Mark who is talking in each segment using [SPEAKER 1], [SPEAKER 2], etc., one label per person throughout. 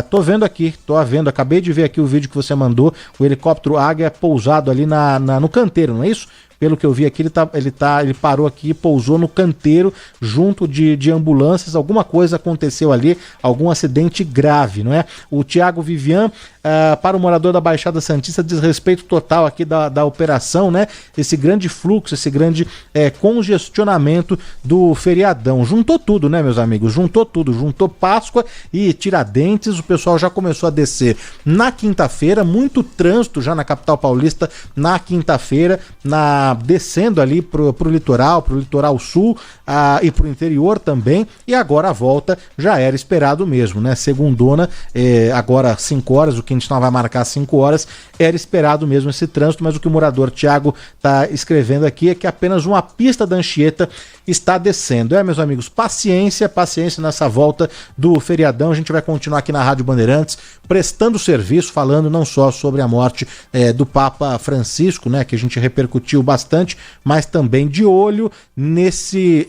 [SPEAKER 1] Tô vendo, acabei de ver aqui o vídeo que você mandou, o helicóptero Águia pousado ali no canteiro, não é isso? Pelo que eu vi aqui, ele parou aqui, pousou no canteiro, junto de ambulâncias, alguma coisa aconteceu ali, algum acidente grave, não é? O Tiago Vivian, para o morador da Baixada Santista, desrespeito total aqui da operação, né? Esse grande fluxo, esse grande congestionamento do feriadão. Juntou tudo, né, meus amigos? Juntou tudo, juntou Páscoa e Tiradentes, o pessoal já começou a descer na quinta-feira, muito trânsito já na capital paulista na quinta-feira, descendo ali pro litoral sul e pro interior também, e agora a volta já era esperado mesmo, né? Segundona, agora 5 horas, o que a gente não vai marcar 5 horas, era esperado mesmo esse trânsito, mas o que o morador Tiago tá escrevendo aqui é que apenas uma pista da Anchieta está descendo. Meus amigos, paciência nessa volta do feriadão. A gente vai continuar aqui na Rádio Bandeirantes prestando serviço, falando não só sobre a morte do Papa Francisco, né, que a gente repercutiu bastante, mas também de olho nesse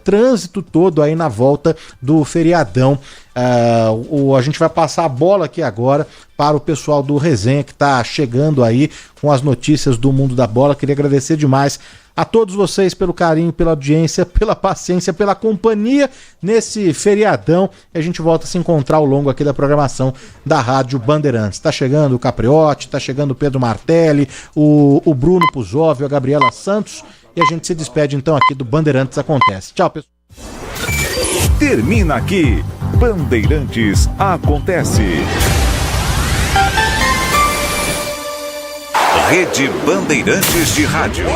[SPEAKER 1] trânsito todo aí na volta do feriadão. A gente vai passar a bola aqui agora para o pessoal do Resenha, que está chegando aí com as notícias do mundo da bola. Queria agradecer demais a todos vocês pelo carinho, pela audiência, pela paciência, pela companhia nesse feriadão. E a gente volta a se encontrar ao longo aqui da programação da Rádio Bandeirantes. Tá chegando o Capriotti, tá chegando o Pedro Martelli, o Bruno Puzóvio, a Gabriela Santos. E a gente se despede então aqui do Bandeirantes Acontece. Tchau, pessoal.
[SPEAKER 2] Termina aqui Bandeirantes Acontece. Rede Bandeirantes de Rádio.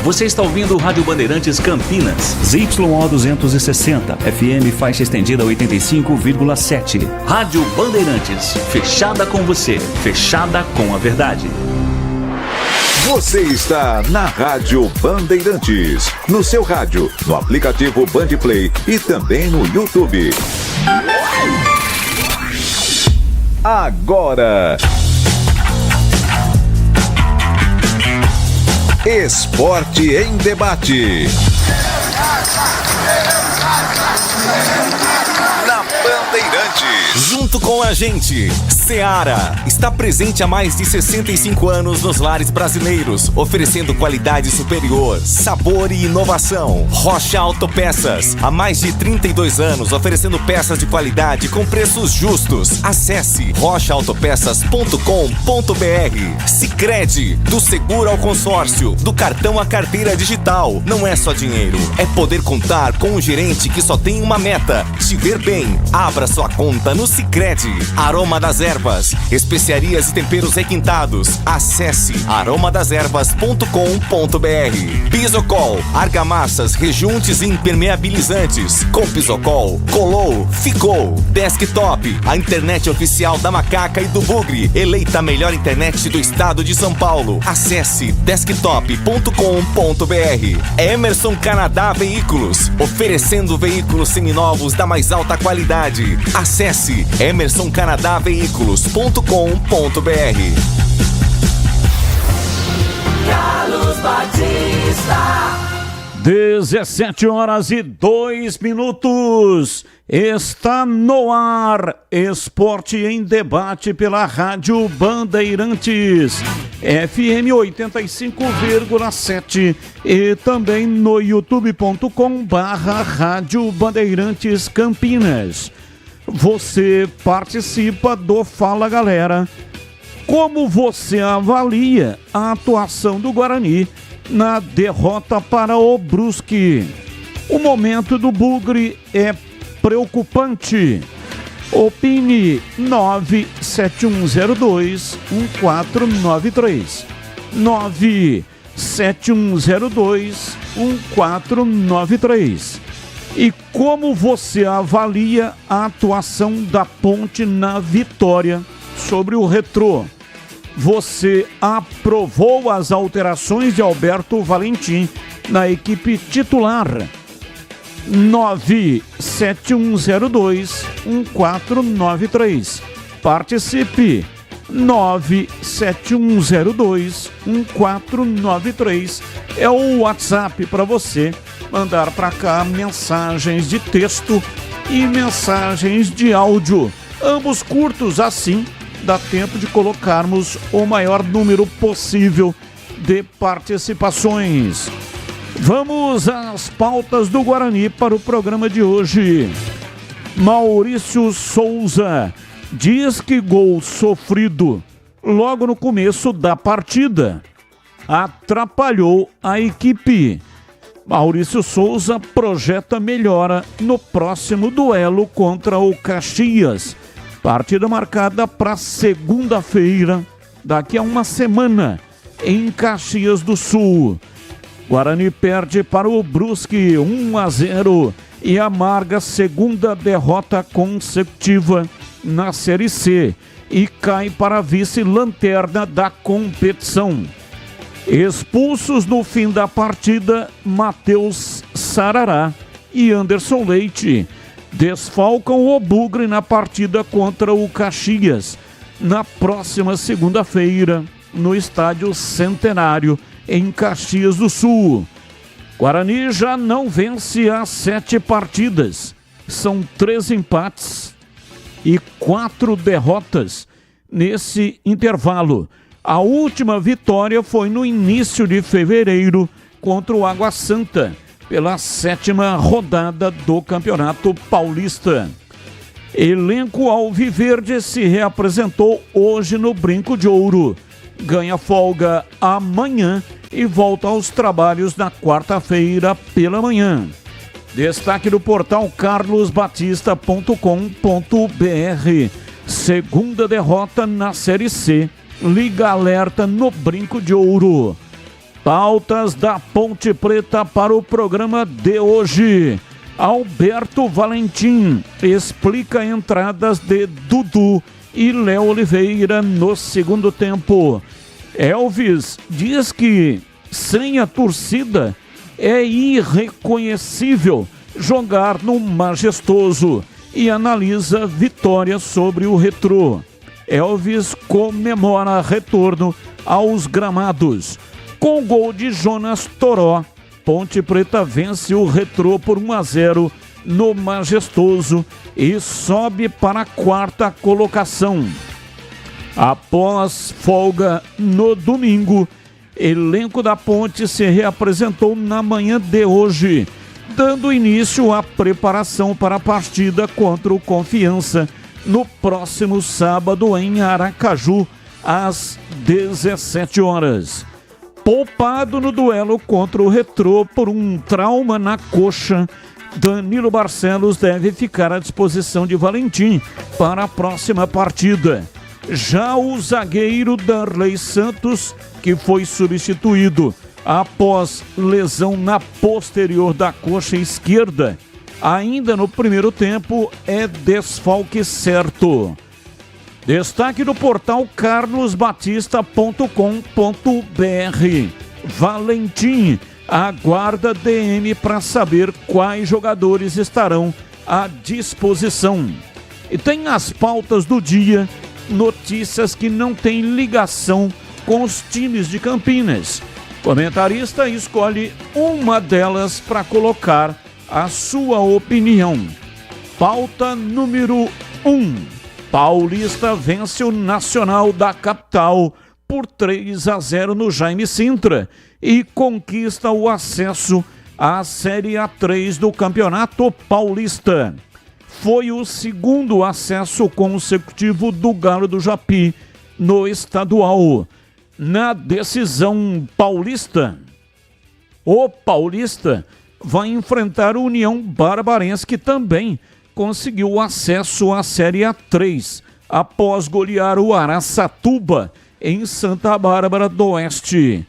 [SPEAKER 3] Você está ouvindo o Rádio Bandeirantes Campinas.
[SPEAKER 4] ZYO 260, FM faixa estendida 85,7.
[SPEAKER 3] Rádio Bandeirantes, fechada com você, fechada com a verdade.
[SPEAKER 2] Você está na Rádio Bandeirantes, no seu rádio, no aplicativo Bandplay e também no YouTube. Agora, Esporte em Debate. Na Bandeirantes.
[SPEAKER 5] Junto com a gente, Seara está presente há mais de 65 anos nos lares brasileiros, oferecendo qualidade superior, sabor e inovação. Rocha Autopeças, há mais de 32 anos, oferecendo peças de qualidade com preços justos. Acesse rochaautopeças.com.br. Sicredi, do seguro ao consórcio, do cartão à carteira digital. Não é só dinheiro, é poder contar com um gerente que só tem uma meta: te ver bem. Abra sua conta no Sicredi. Aroma das Ervas, especiarias e temperos requintados. Acesse aromadazervas.com.br. Pisocol, argamassas, rejuntes e impermeabilizantes. Com Pisocol, colou, ficou. Desktop, a internet oficial da Macaca e do Bugre, eleita a melhor internet do estado de São Paulo. Acesse desktop.com.br. Emerson Canadá Veículos, oferecendo veículos seminovos da mais alta qualidade. Acesse emersoncanadaveículos.com.br.
[SPEAKER 6] Carlos Batista.
[SPEAKER 4] 17h02. Está no ar Esporte em Debate pela Rádio Bandeirantes FM 85,7 e também no youtube.com/Rádio Bandeirantes Campinas. Você participa do Fala Galera. Como você avalia a atuação do Guarani na derrota para o Brusque? O momento do Bugre é preocupante. Opine 97102-1493. 97102-1493. E como você avalia a atuação da Ponte na vitória sobre o Retrô? Você aprovou as alterações de Alberto Valentim na equipe titular? 97102-1493. Participe. 97102-1493 é o WhatsApp para você mandar para cá mensagens de texto e mensagens de áudio, ambos curtos, assim dá tempo de colocarmos o maior número possível de participações. Vamos às pautas do Guarani para o programa de hoje. Maurício Souza diz que gol sofrido logo no começo da partida atrapalhou a equipe. Maurício Souza projeta melhora no próximo duelo contra o Caxias. Partida marcada para segunda-feira, daqui a uma semana, em Caxias do Sul. Guarani perde para o Brusque 1-0 e amarga segunda derrota consecutiva na Série C e cai para a vice-lanterna da competição. Expulsos no fim da partida, Matheus Sarará e Anderson Leite desfalcam o Bugre na partida contra o Caxias, na próxima segunda-feira, no Estádio Centenário, em Caxias do Sul. Guarani já não vence há 7 partidas. São 3 empates e 4 derrotas nesse intervalo. A última vitória foi no início de fevereiro contra o Água Santa, pela 7ª rodada do Campeonato Paulista. Elenco alviverde se reapresentou hoje no Brinco de Ouro. Ganha folga amanhã e volta aos trabalhos na quarta-feira pela manhã. Destaque do portal carlosbatista.com.br. Segunda derrota na Série C. Liga alerta no Brinco de Ouro. Pautas da Ponte Preta para o programa de hoje. Alberto Valentim explica entradas de Dudu e Léo Oliveira no segundo tempo. Elvis diz que sem a torcida é irreconhecível jogar no Majestoso e analisa vitória sobre o Retrô. Elvis comemora retorno aos gramados. Com gol de Jonas Toró, Ponte Preta vence o Retrô por 1-0 no Majestoso e sobe para a 4ª colocação. Após folga no domingo, elenco da Ponte se reapresentou na manhã de hoje, dando início à preparação para a partida contra o Confiança no próximo sábado em Aracaju, às 17 horas. Poupado no duelo contra o Retrô por um trauma na coxa, Danilo Barcelos deve ficar à disposição de Valentim para a próxima partida. Já o zagueiro Darley Santos, que foi substituído após lesão na posterior da coxa esquerda, ainda no primeiro tempo é desfalque certo. Destaque do portal carlosbatista.com.br. Valentim aguarda DM para saber quais jogadores estarão à disposição. E tem as pautas do dia, notícias que não têm ligação com os times de Campinas. Comentarista escolhe uma delas para colocar a sua opinião. Pauta número 1. Paulista vence o Nacional da capital por 3-0 no Jaime Sintra e conquista o acesso à Série A3 do Campeonato Paulista. Foi o segundo acesso consecutivo do Galo do Japi no estadual. Na decisão paulista, o Paulista vai enfrentar o União Barbarense, que também conseguiu acesso à Série A3 após golear o Araçatuba em Santa Bárbara do Oeste.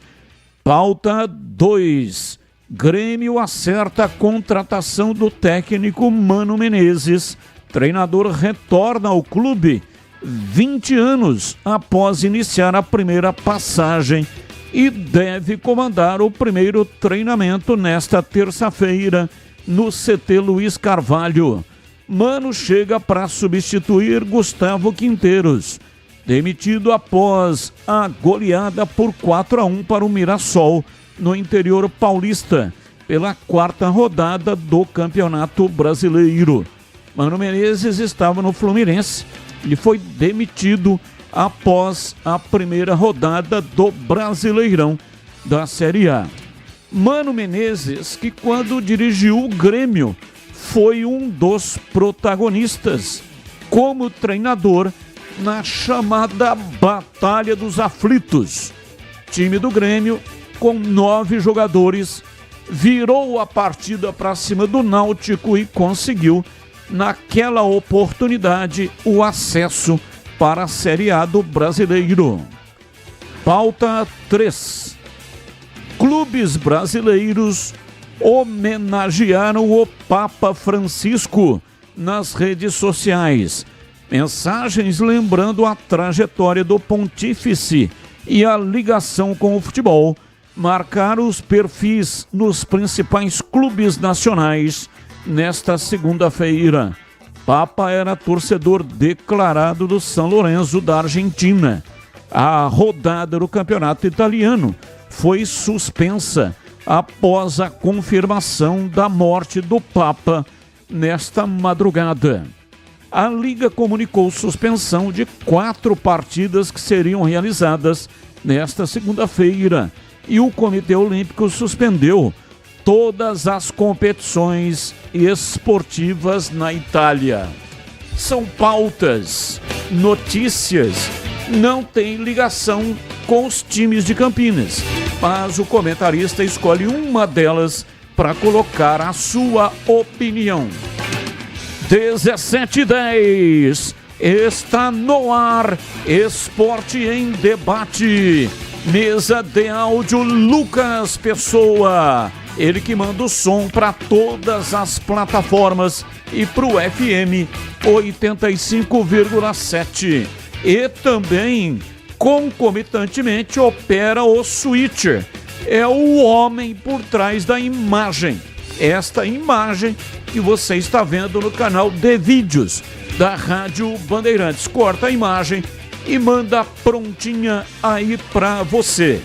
[SPEAKER 4] Pauta 2. Grêmio acerta a contratação do técnico Mano Menezes. Treinador retorna ao clube 20 anos após iniciar a primeira passagem e deve comandar o primeiro treinamento nesta terça-feira no CT Luiz Carvalho. Mano chega para substituir Gustavo Quinteiros, demitido após a goleada por 4-1 para o Mirassol no interior paulista, pela 4ª rodada do Campeonato Brasileiro. Mano Menezes estava no Fluminense e foi demitido após a primeira rodada do Brasileirão da Série A. Mano Menezes, que quando dirigiu o Grêmio, foi um dos protagonistas como treinador na chamada Batalha dos Aflitos. Time do Grêmio, com 9 jogadores, virou a partida para cima do Náutico e conseguiu, naquela oportunidade, o acesso para a Série A do Brasileiro. Pauta 3. Clubes brasileiros homenagearam o Papa Francisco nas redes sociais. Mensagens lembrando a trajetória do pontífice e a ligação com o futebol marcaram os perfis nos principais clubes nacionais nesta segunda-feira. Papa era torcedor declarado do São Lourenço da Argentina. A rodada do campeonato italiano foi suspensa após a confirmação da morte do Papa nesta madrugada. A Liga comunicou suspensão de 4 partidas que seriam realizadas nesta segunda-feira e o Comitê Olímpico suspendeu todas as competições esportivas na Itália. São pautas, notícias, não tem ligação com os times de Campinas, mas o comentarista escolhe uma delas para colocar a sua opinião. 17h10, está no ar, Esporte em Debate. Mesa de áudio Lucas Pessoa, ele que manda o som para todas as plataformas e para o FM 85,7. E também, concomitantemente, opera o switcher. É o homem por trás da imagem. Esta imagem que você está vendo no canal de vídeos da Rádio Bandeirantes. Corta a imagem e manda prontinha aí pra você.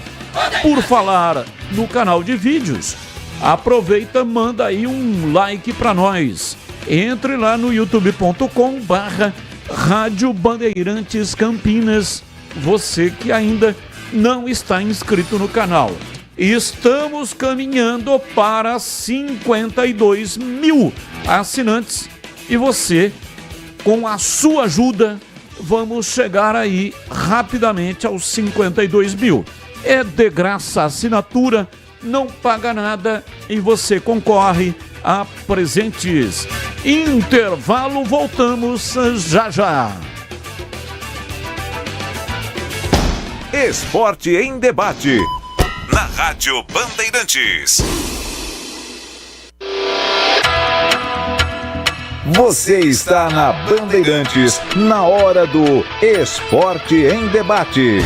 [SPEAKER 4] Por falar no canal de vídeos, aproveita, manda aí um like pra nós. Entre lá no youtube.com/Rádio Bandeirantes Campinas, você que ainda não está inscrito no canal. Estamos caminhando para 52 mil assinantes e você, com a sua ajuda, vamos chegar aí rapidamente aos 52 mil. É de graça a assinatura, não paga nada e você concorre a presentes. Intervalo, voltamos já já.
[SPEAKER 2] Esporte em Debate, na Rádio Bandeirantes. Você está na Bandeirantes, na hora do Esporte em Debate.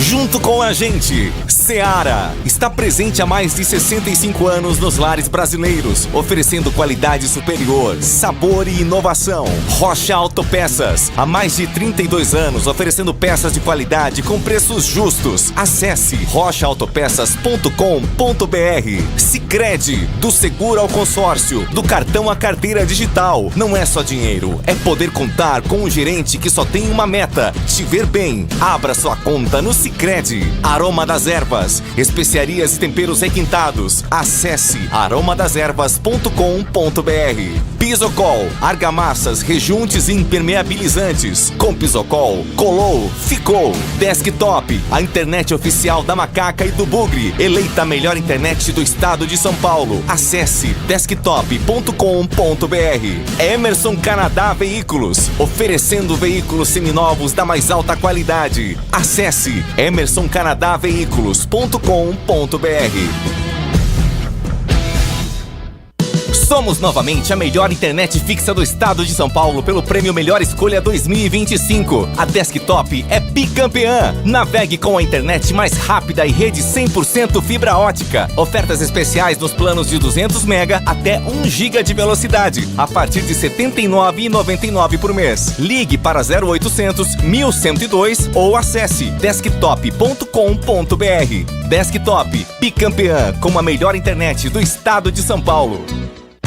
[SPEAKER 5] Junto com a gente, Seara está presente há mais de 65 anos nos lares brasileiros, oferecendo qualidade superior, sabor e inovação. Rocha Autopeças, há mais de 32 anos, oferecendo peças de qualidade com preços justos. Acesse rochaautopeças.com.br. Sicredi, do seguro ao consórcio, do cartão à carteira digital. Não é só dinheiro, é poder contar com um gerente que só tem uma meta: te ver bem. Abra sua conta no Sicredi. Aroma das Ervas, especiarias e temperos requintados. Acesse aromadeservas.com.br. Pisocol, argamassas, rejuntes e impermeabilizantes. Com Pisocol, colou, ficou. Desktop, a internet oficial da Macaca e do Bugre, eleita a melhor internet do estado de São Paulo. Acesse desktop.com.br. Emerson Canadá Veículos, oferecendo veículos seminovos da mais alta qualidade. Acesse emersoncanadaveículos.com.br. Somos novamente a melhor internet fixa do estado de São Paulo pelo Prêmio Melhor Escolha 2025. A Desktop é bicampeã. Navegue com a internet mais rápida e rede 100% fibra ótica. Ofertas especiais nos planos de 200 MB até 1 GB de velocidade, a partir de R$ 79,99 por mês. Ligue para 0800 1102 ou acesse desktop.com.br. Desktop, bicampeã com a melhor internet do estado de São Paulo.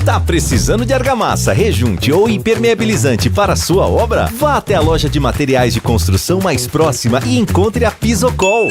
[SPEAKER 5] Tá precisando de argamassa, rejunte ou impermeabilizante para a sua obra? Vá até a loja de materiais de construção mais próxima e encontre a Pisocol.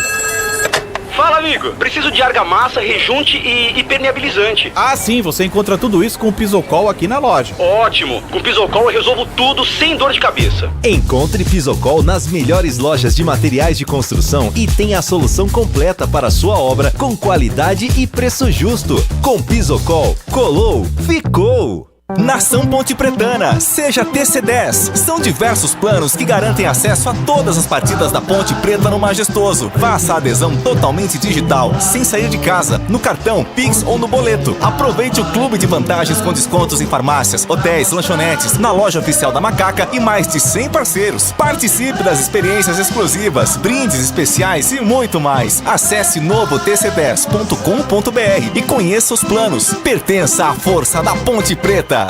[SPEAKER 7] Fala, amigo. Preciso de argamassa, rejunte e impermeabilizante.
[SPEAKER 8] Ah, sim, você encontra tudo isso com o Pisocol aqui na loja.
[SPEAKER 7] Ótimo. Com o Pisocol eu resolvo tudo sem dor de cabeça.
[SPEAKER 5] Encontre Pisocol nas melhores lojas de materiais de construção e tenha a solução completa para a sua obra com qualidade e preço justo. Com Pisocol, colou, ficou! Nação Ponte Pretana, seja TC10. São diversos planos que garantem acesso a todas as partidas da Ponte Preta no Majestoso. Faça a adesão totalmente digital, sem sair de casa, no cartão, Pix ou no boleto. Aproveite o clube de vantagens com descontos em farmácias, hotéis, lanchonetes, na loja oficial da Macaca e mais de 100 parceiros. Participe das experiências exclusivas, brindes especiais e muito mais. Acesse novotc10.com.br e conheça os planos. Pertença à força da Ponte Preta.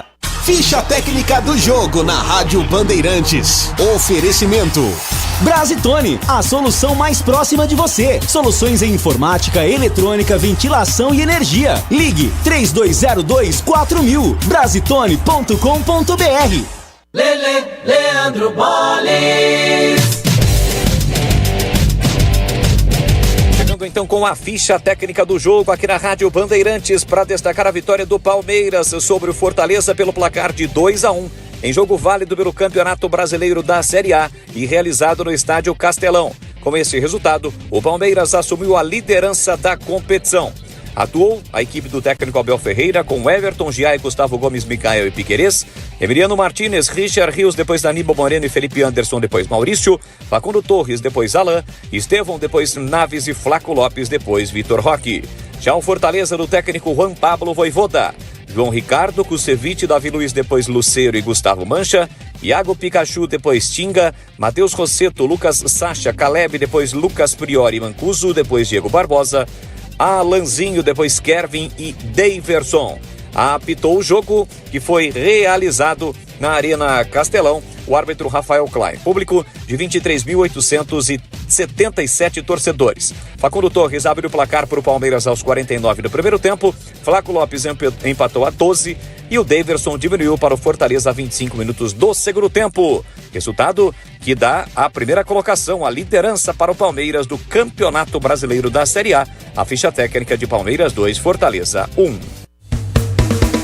[SPEAKER 9] Ficha técnica do jogo na Rádio Bandeirantes. Oferecimento
[SPEAKER 10] Brasitone, a solução mais próxima de você. Soluções em informática, eletrônica, ventilação e energia. Ligue 3202-4000. Brasitone.com.br.
[SPEAKER 6] Leandro Boles.
[SPEAKER 11] Então com a ficha técnica do jogo aqui na Rádio Bandeirantes para destacar a vitória do Palmeiras sobre o Fortaleza pelo placar de 2-1 em jogo válido pelo Campeonato Brasileiro da Série A e realizado no Estádio Castelão. Com esse resultado, o Palmeiras assumiu a liderança da competição. Atuou a equipe do técnico Abel Ferreira com Everton, Giai, Gustavo Gomes, Micael e Piquerez, Emiliano Martínez, Richard Rios, depois Aníbal Moreno e Felipe Anderson, depois Maurício, Facundo Torres, depois Alain, Estevão, depois Naves e Flaco Lopes, depois Vitor Roque. Já o Fortaleza do técnico Juan Pablo Vojvoda, João Ricardo, Kusevich, Davi Luiz, depois Luceiro e Gustavo Mancha, Iago Pikachu, depois Tinga, Matheus Rosseto, Lucas Sacha, Caleb, depois Lucas Priori Mancuso, depois Diego Barbosa, Alanzinho, depois Kervin e Daverson. Apitou o jogo que foi realizado na Arena Castelão o árbitro Rafael Klein. Público de 23.877 torcedores. Facundo Torres abre o placar para o Palmeiras aos 49 do primeiro tempo. Flaco Lopes empatou a 12 e o Daverson diminuiu para o Fortaleza a 25 minutos do segundo tempo. Resultado que dá a primeira colocação, a liderança para o Palmeiras do Campeonato Brasileiro da Série A. A ficha técnica de Palmeiras 2, Fortaleza 1.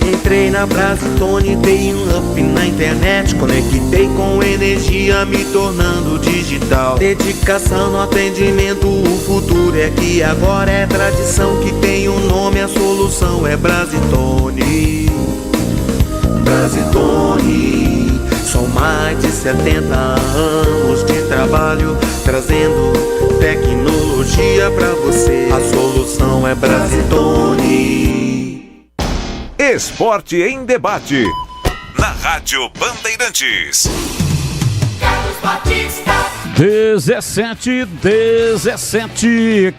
[SPEAKER 12] Entrei na Brasitone, dei um up na internet, conectei com energia, me tornando digital. Dedicação no atendimento, o futuro é que agora é tradição, que tem um nome, a solução é Brasitone. Brasitone, são mais de 70 anos de trabalho, trazendo tecnologia pra você. A solução é Brasitone.
[SPEAKER 2] Esporte em debate. Na Rádio Bandeirantes.
[SPEAKER 6] Carlos Batista.
[SPEAKER 4] 17.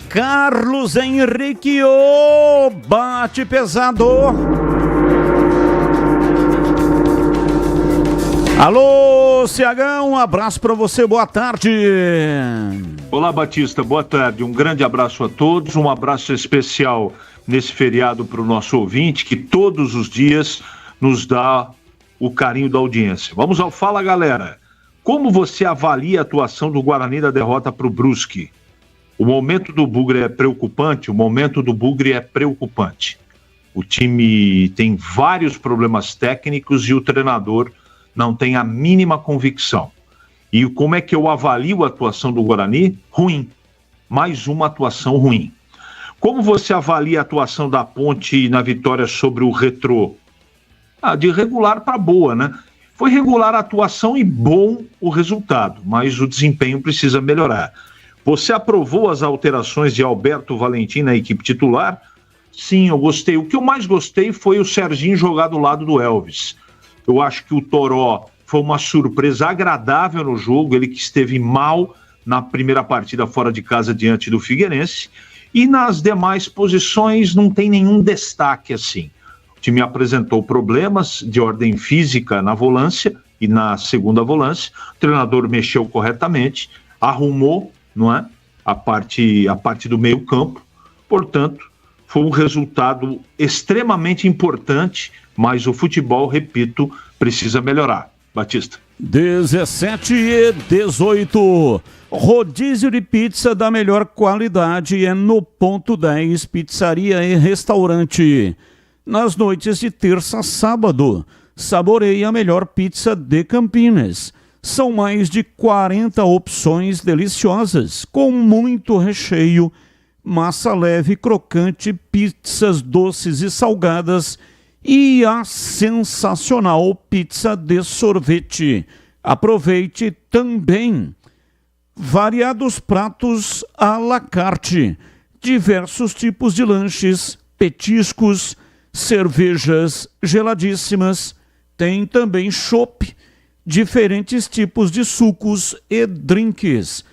[SPEAKER 4] Carlos Henrique, o bate pesado. Alô, Ciagão, um abraço para você, boa tarde. Olá, Batista, boa tarde. Um grande abraço a todos, um abraço especial nesse feriado para o nosso ouvinte, que todos os dias nos dá o carinho da audiência. Vamos ao Fala, galera. Como você avalia a atuação do Guarani da derrota para o Brusque? O momento do Bugre é preocupante? O time tem vários problemas técnicos e o treinador não tem a mínima convicção. E como é que eu avalio a atuação do Guarani? Ruim. Mais uma atuação ruim. Como você avalia a atuação da Ponte na vitória sobre o Retrô? De regular para boa, né? Foi regular a atuação e bom o resultado, mas o desempenho precisa melhorar. Você aprovou as alterações de Alberto Valentim na equipe titular? Sim, eu gostei. O que eu mais gostei foi o Serginho jogar do lado do Elvis. Eu acho que o Toró foi uma surpresa agradável no jogo, ele que esteve mal na primeira partida fora de casa diante do Figueirense. E nas demais posições não tem nenhum destaque assim. O time apresentou problemas de ordem física na volância e na segunda volância. O treinador mexeu corretamente, arrumou, não é? a parte do meio campo. Portanto, foi um resultado extremamente importante
[SPEAKER 13] mas o futebol, repito, precisa melhorar. Batista.
[SPEAKER 4] 17:18. Rodízio de pizza da melhor qualidade é no Ponto 10 Pizzaria e Restaurante. Nas noites de terça a sábado, saboreie a melhor pizza de Campinas. São mais de 40 opções deliciosas, com muito recheio, massa leve e crocante, pizzas doces e salgadas e a sensacional pizza de sorvete. Aproveite também variados pratos à la carte, diversos tipos de lanches, petiscos, cervejas geladíssimas, tem também chopp, diferentes tipos de sucos e drinks.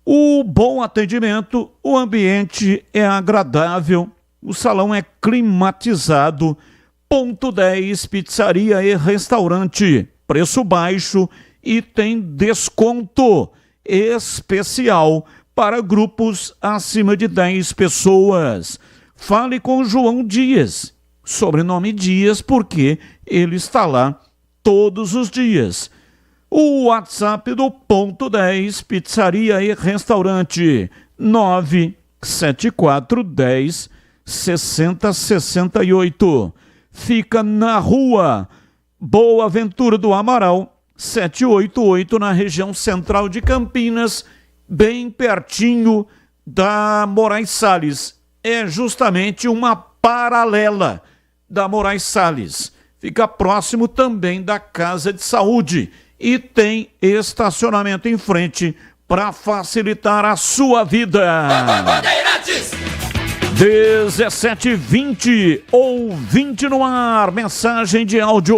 [SPEAKER 4] O bom atendimento, o ambiente é agradável, o salão é climatizado. Ponto 10 Pizzaria e Restaurante, preço baixo e tem desconto especial para grupos acima de 10 pessoas. Fale com João Dias, sobrenome Dias porque ele está lá todos os dias. O WhatsApp do Ponto 10 Pizzaria e Restaurante, 97410 6068. Fica na rua Boa Ventura do Amaral, 788, na região central de Campinas, bem pertinho da Moraes Salles. É justamente uma paralela da Moraes Salles. Fica próximo também da Casa de Saúde e tem estacionamento em frente para facilitar a sua vida. 17:20, ouvinte no ar, mensagem de áudio.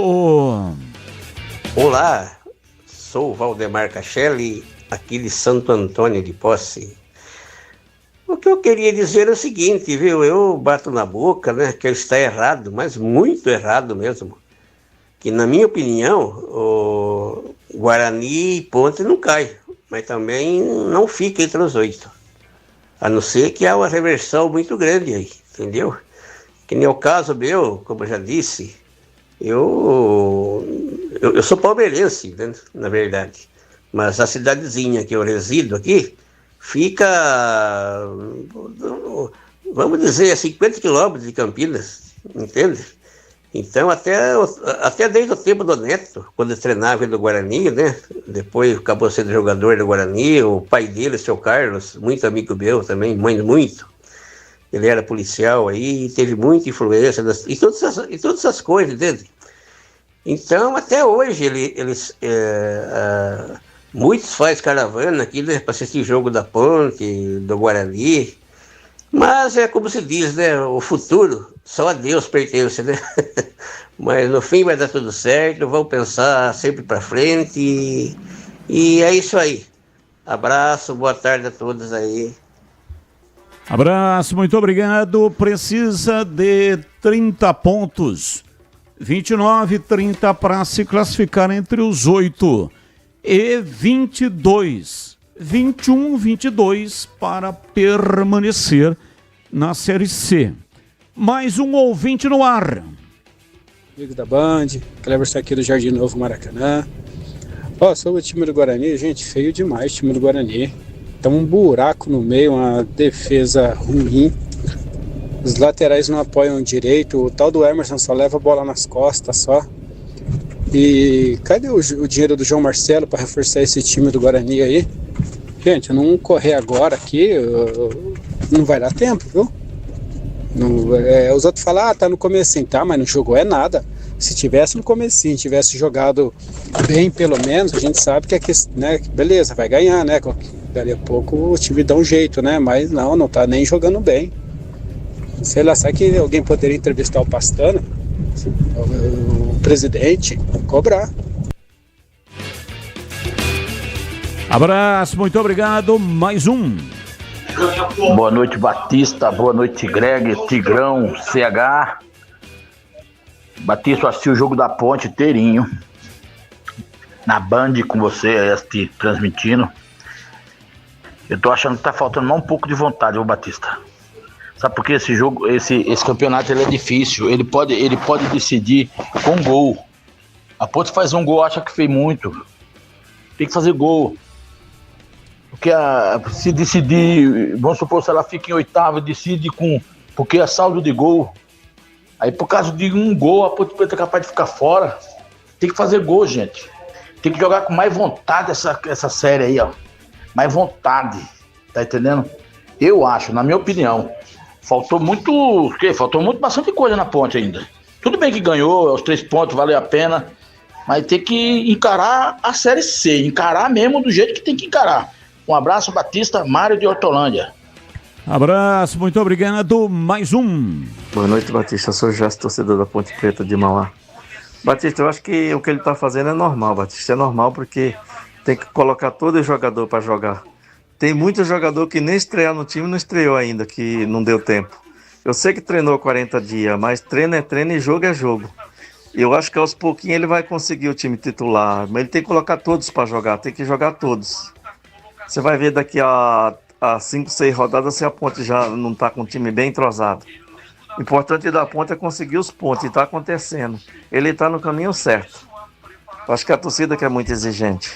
[SPEAKER 14] Olá, sou o Valdemar Cachelli, aqui de Santo Antônio de Posse. O que eu queria dizer é o seguinte, viu? Eu bato na boca, né, que ele está errado, mas muito errado mesmo. Que, na minha opinião, o Guarani e Ponte não cai, mas também não fica entre os 8. A não ser que há uma reversão muito grande aí, entendeu? Que nem o caso meu, como eu já disse, eu sou palmeirense, né, na verdade. Mas a cidadezinha que eu resido aqui fica, vamos dizer, a 50 quilômetros de Campinas, entende? Então, até desde o tempo do Neto, quando ele treinava no Guarani, né? Depois acabou sendo jogador do Guarani, o pai dele, o seu Carlos, muito amigo meu também, muito. Ele era policial aí, teve muita influência e todas essas coisas, entende? Então, até hoje, muitos fazem caravana aqui, né? Para assistir jogo da Ponte, do Guarani. Mas é como se diz, né? O futuro só a Deus pertence, né? Mas no fim vai dar tudo certo, vamos pensar sempre para frente e é isso aí. Abraço, boa tarde a todos aí.
[SPEAKER 4] Abraço, muito obrigado. Precisa de 30 pontos, 29, 30 para se classificar entre os 8 e 22. 21, 22 para permanecer na Série C. Mais um ouvinte no ar.
[SPEAKER 15] Amigo da Band, Cleverson aqui do Jardim Novo, Maracanã. Sobre o time do Guarani, gente, feio demais o time do Guarani. Tá um buraco no meio, uma defesa ruim. Os laterais não apoiam direito, o tal do Emerson só leva a bola nas costas só. E cadê o dinheiro do João Marcelo para reforçar esse time do Guarani aí? Gente, eu não correr agora aqui, não vai dar tempo, viu? Os outros falam, tá no comecinho, tá, mas não jogou é nada. Se tivesse no comecinho, tivesse jogado bem pelo menos, a gente sabe que né, beleza, vai ganhar, né? Dali a pouco o time dá um jeito, né? Mas não tá nem jogando bem. Sei lá, sabe que alguém poderia entrevistar o Pastana, o presidente, cobrar.
[SPEAKER 4] Abraço, muito obrigado. Mais um.
[SPEAKER 16] Boa noite, Batista. Boa noite, Greg, Tigrão, CH. Batista, eu assisti o jogo da Ponte inteirinho. Na Band com você, transmitindo. Eu tô achando que tá faltando mais um pouco de vontade, ô Batista. Sabe por que esse jogo, esse campeonato ele é difícil? Ele pode decidir com gol. A Ponte faz um gol, acha que fez muito. Tem que fazer gol. Porque se decidir, vamos supor, se ela fica em oitavo, decide porque é saldo de gol. Aí por causa de um gol, a Ponte Preta é capaz de ficar fora. Tem que fazer gol, gente. Tem que jogar com mais vontade essa série aí, ó. Mais vontade. Tá entendendo? Eu acho, na minha opinião, faltou bastante coisa na Ponte ainda. Tudo bem que ganhou, os 3 pontos, valeu a pena. Mas tem que encarar a Série C. Encarar mesmo do jeito que tem que encarar. Um abraço, Batista, Mário de Hortolândia.
[SPEAKER 4] Abraço, muito obrigado. Mais um.
[SPEAKER 17] Boa noite, Batista. Eu sou o Jasto, torcedor da Ponte Preta de Mauá. Batista, eu acho que o que ele está fazendo é normal, Batista. É normal porque tem que colocar todo jogador para jogar. Tem muito jogador que nem estrear no time não estreou ainda, que não deu tempo. Eu sei que treinou 40 dias, mas treino é treino e jogo é jogo. Eu acho que aos pouquinhos ele vai conseguir o time titular, mas ele tem que colocar todos para jogar, tem que jogar todos. Você vai ver daqui a 5, 6 rodadas se a Ponte já não está com o time bem entrosado. O importante da Ponte é conseguir os pontos, e está acontecendo. Ele está no caminho certo. Eu acho que a torcida que é muito exigente.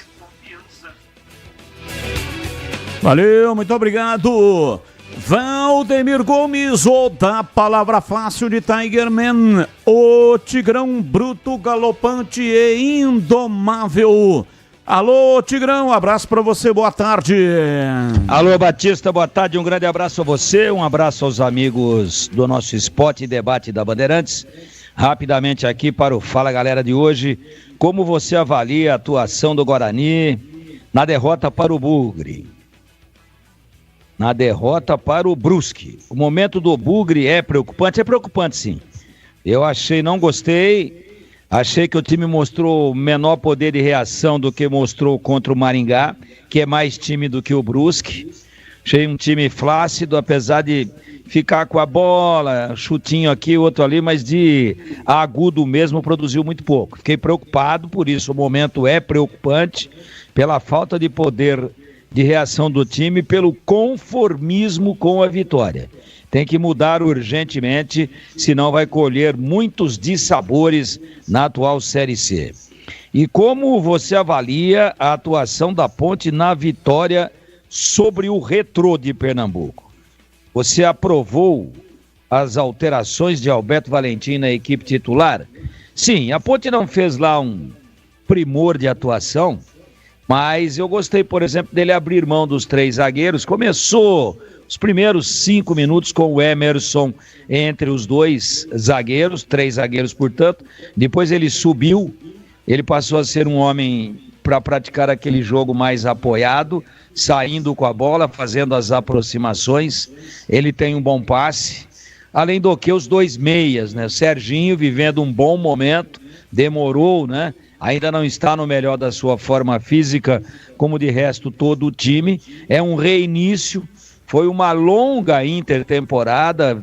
[SPEAKER 4] Valeu, muito obrigado. Valdemir Gomes, ou da palavra fácil de Tigerman, o Tigrão bruto, galopante e indomável. Alô, Tigrão, abraço pra você, boa tarde.
[SPEAKER 18] Alô, Batista, boa tarde, um grande abraço a você, um abraço aos amigos do nosso Spot e Debate da Bandeirantes. Rapidamente aqui para o Fala Galera de hoje, como você avalia a atuação do Guarani na derrota para o Bugre? Na derrota para o Brusque. O momento do Bugre é preocupante sim. Eu não gostei. Achei que o time mostrou menor poder de reação do que mostrou contra o Maringá, que é mais time do que o Brusque. Achei um time flácido, apesar de ficar com a bola, chutinho aqui, outro ali, mas de agudo mesmo produziu muito pouco. Fiquei preocupado, por isso o momento é preocupante, pela falta de poder de reação do time, pelo conformismo com a vitória. Tem que mudar urgentemente, senão vai colher muitos dissabores na atual Série C. E como você avalia a atuação da Ponte na vitória sobre o Retrô de Pernambuco? Você aprovou as alterações de Alberto Valentim na equipe titular? Sim, a Ponte não fez lá um primor de atuação, mas eu gostei, por exemplo, dele abrir mão dos 3 zagueiros. Começou os primeiros 5 minutos com o Emerson entre os 2 zagueiros, 3 zagueiros, portanto. Depois ele subiu, ele passou a ser um homem para praticar aquele jogo mais apoiado, saindo com a bola, fazendo as aproximações. Ele tem um bom passe. Além do que os 2 meias, né? Serginho vivendo um bom momento, demorou, né? Ainda não está no melhor da sua forma física, como de resto todo o time. É um reinício. Foi uma longa intertemporada,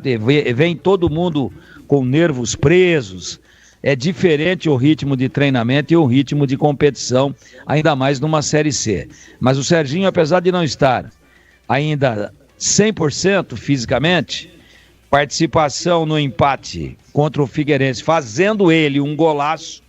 [SPEAKER 18] vem todo mundo com nervos presos. É diferente o ritmo de treinamento e o ritmo de competição, ainda mais numa Série C. Mas o Serginho, apesar de não estar ainda 100% fisicamente, participação no empate contra o Figueirense, fazendo ele um golaço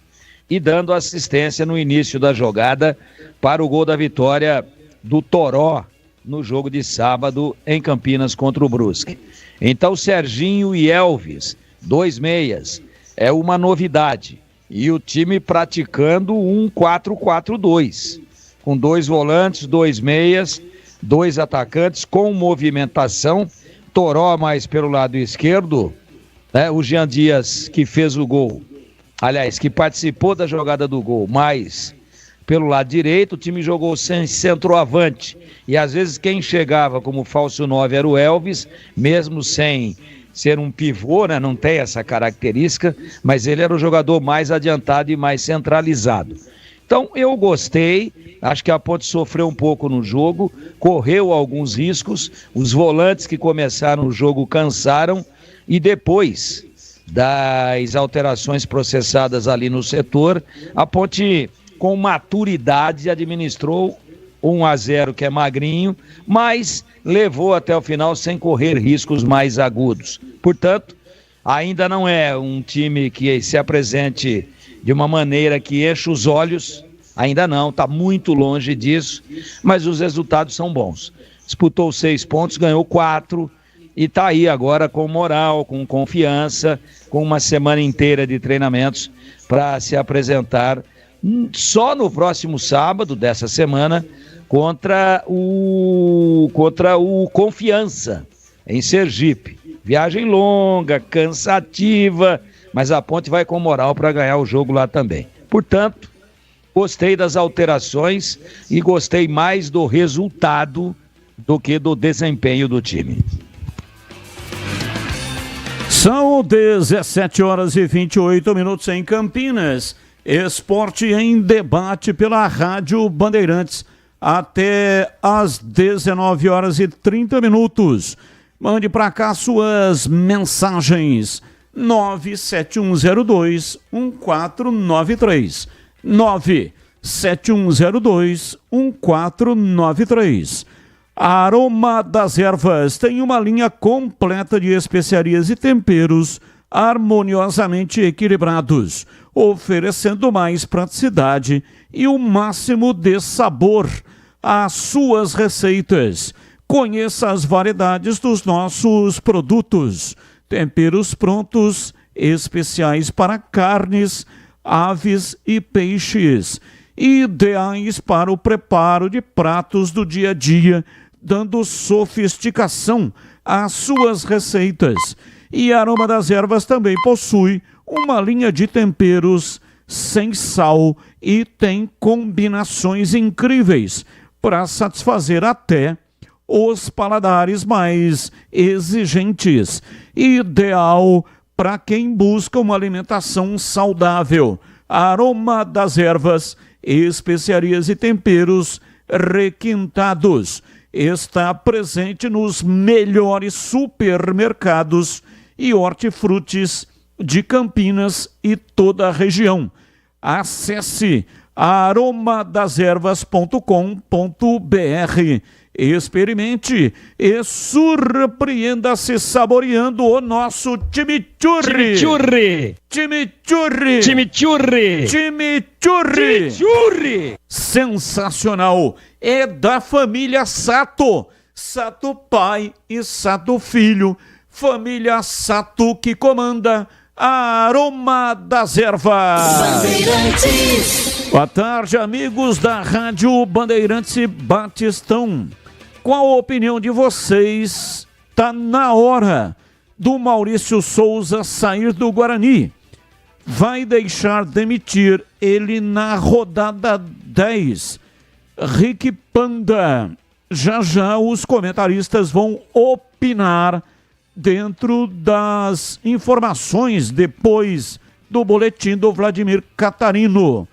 [SPEAKER 18] e dando assistência no início da jogada para o gol da vitória do Toró, no jogo de sábado em Campinas contra o Brusque. Então Serginho e Elvis, 2 meias, é uma novidade. E o time praticando um 4-4-2, com 2 volantes, 2 meias, 2 atacantes, com movimentação. Toró mais pelo lado esquerdo, né? O Jean Dias, que fez o gol, aliás, que participou da jogada do gol, mas pelo lado direito o time jogou sem centroavante, e às vezes quem chegava como falso 9 era o Elvis, mesmo sem ser um pivô, né? Não tem essa característica, mas ele era o jogador mais adiantado e mais centralizado. Então eu gostei, acho que a Ponte sofreu um pouco no jogo, correu alguns riscos, os volantes que começaram o jogo cansaram, e depois das alterações processadas ali no setor, a Ponte com maturidade administrou 1-0, que é magrinho, mas levou até o final sem correr riscos mais agudos. Portanto, ainda não é um time que se apresente de uma maneira que enche os olhos, ainda não, está muito longe disso, mas os resultados são bons. Disputou 6 pontos, ganhou 4 e está aí agora com moral, com confiança, com uma semana inteira de treinamentos para se apresentar só no próximo sábado dessa semana contra o Confiança, em Sergipe. Viagem longa, cansativa, mas a Ponte vai com moral para ganhar o jogo lá também. Portanto, gostei das alterações e gostei mais do resultado do que do desempenho do time.
[SPEAKER 4] São 17 horas e 28 minutos em Campinas. Esporte em debate pela Rádio Bandeirantes até às 19 horas e 30 minutos. Mande para cá suas mensagens. 97102-1493. 97102-1493. A Aroma das Ervas tem uma linha completa de especiarias e temperos harmoniosamente equilibrados, oferecendo mais praticidade e o máximo de sabor às suas receitas. Conheça as variedades dos nossos produtos. Temperos prontos, especiais para carnes, aves e peixes, ideais para o preparo de pratos do dia a dia, dando sofisticação às suas receitas. E a Aroma das Ervas também possui uma linha de temperos sem sal e tem combinações incríveis para satisfazer até os paladares mais exigentes. Ideal para quem busca uma alimentação saudável. Aroma das Ervas, especiarias e temperos requintados. Está presente nos melhores supermercados e hortifrutis de Campinas e toda a região. Acesse aromadazervas.com.br. Experimente e surpreenda-se saboreando o nosso chimichurri. Chimichurri. Chimichurri. Chimichurri. Chimichurri. Sensacional. É da família Sato. Sato pai e Sato filho. Família Sato que comanda a Aroma das Ervas. Bandeirantes. Boa tarde, amigos da Rádio Bandeirantes e Batistão. Qual a opinião de vocês? Tá na hora do Maurício Souza sair do Guarani. Vai deixar demitir ele na rodada 10. Rick Panda. Já já os comentaristas vão opinar dentro das informações depois do boletim do Vladimir Catarino.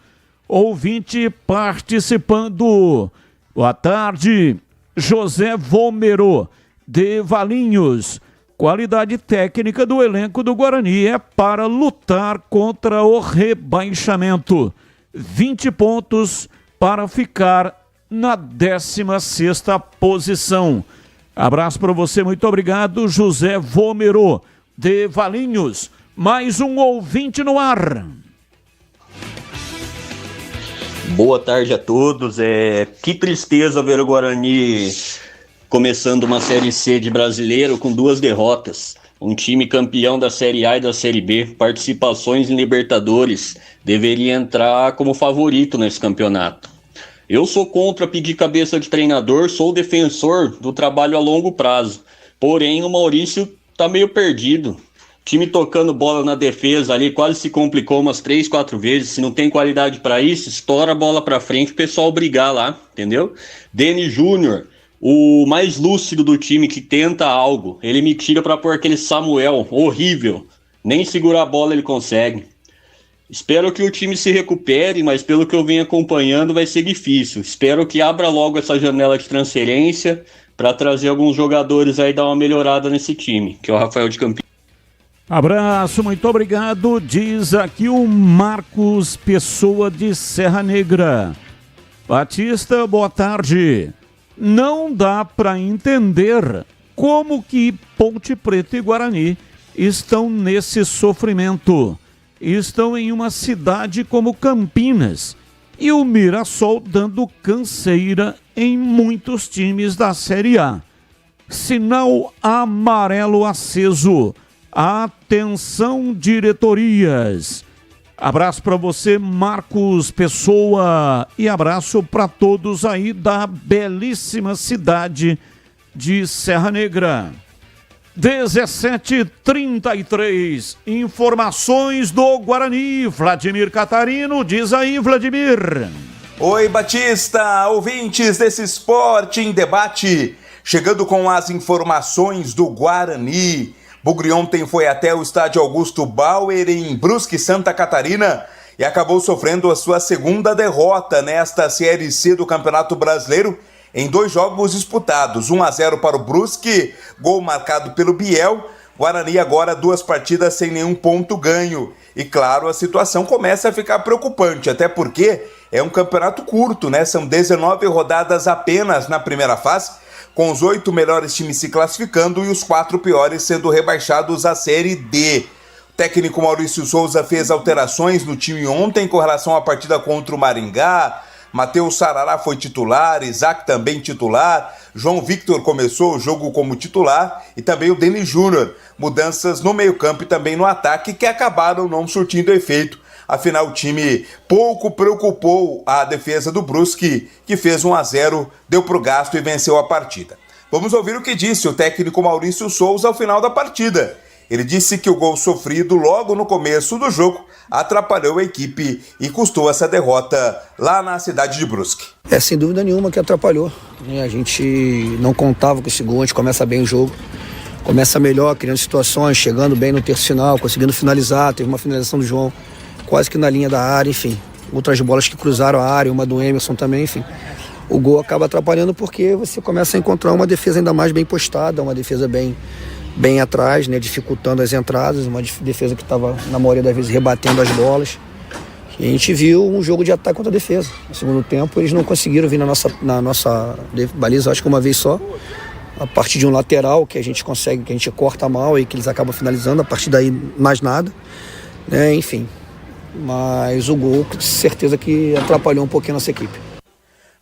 [SPEAKER 4] Ouvinte participando. Boa tarde. José Vômero, de Valinhos. Qualidade técnica do elenco do Guarani é para lutar contra o rebaixamento. 20 pontos para ficar na 16ª posição. Abraço para você, muito obrigado, José Vômero, de Valinhos. Mais um ouvinte no ar.
[SPEAKER 19] Boa tarde a todos. Que tristeza ver o Guarani começando uma Série C de brasileiro com 2 derrotas. Um time campeão da Série A e da Série B, participações em Libertadores, deveria entrar como favorito nesse campeonato. Eu sou contra pedir cabeça de treinador, sou defensor do trabalho a longo prazo. Porém, o Maurício tá meio perdido. Time tocando bola na defesa ali, quase se complicou umas 3, 4 vezes. Se não tem qualidade para isso, estoura a bola para frente, o pessoal brigar lá, entendeu? Deni Júnior, o mais lúcido do time que tenta algo, ele me tira para pôr aquele Samuel horrível. Nem segurar a bola ele consegue. Espero que o time se recupere, mas pelo que eu venho acompanhando vai ser difícil. Espero que abra logo essa janela de transferência para trazer alguns jogadores aí e dar uma melhorada nesse time, que é o Rafael de Campinas.
[SPEAKER 4] Abraço, muito obrigado. Diz aqui o Marcos Pessoa de Serra Negra. Batista, boa tarde. Não dá para entender como que Ponte Preta e Guarani estão nesse sofrimento. Estão em uma cidade como Campinas e o Mirassol dando canseira em muitos times da Série A. Sinal amarelo aceso. Atenção, diretorias. Abraço para você, Marcos Pessoa, e abraço para todos aí da belíssima cidade de Serra Negra. 17h33, informações do Guarani. Vladimir Catarino, diz aí, Vladimir.
[SPEAKER 20] Oi, Batista, ouvintes desse Esporte em Debate, chegando com as informações do Guarani. Bugre ontem foi até o estádio Augusto Bauer em Brusque, Santa Catarina, e acabou sofrendo a sua segunda derrota nesta Série C do Campeonato Brasileiro, em 2 jogos disputados, 1-0 para o Brusque, gol marcado pelo Biel. Guarani agora 2 partidas sem nenhum ponto ganho. E claro, a situação começa a ficar preocupante, até porque é um campeonato curto, né? São 19 rodadas apenas na primeira fase, com os 8 melhores times se classificando e os 4 piores sendo rebaixados à Série D. O técnico Maurício Souza fez alterações no time ontem com relação à partida contra o Maringá. Matheus Sarará foi titular, Isaac também titular, João Victor começou o jogo como titular e também o Denis Júnior. Mudanças no meio-campo e também no ataque que acabaram não surtindo efeito. Afinal, o time pouco preocupou a defesa do Brusque, que fez 1-0, deu pro gasto e venceu a partida. Vamos ouvir o que disse o técnico Maurício Souza ao final da partida. Ele disse que o gol sofrido logo no começo do jogo atrapalhou a equipe e custou essa derrota lá na cidade de Brusque.
[SPEAKER 21] Sem dúvida nenhuma que atrapalhou. A gente não contava com esse gol, a gente começa bem o jogo. Começa melhor, criando situações, chegando bem no terço final, conseguindo finalizar. Teve uma finalização do João quase que na linha da área, enfim. Outras bolas que cruzaram a área, uma do Emerson também, enfim. O gol acaba atrapalhando porque você começa a encontrar uma defesa ainda mais bem postada, uma defesa bem atrás, né, dificultando as entradas, uma defesa que estava, na maioria das vezes, rebatendo as bolas. E a gente viu um jogo de ataque contra a defesa. No segundo tempo, eles não conseguiram vir na nossa baliza, acho que uma vez só. A partir de um lateral que a gente consegue, que a gente corta mal e que eles acabam finalizando, a partir daí mais nada. Né, enfim. Mas o gol, com certeza que atrapalhou um pouquinho a nossa equipe.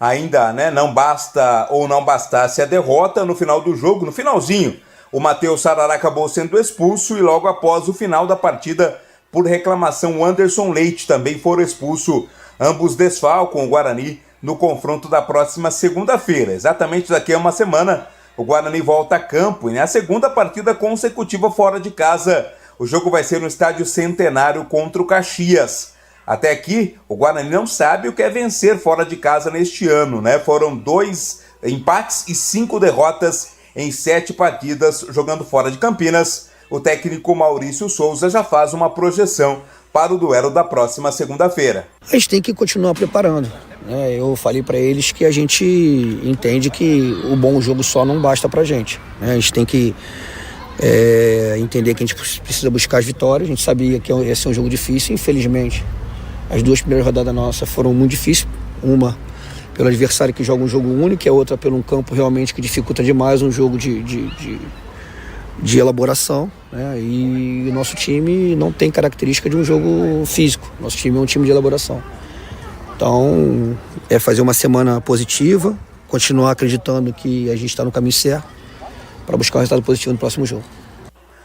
[SPEAKER 20] Ainda, né, não bastasse a derrota no final do jogo, no finalzinho, o Matheus Sarará acabou sendo expulso e logo após o final da partida, por reclamação, o Anderson Leite também foram expulsos. Ambos desfalcam o Guarani no confronto da próxima segunda-feira. Exatamente daqui a uma semana, o Guarani volta a campo e na segunda partida consecutiva fora de casa. O jogo vai ser no Estádio Centenário contra o Caxias. Até aqui, o Guarani não sabe o que é vencer fora de casa neste ano, né? Foram 2 empates e 5 derrotas em 7 partidas jogando fora de Campinas. O técnico Maurício Souza já faz uma projeção para o duelo da próxima segunda-feira.
[SPEAKER 21] A gente tem que continuar preparando. Né? Eu falei para eles que a gente entende que o bom jogo só não basta para a gente. Né? A gente tem que entender que a gente precisa buscar as vitórias. A gente sabia que ia ser um jogo difícil, infelizmente. As 2 primeiras rodadas nossas foram muito difíceis. Uma pelo adversário que joga um jogo único, e a outra pelo um campo realmente que dificulta demais um jogo de elaboração. Né? E o nosso time não tem característica de um jogo físico. Nosso time é um time de elaboração. Então, é fazer uma semana positiva, continuar acreditando que a gente está no caminho certo, para buscar um resultado positivo no próximo jogo.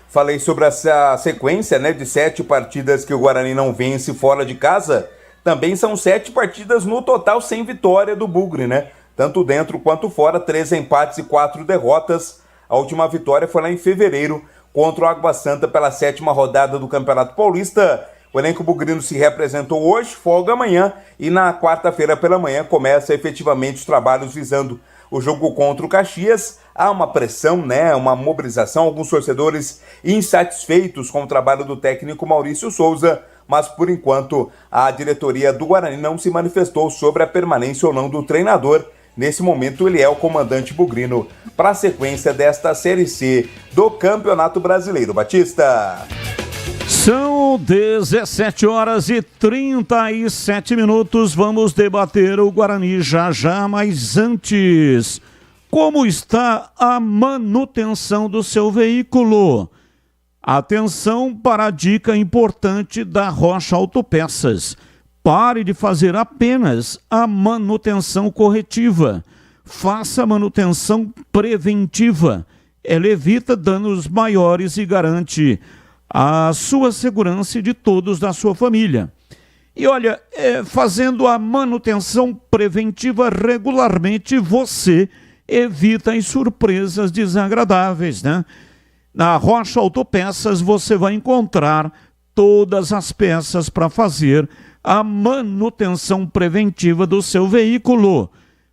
[SPEAKER 20] Falei sobre essa sequência, né, de 7 partidas que o Guarani não vence fora de casa. Também são 7 partidas no total sem vitória do Bugre, né? Tanto dentro quanto fora, 3 empates e 4 derrotas. A última vitória foi lá em fevereiro contra o Água Santa pela 7ª rodada do Campeonato Paulista. O elenco bugrino se representou hoje, folga amanhã e na quarta-feira pela manhã começa efetivamente os trabalhos visando o jogo contra o Caxias. Há uma pressão, né, uma mobilização, alguns torcedores insatisfeitos com o trabalho do técnico Maurício Souza, mas por enquanto a diretoria do Guarani não se manifestou sobre a permanência ou não do treinador. Nesse momento ele é o comandante bugrino para a sequência desta Série C do Campeonato Brasileiro. Batista.
[SPEAKER 4] São 17 horas e 37 minutos. Vamos debater o Guarani já, mas antes, como está a manutenção do seu veículo? Atenção para a dica importante da Rocha Autopeças. Pare de fazer apenas a manutenção corretiva. Faça a manutenção preventiva. Ela evita danos maiores e garante a sua segurança e de todos da sua família. E olha, fazendo a manutenção preventiva regularmente, você evita as surpresas desagradáveis, né? Na Rocha Autopeças você vai encontrar todas as peças para fazer a manutenção preventiva do seu veículo.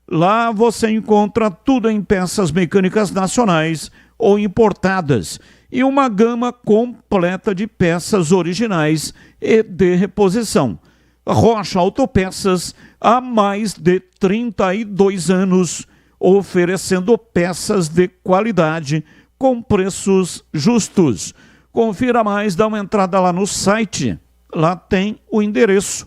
[SPEAKER 4] Lá você encontra tudo em peças mecânicas nacionais ou importadas e uma gama completa de peças originais e de reposição. Rocha Autopeças, há mais de 32 anos, oferecendo peças de qualidade com preços justos. Confira mais, dá uma entrada lá no site, lá tem o endereço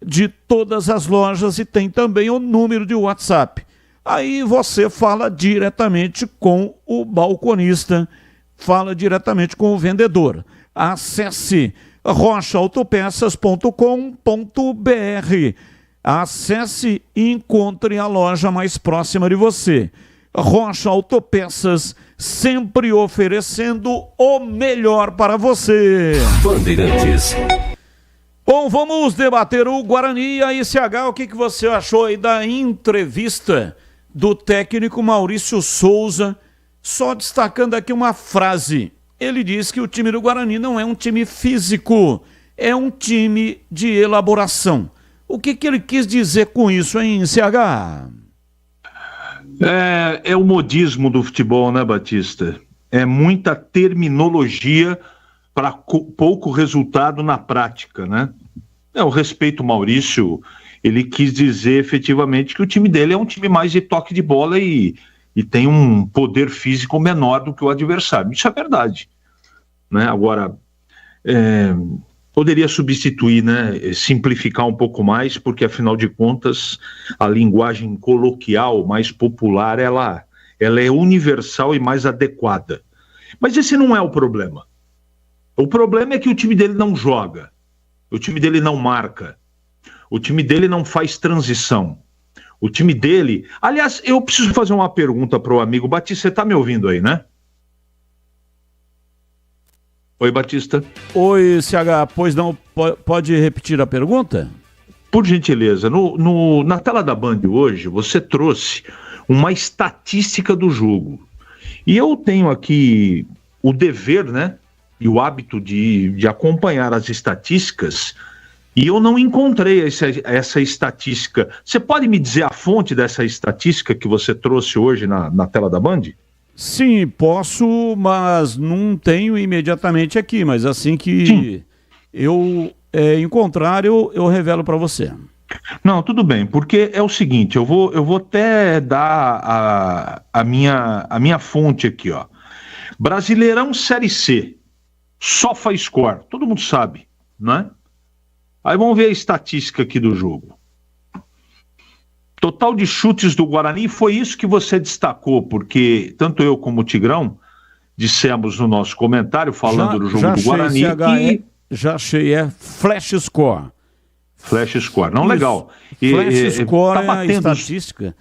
[SPEAKER 4] de todas as lojas e tem também o número de WhatsApp. Aí você fala diretamente com o balconista, fala diretamente com o vendedor. Acesse rochaautopeças.com.br. Acesse e encontre a loja mais próxima de você. Rocha Autopeças, sempre oferecendo o melhor para você.
[SPEAKER 3] Bandeirantes.
[SPEAKER 4] Bom, vamos debater o Guarani. A ICH, o que você achou aí da entrevista do técnico Maurício Souza? Só destacando aqui uma frase. Ele diz que o time do Guarani não é um time físico, é um time de elaboração. O que ele quis dizer com isso, hein, CH?
[SPEAKER 13] É o modismo do futebol, né, Batista? É muita terminologia para pouco resultado na prática, né? Eu respeito o Maurício, ele quis dizer efetivamente que o time dele é um time mais de toque de bola e tem um poder físico menor do que o adversário. Isso é verdade, né? Agora, poderia substituir, né? Simplificar um pouco mais, porque afinal de contas a linguagem coloquial mais popular ela é universal e mais adequada. Mas esse não é o problema. O problema é que o time dele não joga, o time dele não marca, o time dele não faz transição. O time dele... Aliás, eu preciso fazer uma pergunta para o amigo Batista. Você está me ouvindo aí, né? Oi, Batista.
[SPEAKER 4] Oi, CH. Pois não, pode repetir a pergunta?
[SPEAKER 13] Por gentileza. Na tela da Band hoje, você trouxe uma estatística do jogo. E eu tenho aqui o dever, né? E o hábito de acompanhar as estatísticas... E eu não encontrei essa estatística. Você pode me dizer a fonte dessa estatística que você trouxe hoje na tela da Band?
[SPEAKER 4] Sim, posso, mas não tenho imediatamente aqui. Mas assim que eu encontrar, eu revelo para você.
[SPEAKER 13] Não, tudo bem, porque é o seguinte, eu vou até dar a minha fonte aqui, ó. Brasileirão Série C, SofaScore, todo mundo sabe, né? Aí vamos ver a estatística aqui do jogo. Total de chutes do Guarani, foi isso que você destacou, porque tanto eu como o Tigrão dissemos no nosso comentário, falando do jogo do Guarani.
[SPEAKER 4] Já achei, Flash Score.
[SPEAKER 13] Flash Score, não, isso. Legal.
[SPEAKER 4] Flash Score tá batendo... a estatística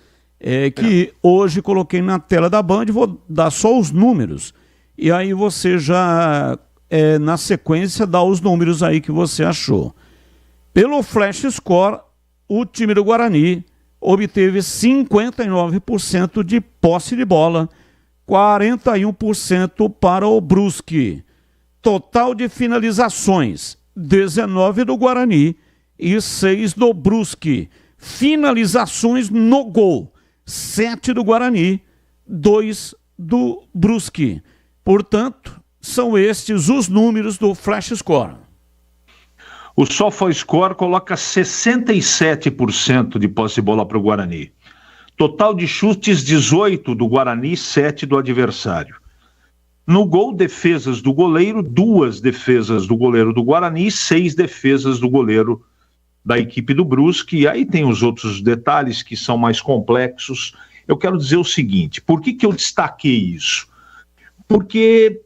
[SPEAKER 4] que hoje coloquei na tela da Band, vou dar só os números. E aí você já, na sequência, dá os números aí que você achou. Pelo Flash Score, o time do Guarani obteve 59% de posse de bola, 41% para o Brusque. Total de finalizações, 19 do Guarani e 6 do Brusque. Finalizações no gol, 7 do Guarani, 2 do Brusque. Portanto, são estes os números do Flash Score.
[SPEAKER 13] O SofaScore coloca 67% de posse de bola para o Guarani. Total de chutes, 18 do Guarani, 7 do adversário. No gol, defesas do goleiro, 2 defesas do goleiro do Guarani e 6 defesas do goleiro da equipe do Brusque. E aí tem os outros detalhes que são mais complexos. Eu quero dizer o seguinte, por que eu destaquei isso? Porque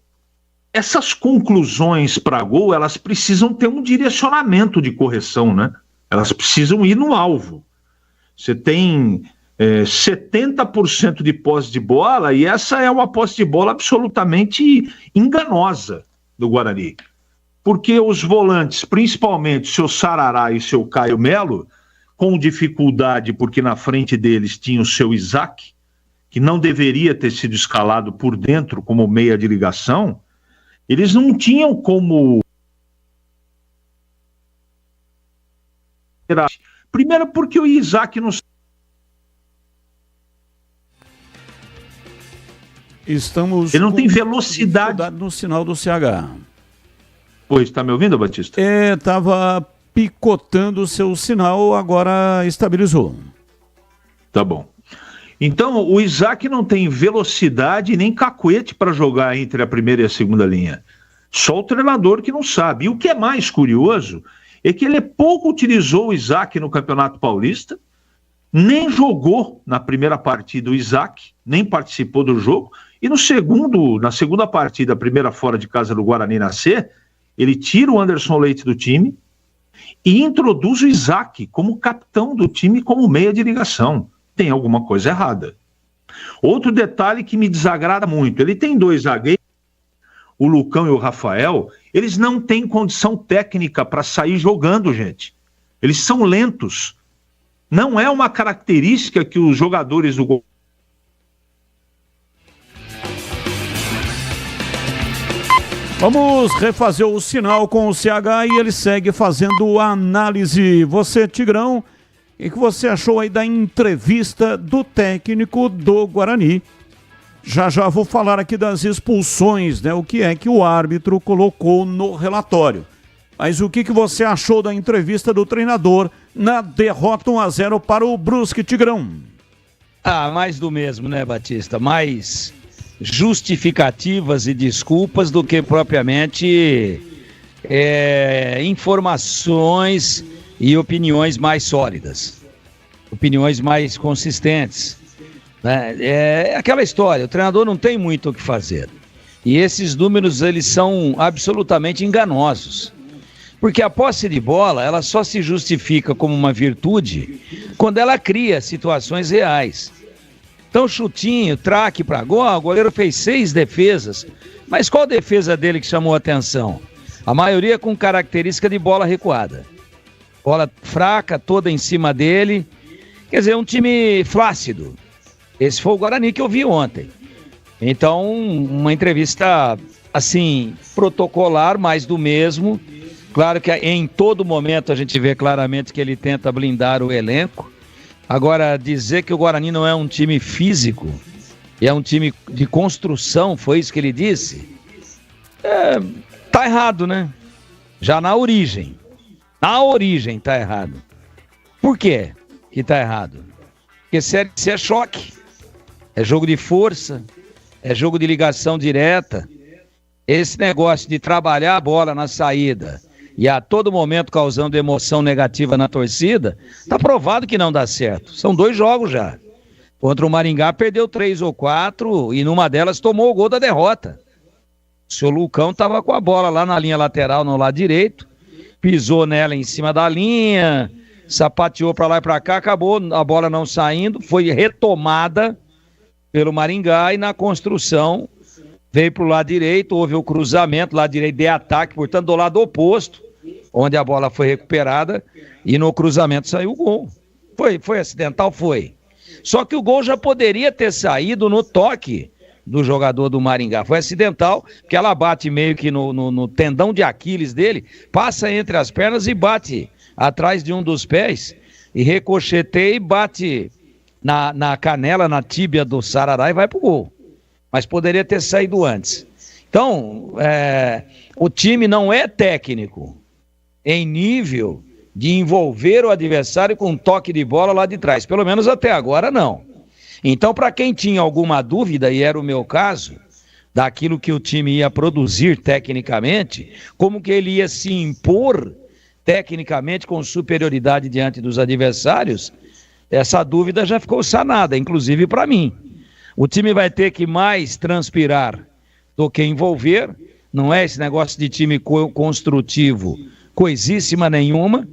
[SPEAKER 13] essas conclusões para gol, elas precisam ter um direcionamento de correção, né? Elas precisam ir no alvo. Você tem 70% de posse de bola e essa é uma posse de bola absolutamente enganosa do Guarani. Porque os volantes, principalmente seu Sarará e seu Caio Melo, com dificuldade porque na frente deles tinha o seu Isaac, que não deveria ter sido escalado por dentro como meia de ligação, eles não tinham como... Primeiro porque o Isaac não...
[SPEAKER 4] Estamos...
[SPEAKER 13] Ele não tem velocidade
[SPEAKER 4] no sinal do CH.
[SPEAKER 13] Pois, está me ouvindo, Batista?
[SPEAKER 4] Estava picotando o seu sinal, agora estabilizou.
[SPEAKER 13] Tá bom. Então, o Isaac não tem velocidade nem cacuete para jogar entre a primeira e a segunda linha. Só o treinador que não sabe. E o que é mais curioso é que ele pouco utilizou o Isaac no Campeonato Paulista, nem jogou na primeira partida o Isaac, nem participou do jogo, e na segunda partida, a primeira fora de casa do Guarani na C, ele tira o Anderson Leite do time e introduz o Isaac como capitão do time, como meia de ligação. Tem alguma coisa errada. Outro detalhe que me desagrada muito, ele tem 2 zagueiros, o Lucão e o Rafael, eles não têm condição técnica para sair jogando, gente. Eles são lentos. Não é uma característica que os jogadores do...
[SPEAKER 4] Vamos refazer o sinal com o CH e ele segue fazendo a análise. Você, Tigrão, o que você achou aí da entrevista do técnico do Guarani? Já vou falar aqui das expulsões, né? O que é que o árbitro colocou no relatório. Mas o que você achou da entrevista do treinador na derrota 1-0 para o Brusque, Tigrão?
[SPEAKER 18] Mais do mesmo, né, Batista? Mais justificativas e desculpas do que propriamente informações e opiniões mais sólidas, opiniões mais consistentes, né? É aquela história, o treinador não tem muito o que fazer e esses números eles são absolutamente enganosos, porque a posse de bola ela só se justifica como uma virtude quando ela cria situações reais. Então, chutinho, traque para gol, o goleiro fez 6 defesas. Mas qual defesa dele que chamou a atenção? A maioria com característica de bola recuada. Bola fraca, toda em cima dele. Quer dizer, um time flácido. Esse foi o Guarani que eu vi ontem. Então, uma entrevista, assim, protocolar, mais do mesmo. Claro que em todo momento a gente vê claramente que ele tenta blindar o elenco. Agora, dizer que o Guarani não é um time físico, e é um time de construção, foi isso que ele disse? Tá errado, né? Já na origem. Na origem tá errado. Por quê que tá errado? Porque Série C é choque. É jogo de força, é jogo de ligação direta. Esse negócio de trabalhar a bola na saída e a todo momento causando emoção negativa na torcida, tá provado que não dá certo. São 2 jogos já. Contra o Maringá perdeu 3 ou 4 e numa delas tomou o gol da derrota. O seu Lucão tava com a bola lá na linha lateral, no lado direito, pisou nela em cima da linha, sapateou para lá e para cá, acabou a bola não saindo, foi retomada pelo Maringá e na construção veio pro lado direito, houve o cruzamento, lado direito de ataque, portanto do lado oposto, onde a bola foi recuperada e no cruzamento saiu o gol. Foi acidental? Foi. Só que o gol já poderia ter saído no toque do jogador do Maringá. Foi acidental, que ela bate meio que no tendão de Aquiles dele, passa entre as pernas e bate atrás de um dos pés e ricocheteia e bate na canela, na tíbia do Sarará e vai pro gol. Mas poderia ter saído antes. Então, o time não é técnico em nível de envolver o adversário com um toque de bola lá de trás. Pelo menos até agora não. Então, para quem tinha alguma dúvida, e era o meu caso, daquilo que o time ia produzir tecnicamente, como que ele ia se impor tecnicamente com superioridade diante dos adversários, essa dúvida já ficou sanada, inclusive para mim. O time vai ter que mais transpirar do que envolver, não é esse negócio de time construtivo, coisíssima nenhuma.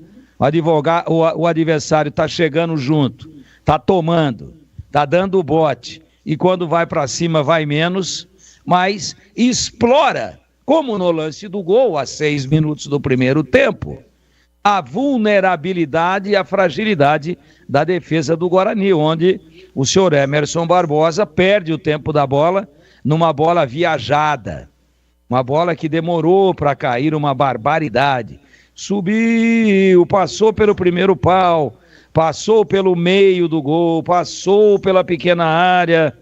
[SPEAKER 18] O adversário está chegando junto, está tomando, está dando o bote, e quando vai para cima vai menos, mas explora, como no lance do gol, a 6 minutos do primeiro tempo, a vulnerabilidade e a fragilidade da defesa do Guarani, onde o senhor Emerson Barbosa perde o tempo da bola numa bola viajada, uma bola que demorou para cair, uma barbaridade. Subiu, passou pelo primeiro pau, passou pelo meio do gol, passou pela pequena área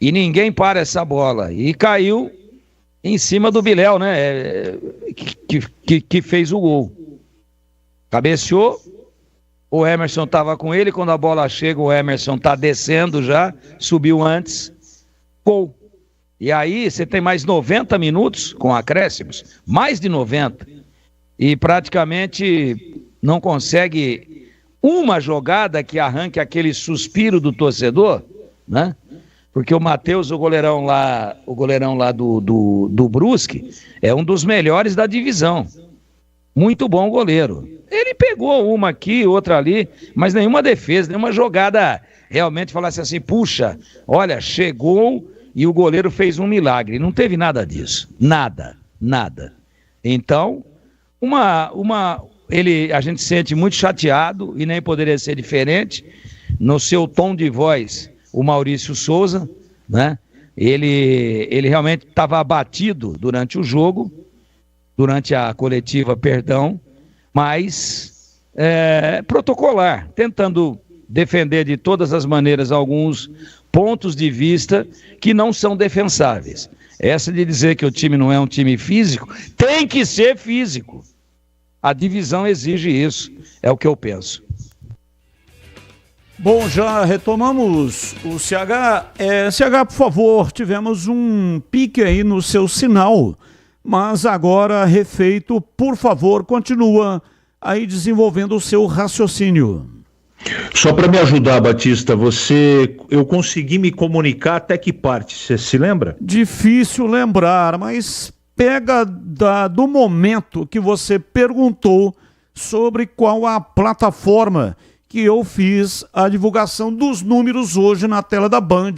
[SPEAKER 18] e ninguém para essa bola. E caiu em cima do Bilel, né? Que fez o gol. Cabeceou, o Emerson estava com ele, quando a bola chega o Emerson está descendo já, subiu antes, gol. E aí você tem mais 90 minutos com acréscimos, mais de 90, e praticamente não consegue uma jogada que arranque aquele suspiro do torcedor, né? Porque o Matheus, o goleirão lá do Brusque, é um dos melhores da divisão. Muito bom goleiro. Ele pegou uma aqui, outra ali, mas nenhuma defesa, nenhuma jogada realmente falasse assim, puxa, olha, chegou e o goleiro fez um milagre. Não teve nada disso. Nada. Então, a gente se sente muito chateado, e nem poderia ser diferente, no seu tom de voz, o Maurício Souza, né? Ele realmente estava abatido durante o jogo, durante a coletiva, mas protocolar, tentando defender de todas as maneiras alguns pontos de vista que não são defensáveis. Essa de dizer que o time não é um time físico, tem que ser físico. A divisão exige isso, é o que eu penso.
[SPEAKER 4] Bom, já retomamos o CH. CH, por favor, tivemos um pique aí no seu sinal, mas agora refeito, por favor, continua aí desenvolvendo o seu raciocínio.
[SPEAKER 13] Só para me ajudar, Batista, eu consegui me comunicar até que parte, você se lembra?
[SPEAKER 4] Difícil lembrar, mas pega do momento que você perguntou sobre qual a plataforma que eu fiz a divulgação dos números hoje na tela da Band,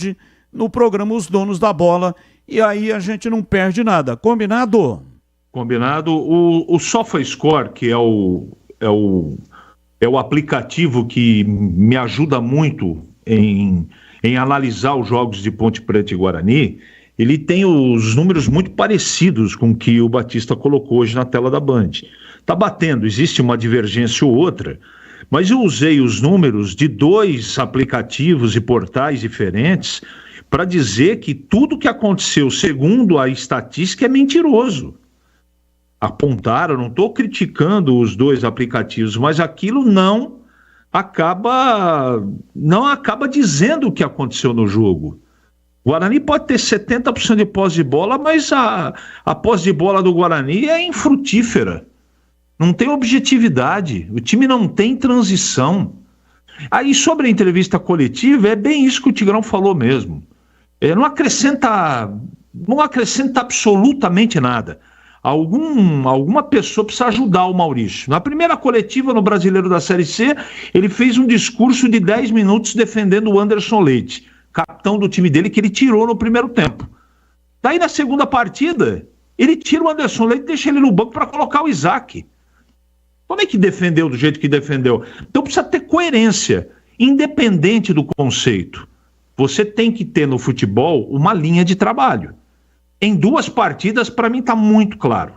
[SPEAKER 4] no programa Os Donos da Bola, e aí a gente não perde nada. Combinado?
[SPEAKER 13] Combinado. O SofaScore, que é o aplicativo que me ajuda muito em analisar os jogos de Ponte Preta e Guarani, ele tem os números muito parecidos com o que o Batista colocou hoje na tela da Band. Está batendo, existe uma divergência ou outra, mas eu usei os números de 2 aplicativos e portais diferentes para dizer que tudo que aconteceu segundo a estatística é mentiroso. Apontaram, não estou criticando os 2 aplicativos, mas aquilo não acaba dizendo o que aconteceu no jogo. O Guarani pode ter 70% de posse de bola, mas a posse de bola do Guarani é infrutífera. Não tem objetividade, o time não tem transição. Aí sobre a entrevista coletiva, é bem isso que o Tigrão falou mesmo. Não acrescenta absolutamente nada. Alguma pessoa precisa ajudar o Maurício. Na primeira coletiva no Brasileiro da Série C, ele fez um discurso de 10 minutos defendendo o Anderson Leite, capitão do time dele, que ele tirou no primeiro tempo. Daí na segunda partida, ele tira o Anderson Leite e deixa ele no banco para colocar o Isaac. Como é que defendeu do jeito que defendeu? Então precisa ter coerência, independente do conceito. Você tem que ter no futebol uma linha de trabalho. Em 2 partidas, para mim está muito claro.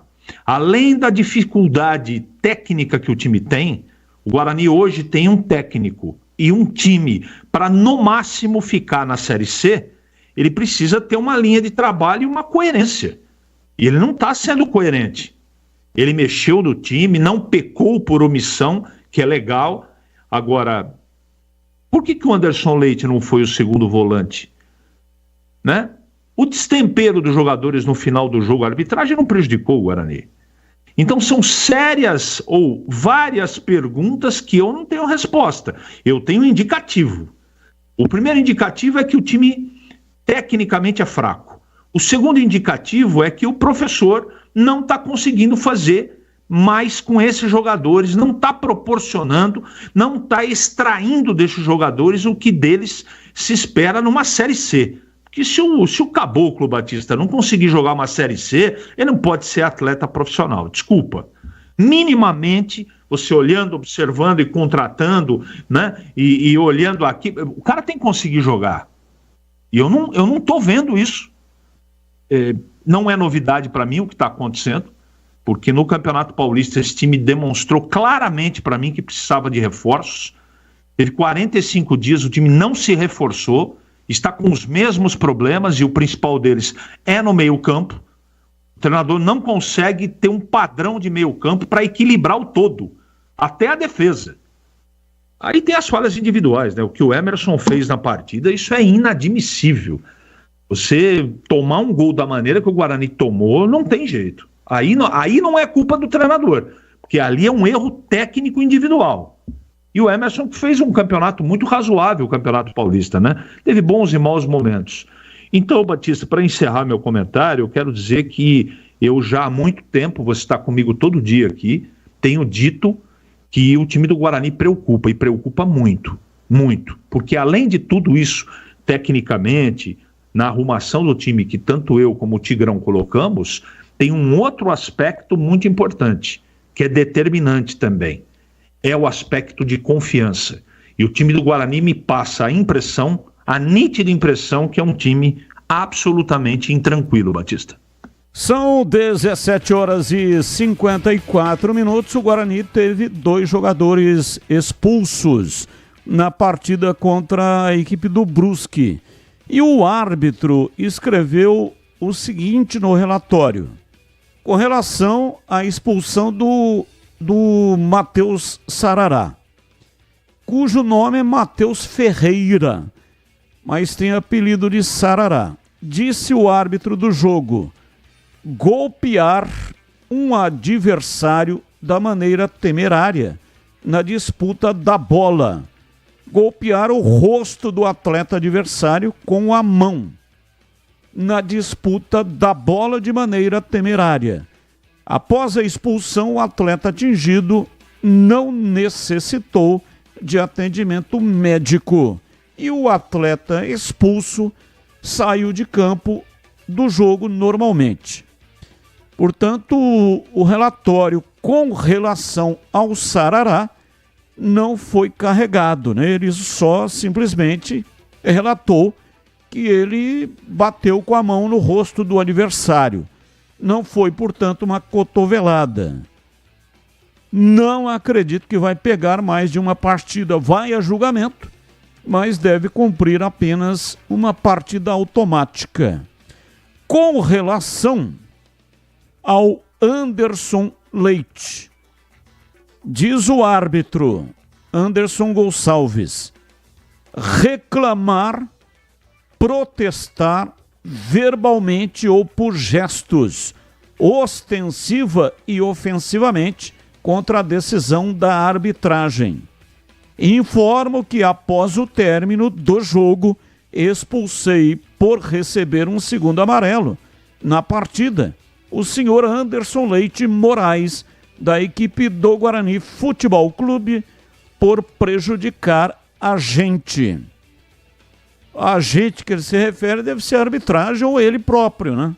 [SPEAKER 13] Além da dificuldade técnica que o time tem, o Guarani hoje tem um técnico e um time para no máximo ficar na Série C, ele precisa ter uma linha de trabalho e uma coerência. E ele não está sendo coerente. Ele mexeu no time, não pecou por omissão, que é legal. Agora, por que o Anderson Leite não foi o segundo volante? Né? O destempero dos jogadores no final do jogo, a arbitragem não prejudicou o Guarani. Então são sérias ou várias perguntas que eu não tenho resposta. Eu tenho um indicativo. O primeiro indicativo é que o time tecnicamente é fraco. O segundo indicativo é que o professor não está conseguindo fazer mais com esses jogadores, não está proporcionando, não está extraindo desses jogadores o que deles se espera numa Série C. Porque se o Caboclo Batista não conseguir jogar uma Série C, ele não pode ser atleta profissional. Desculpa. Minimamente, você olhando, observando e contratando, né? E olhando aqui, o cara tem que conseguir jogar. E eu não estou vendo isso. Não é novidade para mim o que está acontecendo, porque no Campeonato Paulista esse time demonstrou claramente para mim que precisava de reforços. Teve 45 dias, o time não se reforçou, está com os mesmos problemas e o principal deles é no meio-campo. O treinador não consegue ter um padrão de meio-campo para equilibrar o todo, até a defesa. Aí tem as falhas individuais, né? O que o Emerson fez na partida, isso é inadmissível. Você tomar um gol da maneira que o Guarani tomou, não tem jeito. Aí não é culpa do treinador, porque ali é um erro técnico individual. E o Emerson fez um campeonato muito razoável, o Campeonato Paulista, né? Teve bons e maus momentos. Então, Batista, para encerrar meu comentário, eu quero dizer que eu já há muito tempo, você está comigo todo dia aqui, tenho dito que o time do Guarani preocupa, e preocupa muito, muito. Porque além de tudo isso, tecnicamente, na arrumação do time que tanto eu como o Tigrão colocamos, tem um outro aspecto muito importante, que é determinante também. É o aspecto de confiança. E o time do Guarani me passa a impressão, a nítida impressão, que é um time absolutamente intranquilo, Batista.
[SPEAKER 4] São 17 horas e 54 minutos. O Guarani teve 2 jogadores expulsos na partida contra a equipe do Brusque. E o árbitro escreveu o seguinte no relatório, com relação à expulsão do Matheus Sarará, cujo nome é Matheus Ferreira, mas tem apelido de Sarará. Disse o árbitro do jogo: golpear um adversário da maneira temerária na disputa da bola. Golpear o rosto do atleta adversário com a mão na disputa da bola de maneira temerária. Após a expulsão, o atleta atingido não necessitou de atendimento médico e o atleta expulso saiu de campo do jogo normalmente. Portanto, o relatório com relação ao Sarará não foi carregado, né? Ele só simplesmente relatou que ele bateu com a mão no rosto do adversário. Não foi, portanto, uma cotovelada. Não acredito que vai pegar mais de uma partida. Vai a julgamento, mas deve cumprir apenas uma partida automática. Com relação ao Anderson Leite, diz o árbitro Anderson Gonçalves: reclamar, protestar verbalmente ou por gestos, ostensiva e ofensivamente, contra a decisão da arbitragem. Informo que após o término do jogo, expulsei por receber um segundo amarelo na partida o senhor Anderson Leite Moraes, da equipe do Guarani Futebol Clube, por prejudicar a gente. A gente que ele se refere deve ser a arbitragem ou ele próprio, né?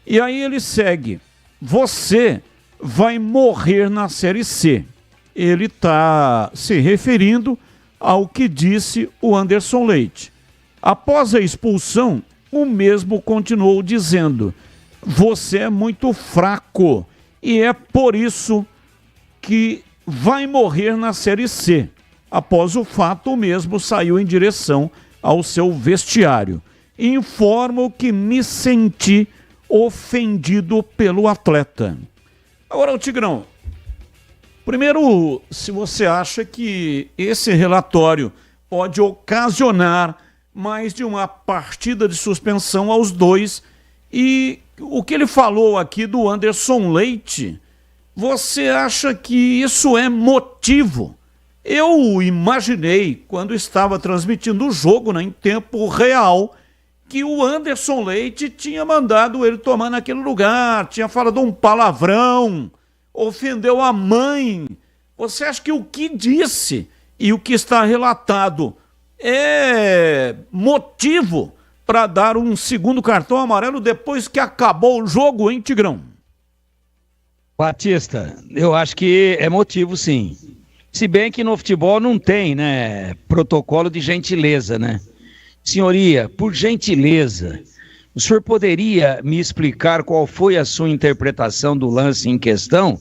[SPEAKER 4] E aí ele segue: você vai morrer na Série C. Ele está se referindo ao que disse o Anderson Leite. Após a expulsão, o mesmo continuou dizendo: você é muito fraco e é por isso que vai morrer na Série C. Após o fato, o mesmo saiu em direção ao seu vestiário. Informo que me senti ofendido pelo atleta. Agora, Tigrão, primeiro, se você acha que esse relatório pode ocasionar mais de uma partida de suspensão aos dois. E o que ele falou aqui do Anderson Leite, você acha que isso é motivo? Eu imaginei, quando estava transmitindo o jogo, né, em tempo real, que o Anderson Leite tinha mandado ele tomar naquele lugar, tinha falado um palavrão, ofendeu a mãe. Você acha que o que disse e o que está relatado é motivo para dar um segundo cartão amarelo depois que acabou o jogo, hein, Tigrão?
[SPEAKER 18] Batista, eu acho que é motivo, sim. Se bem que no futebol não tem, né, protocolo de gentileza, né? Senhoria, por gentileza, o senhor poderia me explicar qual foi a sua interpretação do lance em questão?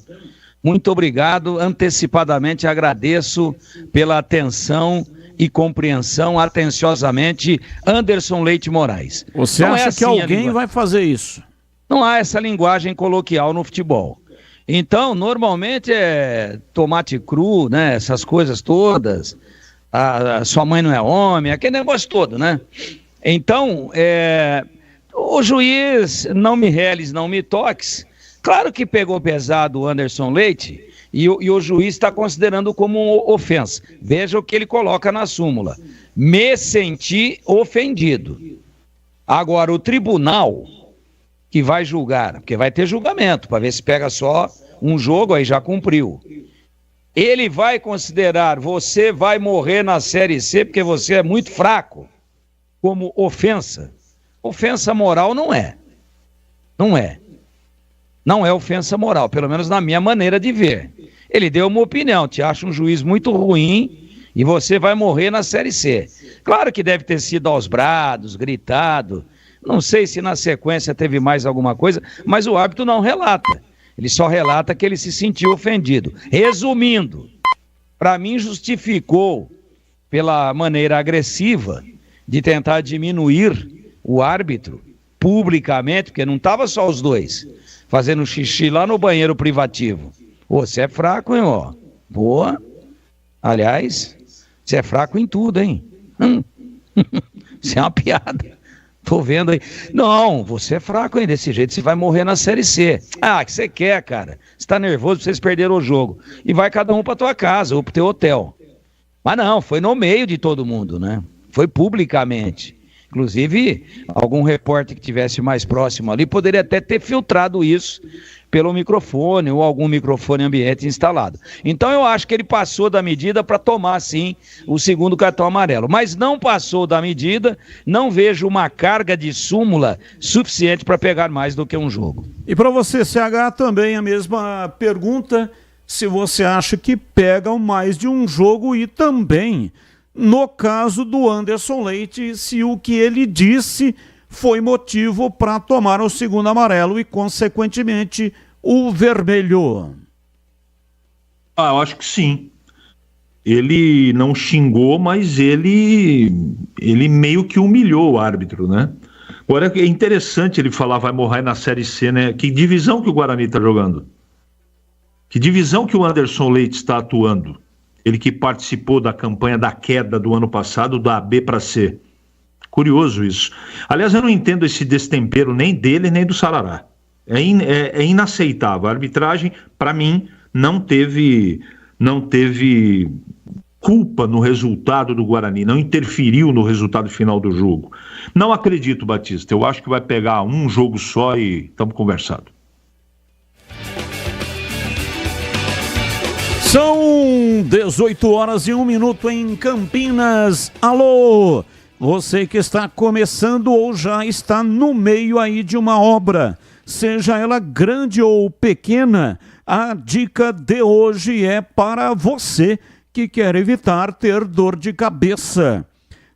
[SPEAKER 18] Muito obrigado, antecipadamente agradeço pela atenção e compreensão, atenciosamente, Anderson Leite Moraes.
[SPEAKER 4] Você acha assim que alguém vai fazer isso?
[SPEAKER 18] Não há essa linguagem coloquial no futebol. Então, normalmente é tomate cru, né? Essas coisas todas. A sua mãe não é homem, aquele negócio todo, né? Então, o juiz, não me reles, não me toques. Claro que pegou pesado o Anderson Leite e o juiz está considerando como ofensa. Veja o que ele coloca na súmula. Me senti ofendido. Agora, o tribunal que vai julgar, porque vai ter julgamento, para ver se pega só um jogo, aí já cumpriu. Ele vai considerar, você vai morrer na Série C porque você é muito fraco, como ofensa. Ofensa moral não é. Não é. Não é ofensa moral, pelo menos na minha maneira de ver. Ele deu uma opinião, te acha um juiz muito ruim e você vai morrer na Série C. Claro que deve ter sido aos brados, gritado. Não sei se na sequência teve mais alguma coisa, mas o árbitro não relata. Ele só relata que ele se sentiu ofendido. Resumindo, para mim justificou pela maneira agressiva de tentar diminuir o árbitro publicamente, porque não estava só os dois fazendo xixi lá no banheiro privativo. Ô, você é fraco, hein, ó. Boa. Aliás, você é fraco em tudo, hein? Isso é uma piada. Tô vendo aí. Não, você é fraco, hein? Desse jeito você vai morrer na Série C. Ah, que você quer, cara? Você tá nervoso pra vocês perderam o jogo. E vai cada um pra tua casa ou pro teu hotel. Mas não, foi no meio de todo mundo, né? Foi publicamente. Inclusive, algum repórter que tivesse mais próximo ali poderia até ter filtrado isso pelo microfone ou algum microfone ambiente instalado. Então eu acho que ele passou da medida para tomar, sim, o segundo cartão amarelo. Mas não passou da medida, não vejo uma carga de súmula suficiente para pegar mais do que um jogo.
[SPEAKER 4] E para você, CH, também a mesma pergunta, se você acha que pegam mais de um jogo e também, no caso do Anderson Leite, se o que ele disse foi motivo para tomar o segundo amarelo e, consequentemente, o vermelho.
[SPEAKER 13] Eu acho que sim. Ele não xingou, mas ele meio que humilhou o árbitro, né? Agora é interessante ele falar vai morrer na Série C, né? Que divisão que o Guarani está jogando? Que divisão que o Anderson Leite está atuando? Ele que participou da campanha da queda do ano passado, da B para C. Curioso isso. Aliás, eu não entendo esse destempero nem dele, nem do Sarará. É inaceitável. A arbitragem, para mim, não teve culpa no resultado do Guarani, não interferiu no resultado final do jogo. Não acredito, Batista. Eu acho que vai pegar um jogo só e estamos conversando.
[SPEAKER 4] São 18 horas e 1 minuto em Campinas. Alô! Você que está começando ou já está no meio aí de uma obra, seja ela grande ou pequena, a dica de hoje é para você que quer evitar ter dor de cabeça.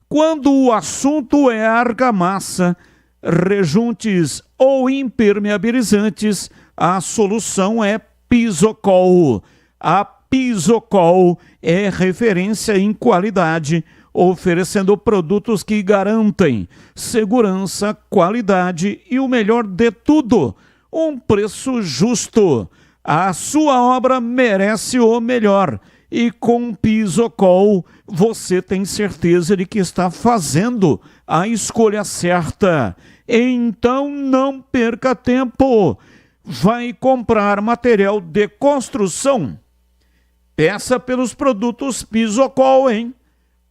[SPEAKER 4] Quando o assunto é argamassa, rejuntes ou impermeabilizantes, a solução é Pisocol. A Pisocol é referência em qualidade, oferecendo produtos que garantem segurança, qualidade e o melhor de tudo, um preço justo. A sua obra merece o melhor E com Pisocol, você tem certeza de que está fazendo a escolha certa. Então não perca tempo. Vai comprar material de construção? Peça pelos produtos Pisocol, hein?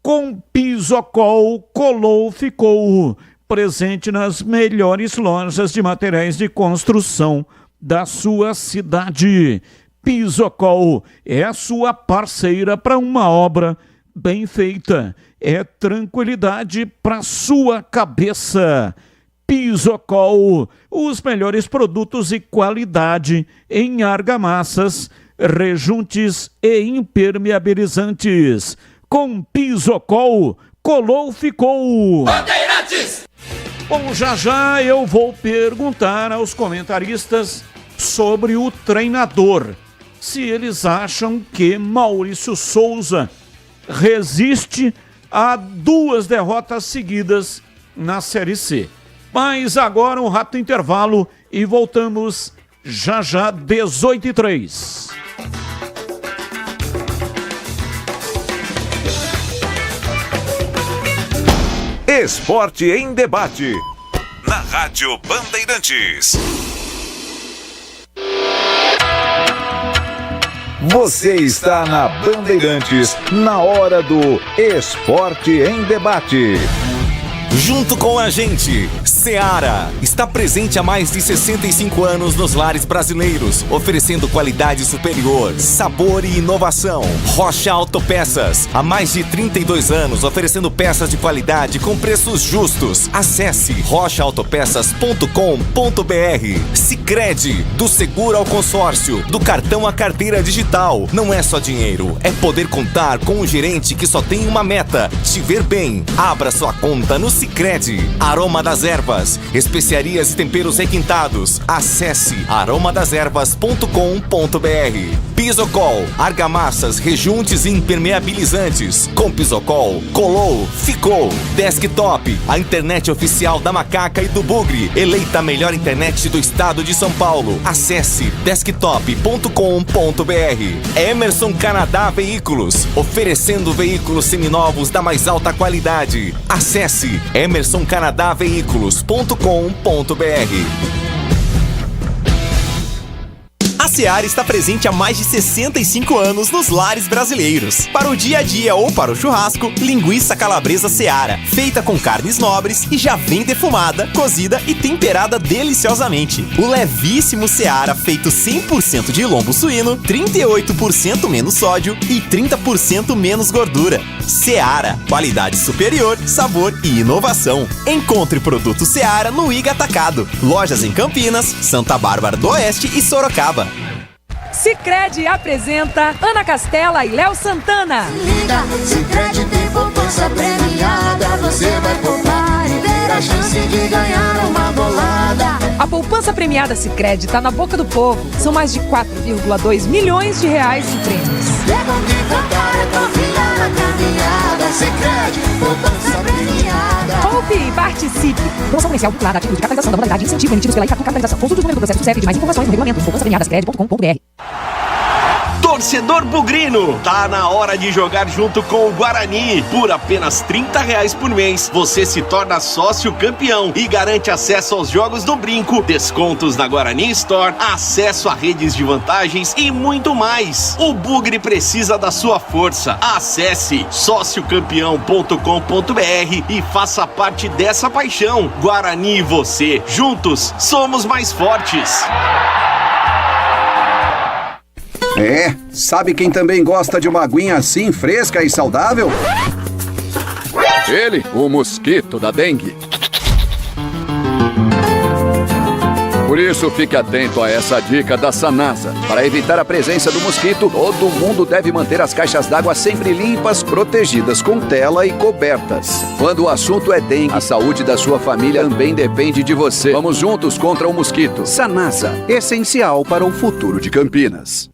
[SPEAKER 4] Com Pisocol, colou, ficou. Presente nas melhores lojas de materiais de construção da sua cidade. Pisocol é a sua parceira para uma obra bem feita. É tranquilidade para sua cabeça. Pisocol, os melhores produtos e qualidade em argamassas, rejuntes e impermeabilizantes. Com Pisocol, colou, ficou.
[SPEAKER 6] Bandeirantes!
[SPEAKER 4] Bom, já eu vou perguntar aos comentaristas sobre o treinador. Se eles acham que Maurício Souza resiste a 2 derrotas seguidas na Série C. Mas agora um rápido intervalo e voltamos já 18h03.
[SPEAKER 2] Esporte em Debate, na Rádio Bandeirantes. Você está na Bandeirantes, na hora do Esporte em Debate.
[SPEAKER 5] Junto com a gente, Seara está presente há mais de 65 anos nos lares brasileiros, oferecendo qualidade superior, sabor e inovação. Rocha Autopeças, há mais de 32 anos, oferecendo peças de qualidade com preços justos. Acesse rochaautopeças.com.br. Sicredi, do seguro ao consórcio, do cartão à carteira digital. Não é só dinheiro, é poder contar com um gerente que só tem uma meta: te ver bem. Abra sua conta no Sicredi. Aroma das Ervas, especiarias e temperos requintados. Acesse aromadeservas.com.br. Pisocol, argamassas, rejuntes e impermeabilizantes. Com Pisocol, colou, ficou. Desktop, a internet oficial da Macaca e do Bugre, eleita a melhor internet do estado de São Paulo. Acesse desktop.com.br. Emerson Canadá Veículos, oferecendo veículos seminovos da mais alta qualidade. Acesse emersoncanadaveículos.com.br.
[SPEAKER 10] A Seara está presente há mais de 65 anos nos lares brasileiros. Para o dia a dia ou para o churrasco, linguiça calabresa Seara, feita com carnes nobres e já vem defumada, cozida e temperada deliciosamente. O levíssimo Seara, feito 100% de lombo suíno, 38% menos sódio e 30% menos gordura. Seara, qualidade superior, sabor e inovação. Encontre produto Seara no Iga Atacado. Lojas em Campinas, Santa Bárbara do Oeste e Sorocaba.
[SPEAKER 1] Sicredi apresenta Ana Castela e Léo Santana.
[SPEAKER 6] Sicredi tem poupança premiada, você vai poupar e ter a chance de ganhar uma bolada.
[SPEAKER 1] A poupança premiada Sicredi tá na boca do povo. São mais de 4,2 milhões de reais em prêmios.
[SPEAKER 6] É bom de contar, é confiar na caminhada. Sicredi, poupança premiada.
[SPEAKER 1] Poupe e participe. Promoção comercial vinculada a título de capitalização da modalidade incentivo emitidos pela Itatu Capitalização. Consulte os números do processo do CEP. Mais informações no regulamento em poupançapremiadascred.com.br.
[SPEAKER 10] Torcedor bugrino, tá na hora de jogar junto com o Guarani. Por apenas R$30 por mês, você se torna sócio campeão e garante acesso aos jogos do Brinco, descontos na Guarani Store, acesso a redes de vantagens e muito mais. O Bugre precisa da sua força. Acesse sociocampeão.com.br e faça parte dessa paixão. Guarani e você, juntos, somos mais fortes.
[SPEAKER 22] Sabe quem também gosta de uma aguinha assim, fresca e saudável?
[SPEAKER 23] Ele, o mosquito da dengue. Por isso, fique atento a essa dica da Sanasa. Para evitar a presença do mosquito, todo mundo deve manter as caixas d'água sempre limpas, protegidas com tela e cobertas. Quando o assunto é dengue, a saúde da sua família também depende de você. Vamos juntos contra o mosquito. Sanasa, essencial para o futuro de Campinas.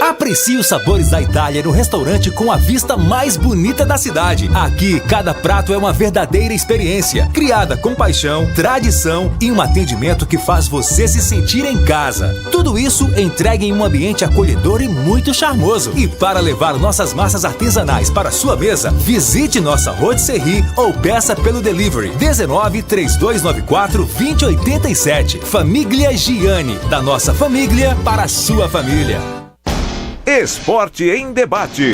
[SPEAKER 7] Aprecie os sabores da Itália no restaurante com a vista mais bonita da cidade. Aqui, cada prato é uma verdadeira experiência, criada com paixão, tradição e um atendimento que faz você se sentir em casa. Tudo isso entregue em um ambiente acolhedor e muito charmoso. E para levar nossas massas artesanais para sua mesa, visite nossa rotisserie ou peça pelo delivery 19 3294 2087. Família Giani, da nossa família para a sua família.
[SPEAKER 2] Esporte em Debate,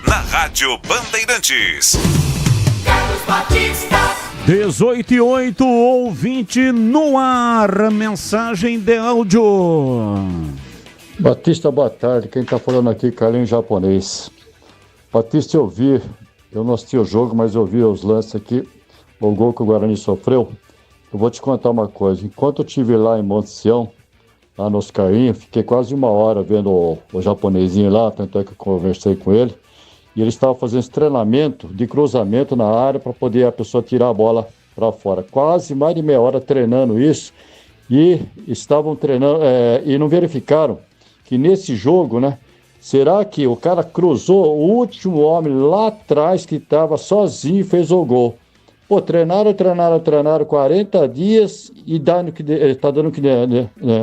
[SPEAKER 2] na Rádio Bandeirantes.
[SPEAKER 6] Carlos Batista.
[SPEAKER 4] 18:08, ouvinte no ar, mensagem de áudio.
[SPEAKER 8] Batista, boa tarde. Quem está falando aqui é Carlinhos Japonês. Batista, eu não assisti o jogo, mas eu vi os lances aqui, o gol que o Guarani sofreu. Eu vou te contar uma coisa. Enquanto eu estive lá em Monte Sião, lá no Oscarinho, fiquei quase uma hora vendo o japonesinho lá, tanto é que eu conversei com ele, e ele estava fazendo esse treinamento de cruzamento na área para poder a pessoa tirar a bola para fora. Quase mais de meia hora treinando isso, e estavam treinando, e não verificaram que nesse jogo, né, será que o cara cruzou o último homem lá atrás que estava sozinho e fez o gol? Pô, treinaram 40 dias e tá dando que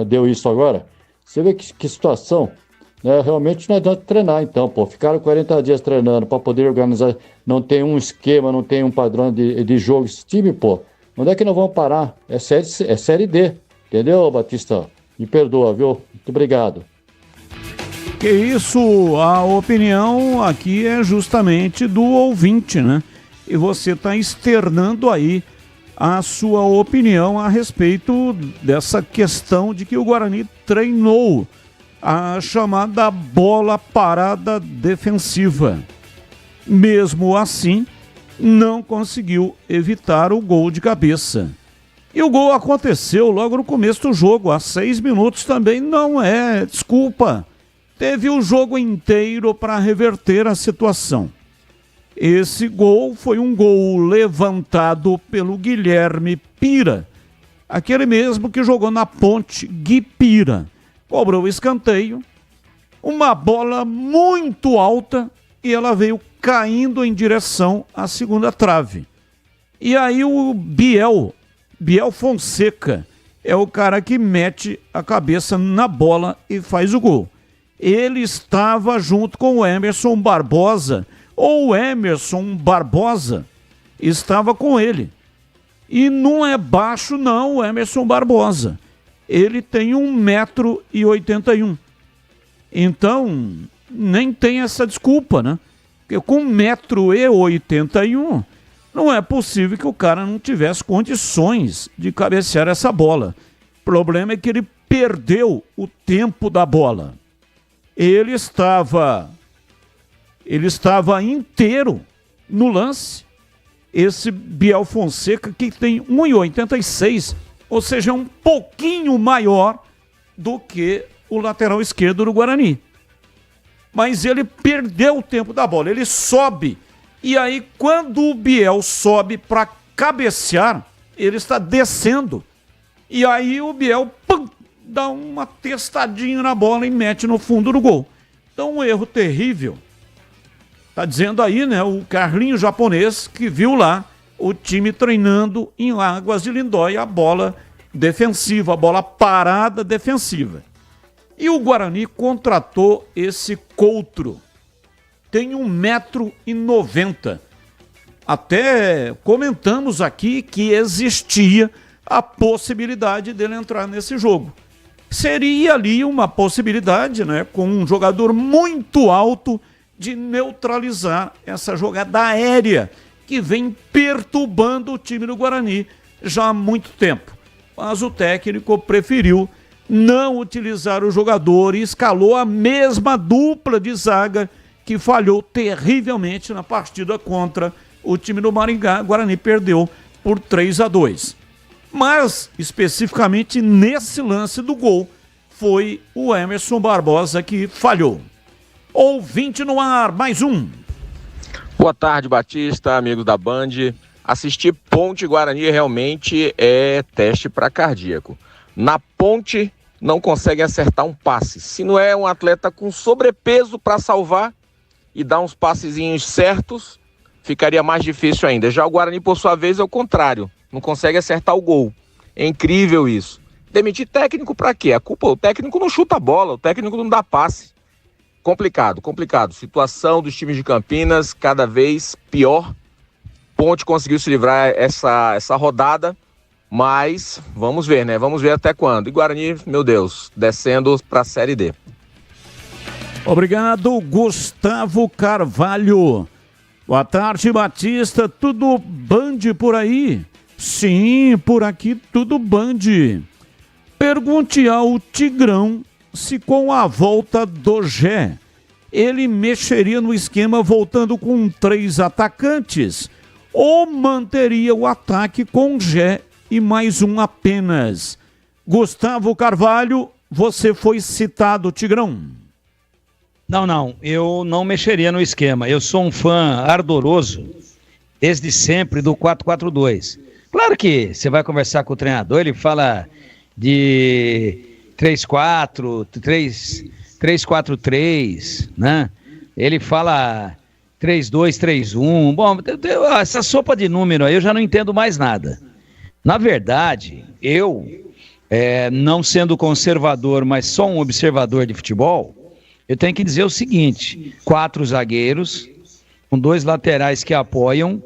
[SPEAKER 8] deu isso agora. Você vê que situação, né? Realmente não adianta treinar então, pô. Ficaram 40 dias treinando para poder organizar, não tem um esquema, não tem um padrão de jogo. Esse time, pô, onde é que nós vamos parar? É série D, entendeu, Batista? Me perdoa, viu? Muito obrigado.
[SPEAKER 4] Que isso, a opinião aqui é justamente do ouvinte, né? E você está externando aí a sua opinião a respeito dessa questão de que o Guarani treinou a chamada bola parada defensiva. Mesmo assim, não conseguiu evitar o gol de cabeça. E o gol aconteceu logo no começo do jogo, há 6 minutos também não é desculpa. Teve o jogo inteiro para reverter a situação. Esse gol foi um gol levantado pelo Guilherme Pira, aquele mesmo que jogou na Ponte, Gui Pira. Cobrou o escanteio, uma bola muito alta e ela veio caindo em direção à segunda trave. E aí o Biel Fonseca, é o cara que mete a cabeça na bola e faz o gol. Ele estava junto com o Emerson Barbosa, ou Emerson Barbosa estava com ele. E não é baixo não, o Emerson Barbosa. Ele tem 1,81 m. Então, nem tem essa desculpa, né? Porque com 1,81 m, não é possível que o cara não tivesse condições de cabecear essa bola. O problema é que ele perdeu o tempo da bola. Ele estava inteiro no lance. Esse Biel Fonseca, que tem 1,86 m, ou seja, um pouquinho maior do que o lateral esquerdo do Guarani. Mas ele perdeu o tempo da bola, ele sobe. E aí, quando o Biel sobe para cabecear, ele está descendo. E aí o Biel dá uma testadinha na bola e mete no fundo do gol. Então, um erro terrível. Tá dizendo aí, né, o Carlinho Japonês, que viu lá o time treinando em Águas de Lindóia, a bola defensiva, a bola parada defensiva. E o Guarani contratou esse Coutro. Tem 1,90 m. Até comentamos aqui que existia a possibilidade dele entrar nesse jogo. Seria ali uma possibilidade, né, com um jogador muito alto, de neutralizar essa jogada aérea que vem perturbando o time do Guarani já há muito tempo. Mas o técnico preferiu não utilizar o jogador e escalou a mesma dupla de zaga que falhou terrivelmente na partida contra o time do Maringá. O Guarani perdeu por 3-2. Mas, especificamente nesse lance do gol, foi o Emerson Barbosa que falhou. Ouvinte no ar, mais um.
[SPEAKER 9] Boa tarde, Batista, amigos da Band. Assistir Ponte Guarani realmente é teste para cardíaco. Na Ponte, não conseguem acertar um passe. Se não é um atleta com sobrepeso para salvar e dar uns passezinhos certos, ficaria mais difícil ainda. Já o Guarani, por sua vez, é o contrário. Não consegue acertar o gol. É incrível isso. Demitir técnico para quê? O técnico não chuta a bola, o técnico não dá passe. Complicado. Situação dos times de Campinas cada vez pior. Ponte conseguiu se livrar essa rodada, mas vamos ver, né? Vamos ver até quando. E Guarani, meu Deus, descendo para a Série D.
[SPEAKER 4] Obrigado, Gustavo Carvalho. Boa tarde, Batista. Tudo Band por aí? Sim, por aqui tudo Band. Pergunte ao Tigrão se com a volta do Gé, ele mexeria no esquema voltando com 3 atacantes ou manteria o ataque com Gé e mais um apenas. Gustavo Carvalho, você foi citado, Tigrão.
[SPEAKER 18] Não, eu não mexeria no esquema. Eu sou um fã ardoroso, desde sempre, do 4-4-2. Claro que você vai conversar com o treinador, ele fala de 3-4, 3-4-3, né? Ele fala 3-2, 3-1. Bom, essa sopa de número aí eu já não entendo mais nada. Na verdade, eu, não sendo conservador, mas só um observador de futebol, eu tenho que dizer o seguinte: 4 zagueiros, com 2 laterais que apoiam,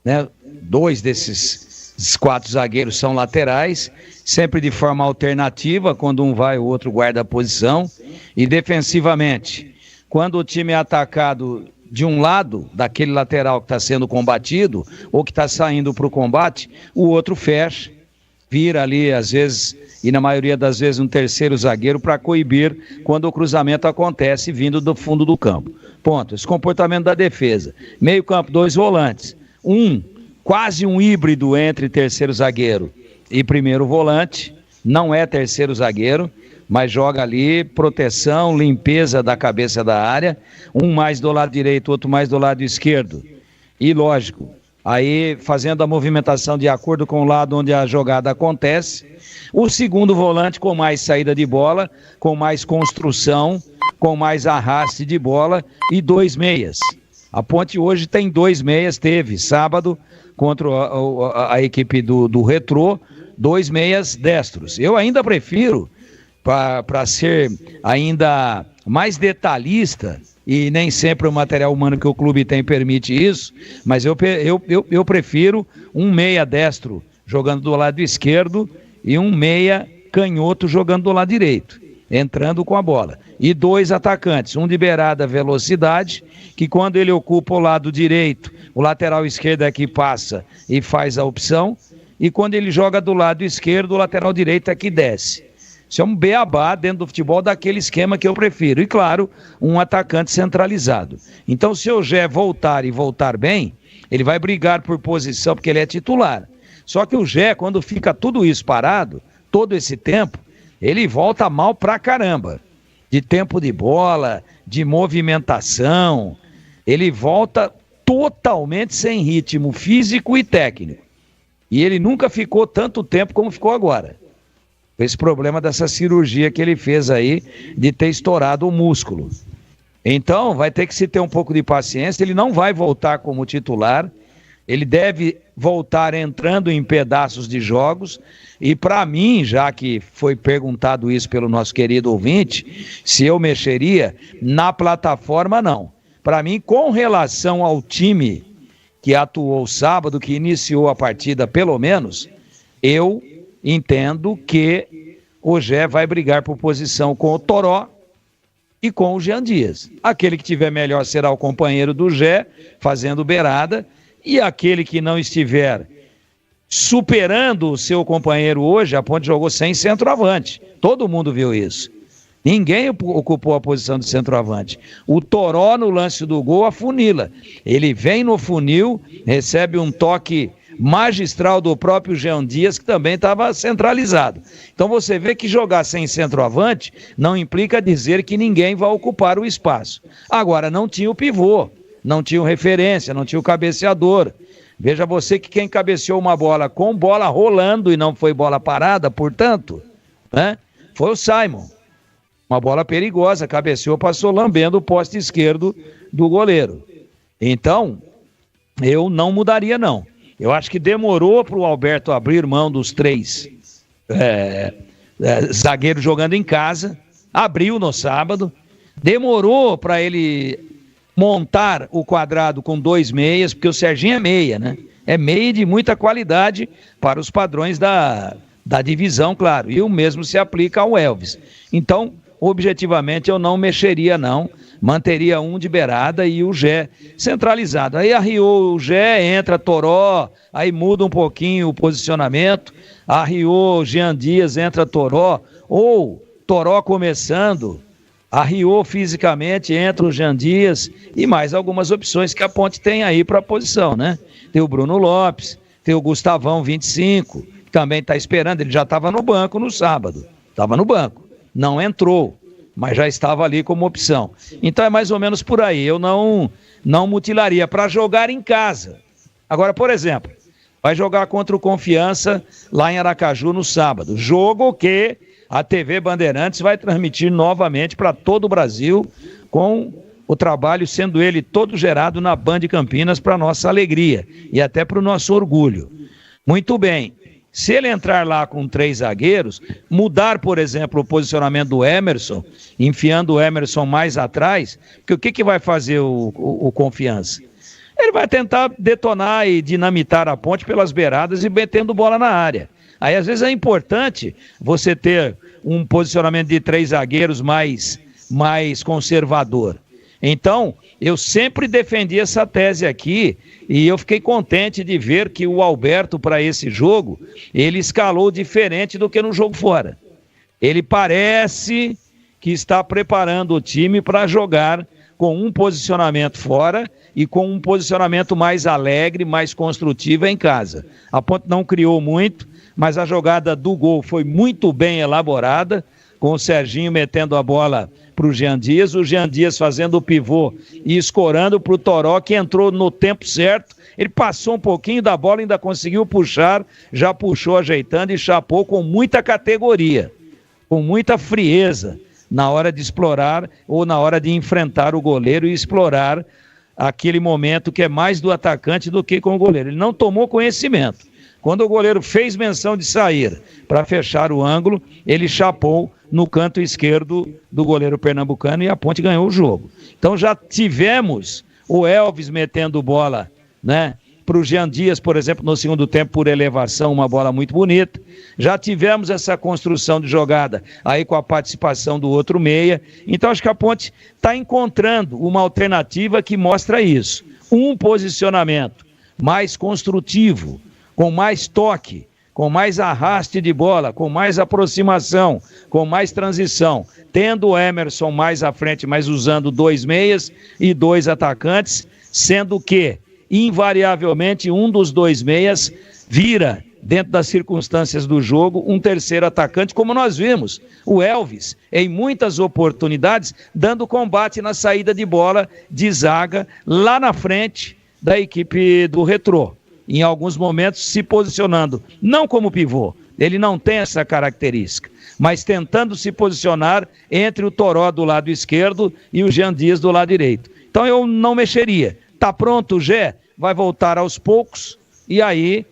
[SPEAKER 18] né? 2 desses 4 zagueiros são laterais, sempre de forma alternativa, quando um vai, o outro guarda a posição. E defensivamente, quando o time é atacado de um lado, daquele lateral que está sendo combatido, ou que está saindo para o combate, o outro fecha, vira ali, às vezes, e na maioria das vezes, um terceiro zagueiro para coibir quando o cruzamento acontece vindo do fundo do campo. Ponto. Esse comportamento da defesa. Meio campo, 2 volantes. Quase um híbrido entre terceiro zagueiro e primeiro volante. Não é terceiro zagueiro, mas joga ali proteção, limpeza da cabeça da área. Um mais do lado direito, outro mais do lado esquerdo. E lógico, aí fazendo a movimentação de acordo com o lado onde a jogada acontece. O segundo volante com mais saída de bola, com mais construção, com mais arraste de bola e 2 meias. A Ponte hoje tem 2 meias, teve sábado contra a equipe do Retrô, 2 meias destros. Eu ainda prefiro, para ser ainda mais detalhista, e nem sempre o material humano que o clube tem permite isso, mas eu prefiro um meia destro jogando do lado esquerdo e um meia canhoto jogando do lado direito, entrando com a bola. E 2 atacantes, um de beirada velocidade, que quando ele ocupa o lado direito, o lateral esquerdo é que passa e faz a opção, e quando ele joga do lado esquerdo, o lateral direito é que desce. Isso é um beabá dentro do futebol daquele esquema que eu prefiro. E claro, um atacante centralizado. Então, se o Gé voltar e voltar bem, ele vai brigar por posição, porque ele é titular. Só que o Gé, quando fica tudo isso parado, todo esse tempo, ele volta mal pra caramba. De tempo de bola, de movimentação. Ele volta totalmente sem ritmo físico e técnico. E ele nunca ficou tanto tempo como ficou agora. Esse problema dessa cirurgia que ele fez aí, de ter estourado o músculo. Então, vai ter que se ter um pouco de paciência. Ele não vai voltar como titular. Ele deve voltar entrando em pedaços de jogos. E para mim, já que foi perguntado isso pelo nosso querido ouvinte, se eu mexeria, na plataforma não. Para mim, com relação ao time que atuou sábado, que iniciou a partida pelo menos, eu entendo que o Gé vai brigar por posição com o Toró e com o Jean Dias. Aquele que tiver melhor será o companheiro do Gé, fazendo beirada, e aquele que não estiver superando o seu companheiro hoje, a Ponte jogou sem centroavante. Todo mundo viu isso. Ninguém ocupou a posição de centroavante. O Toró, no lance do gol, afunila. Ele vem no funil, recebe um toque magistral do próprio Jean Dias, que também estava centralizado. Então você vê que jogar sem centroavante não implica dizer que ninguém vai ocupar o espaço. Agora, não tinha o pivô, não tinha o referência, não tinha o cabeceador. Veja você que quem cabeceou uma bola com bola rolando e não foi bola parada, portanto, né, Foi o Simon. Uma bola perigosa, cabeceou, passou lambendo o poste esquerdo do goleiro. Então, eu não mudaria, não. Eu acho que demorou para o Alberto abrir mão dos 3 zagueiros jogando em casa. Abriu no sábado. Demorou para ele montar o quadrado com 2 meias, porque o Serginho é meia, né? É meia de muita qualidade para os padrões da divisão, claro. E o mesmo se aplica ao Elvis. Então, objetivamente, eu não mexeria, não. Manteria um de beirada e o Gé centralizado. Aí arriou o Gé, entra Toró, aí muda um pouquinho o posicionamento. Arriou Jean Dias, entra Toró. Ou Toró começando, arriou fisicamente, entra o Jean Dias. E mais algumas opções que a Ponte tem aí para a posição, né? Tem o Bruno Lopes, tem o Gustavão, 25, que também está esperando. Ele já estava no banco no sábado. Estava no banco. Não entrou, mas já estava ali como opção. Então é mais ou menos por aí. Eu não mutilaria para jogar em casa. Agora, por exemplo, vai jogar contra o Confiança lá em Aracaju no sábado. Jogo que a TV Bandeirantes vai transmitir novamente para todo o Brasil, com o trabalho sendo ele todo gerado na Band Campinas, para nossa alegria e até para o nosso orgulho. Muito bem. Se ele entrar lá com 3 zagueiros, mudar, por exemplo, o posicionamento do Emerson, enfiando o Emerson mais atrás, porque o que vai fazer o Confiança? Ele vai tentar detonar e dinamitar a Ponte pelas beiradas e metendo bola na área. Aí, às vezes, é importante você ter um posicionamento de 3 zagueiros mais conservador. Então, eu sempre defendi essa tese aqui e eu fiquei contente de ver que o Alberto, para esse jogo, ele escalou diferente do que no jogo fora. Ele parece que está preparando o time para jogar com um posicionamento fora e com um posicionamento mais alegre, mais construtivo em casa. A Ponte não criou muito, mas a jogada do gol foi muito bem elaborada, com o Serginho metendo a bola para o Jean Dias, fazendo o pivô e escorando para o Toró, que entrou no tempo certo. Ele passou um pouquinho da bola, ainda conseguiu puxar, já puxou ajeitando e chapou com muita categoria, com muita frieza, na hora de explorar ou na hora de enfrentar o goleiro e explorar aquele momento que é mais do atacante do que com o goleiro. Ele não tomou conhecimento. Quando o goleiro fez menção de sair para fechar o ângulo, ele chapou no canto esquerdo do goleiro pernambucano e a Ponte ganhou o jogo. Então já tivemos o Elvis metendo bola, né, para o Jean Dias, por exemplo, no segundo tempo, por elevação, uma bola muito bonita. Já tivemos essa construção de jogada aí com a participação do outro meia. Então acho que a Ponte está encontrando uma alternativa que mostra isso. Um posicionamento mais construtivo, com mais toque, com mais arraste de bola, com mais aproximação, com mais transição, tendo o Emerson mais à frente, mas usando 2 meias e 2 atacantes, sendo que, invariavelmente, um dos 2 meias vira, dentro das circunstâncias do jogo, um terceiro atacante, como nós vimos, o Elvis, em muitas oportunidades, dando combate na saída de bola de zaga, lá na frente da equipe do Retrô. Em alguns momentos se posicionando, não como pivô, ele não tem essa característica, mas tentando se posicionar entre o Toró do lado esquerdo e o Jean Dias do lado direito. Então eu não mexeria. Tá pronto o Gé? Vai voltar aos poucos e aí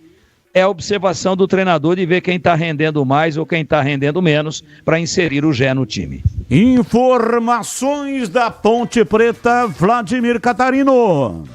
[SPEAKER 18] é a observação do treinador de ver quem está rendendo mais ou quem está rendendo menos para inserir o Gé no time.
[SPEAKER 4] Informações da Ponte Preta, Vladimir Catarino.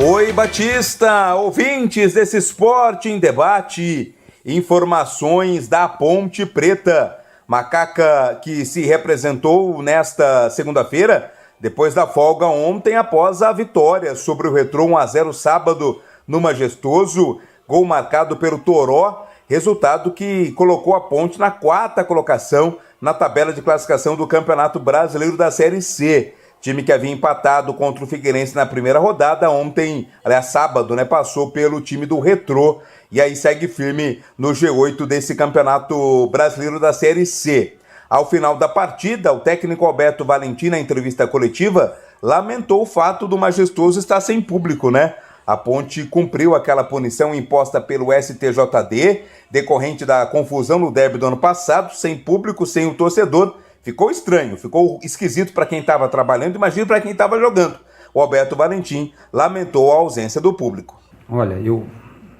[SPEAKER 20] Oi, Batista, ouvintes desse Esporte em Debate, informações da Ponte Preta. Macaca que se representou nesta segunda-feira, depois da folga ontem, após a vitória sobre o Retrô 1-0 sábado no Majestoso, gol marcado pelo Toró, resultado que colocou a Ponte na 4ª colocação na tabela de classificação do Campeonato Brasileiro da Série C. Time que havia empatado contra o Figueirense na primeira rodada, ontem, aliás, sábado, né, passou pelo time do Retrô e aí segue firme no G8 desse Campeonato Brasileiro da Série C. Ao final da partida, o técnico Alberto Valentim, na entrevista coletiva, lamentou o fato do Majestoso estar sem público, né? A Ponte cumpriu aquela punição imposta pelo STJD, decorrente da confusão no derby do ano passado, sem público, sem o torcedor. Ficou estranho, ficou esquisito para quem estava trabalhando, imagina para quem estava jogando. O Alberto Valentim lamentou a ausência do público.
[SPEAKER 11] Olha, eu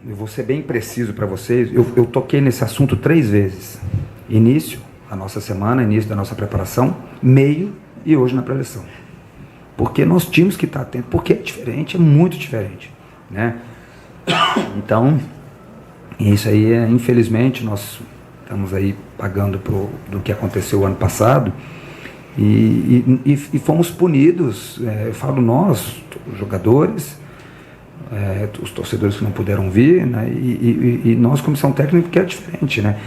[SPEAKER 11] vou ser bem preciso para vocês, eu toquei nesse assunto 3 vezes. Início da nossa semana, início da nossa preparação, meio e hoje na pré-eleição. Porque nós tínhamos que estar atentos, porque é diferente, é muito diferente, né? Então, isso aí infelizmente, nós estamos aí pagando do que aconteceu o ano passado e fomos punidos, eu falo nós, os jogadores, os torcedores que não puderam vir, né? E nós, comissão técnica, que é diferente, né?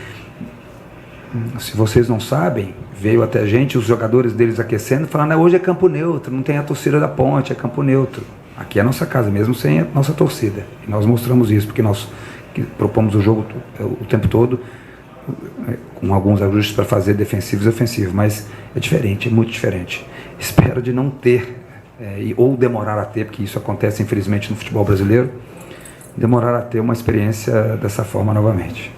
[SPEAKER 11] Se vocês não sabem, veio até a gente, os jogadores deles aquecendo, falando, hoje é campo neutro, não tem a torcida da Ponte, é campo neutro. Aqui é a nossa casa, mesmo sem a nossa torcida. E nós mostramos isso, porque nós propomos o jogo o tempo todo, com alguns ajustes para fazer defensivos e ofensivos, mas é diferente, é muito diferente. Espero de não ter, ou demorar a ter, porque isso acontece infelizmente no futebol brasileiro, demorar a ter uma experiência dessa forma novamente.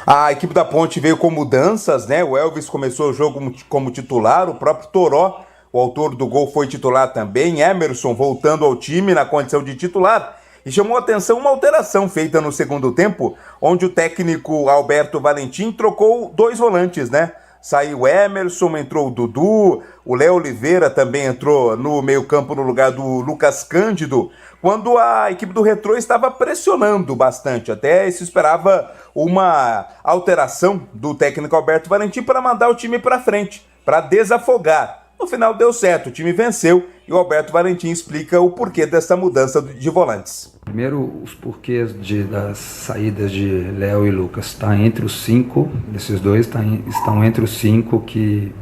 [SPEAKER 20] A equipe da Ponte veio com mudanças, né? O Elvis começou o jogo como titular, o próprio Toró, o autor do gol, foi titular também, Emerson voltando ao time na condição de titular. E chamou a atenção uma alteração feita no segundo tempo, onde o técnico Alberto Valentim trocou 2 volantes, né? Saiu o Emerson, entrou o Dudu, o Léo Oliveira também entrou no meio-campo no lugar do Lucas Cândido, quando a equipe do Retrô estava pressionando bastante. Até se esperava uma alteração do técnico Alberto Valentim para mandar o time para frente, para desafogar. No final deu certo, o time venceu e o Alberto Valentim explica o porquê dessa mudança de volantes.
[SPEAKER 11] Primeiro, os porquês das saídas de Léo e Lucas. Está entre os 5, esses dois estão entre os 5 que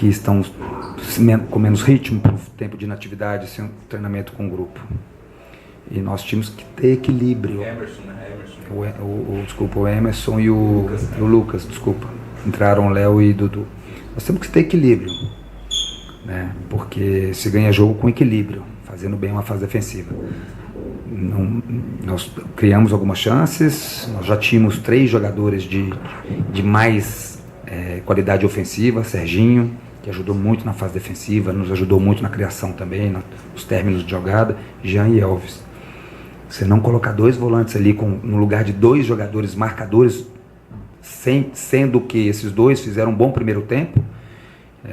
[SPEAKER 11] estão com menos ritmo por tempo de inatividade, sem um treinamento com o grupo. E nós tínhamos que ter equilíbrio.
[SPEAKER 20] Emerson, né?
[SPEAKER 11] O Emerson e o Lucas, desculpa. Entraram Léo e Dudu. Nós temos que ter equilíbrio, né? Porque se ganha jogo com equilíbrio, fazendo bem uma fase defensiva. Nós criamos algumas chances, nós já tínhamos 3 jogadores de mais qualidade ofensiva, Serginho, que ajudou muito na fase defensiva, nos ajudou muito na criação também, nos términos de jogada, Jean e Elvis. Você não colocar 2 volantes ali no lugar de 2 jogadores marcadores, sendo que esses 2 fizeram um bom primeiro tempo,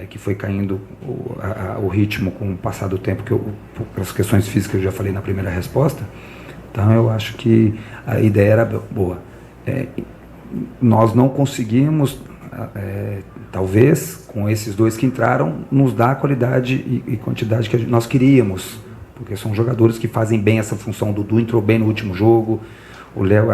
[SPEAKER 11] que foi caindo o ritmo com o passar do tempo, pelas questões físicas que eu já falei na primeira resposta. Então eu acho que a ideia era boa. Nós não conseguimos, talvez, com esses 2 que entraram, nos dar a qualidade e quantidade que nós queríamos, porque são jogadores que fazem bem essa função. O Dudu entrou bem no último jogo, o Léo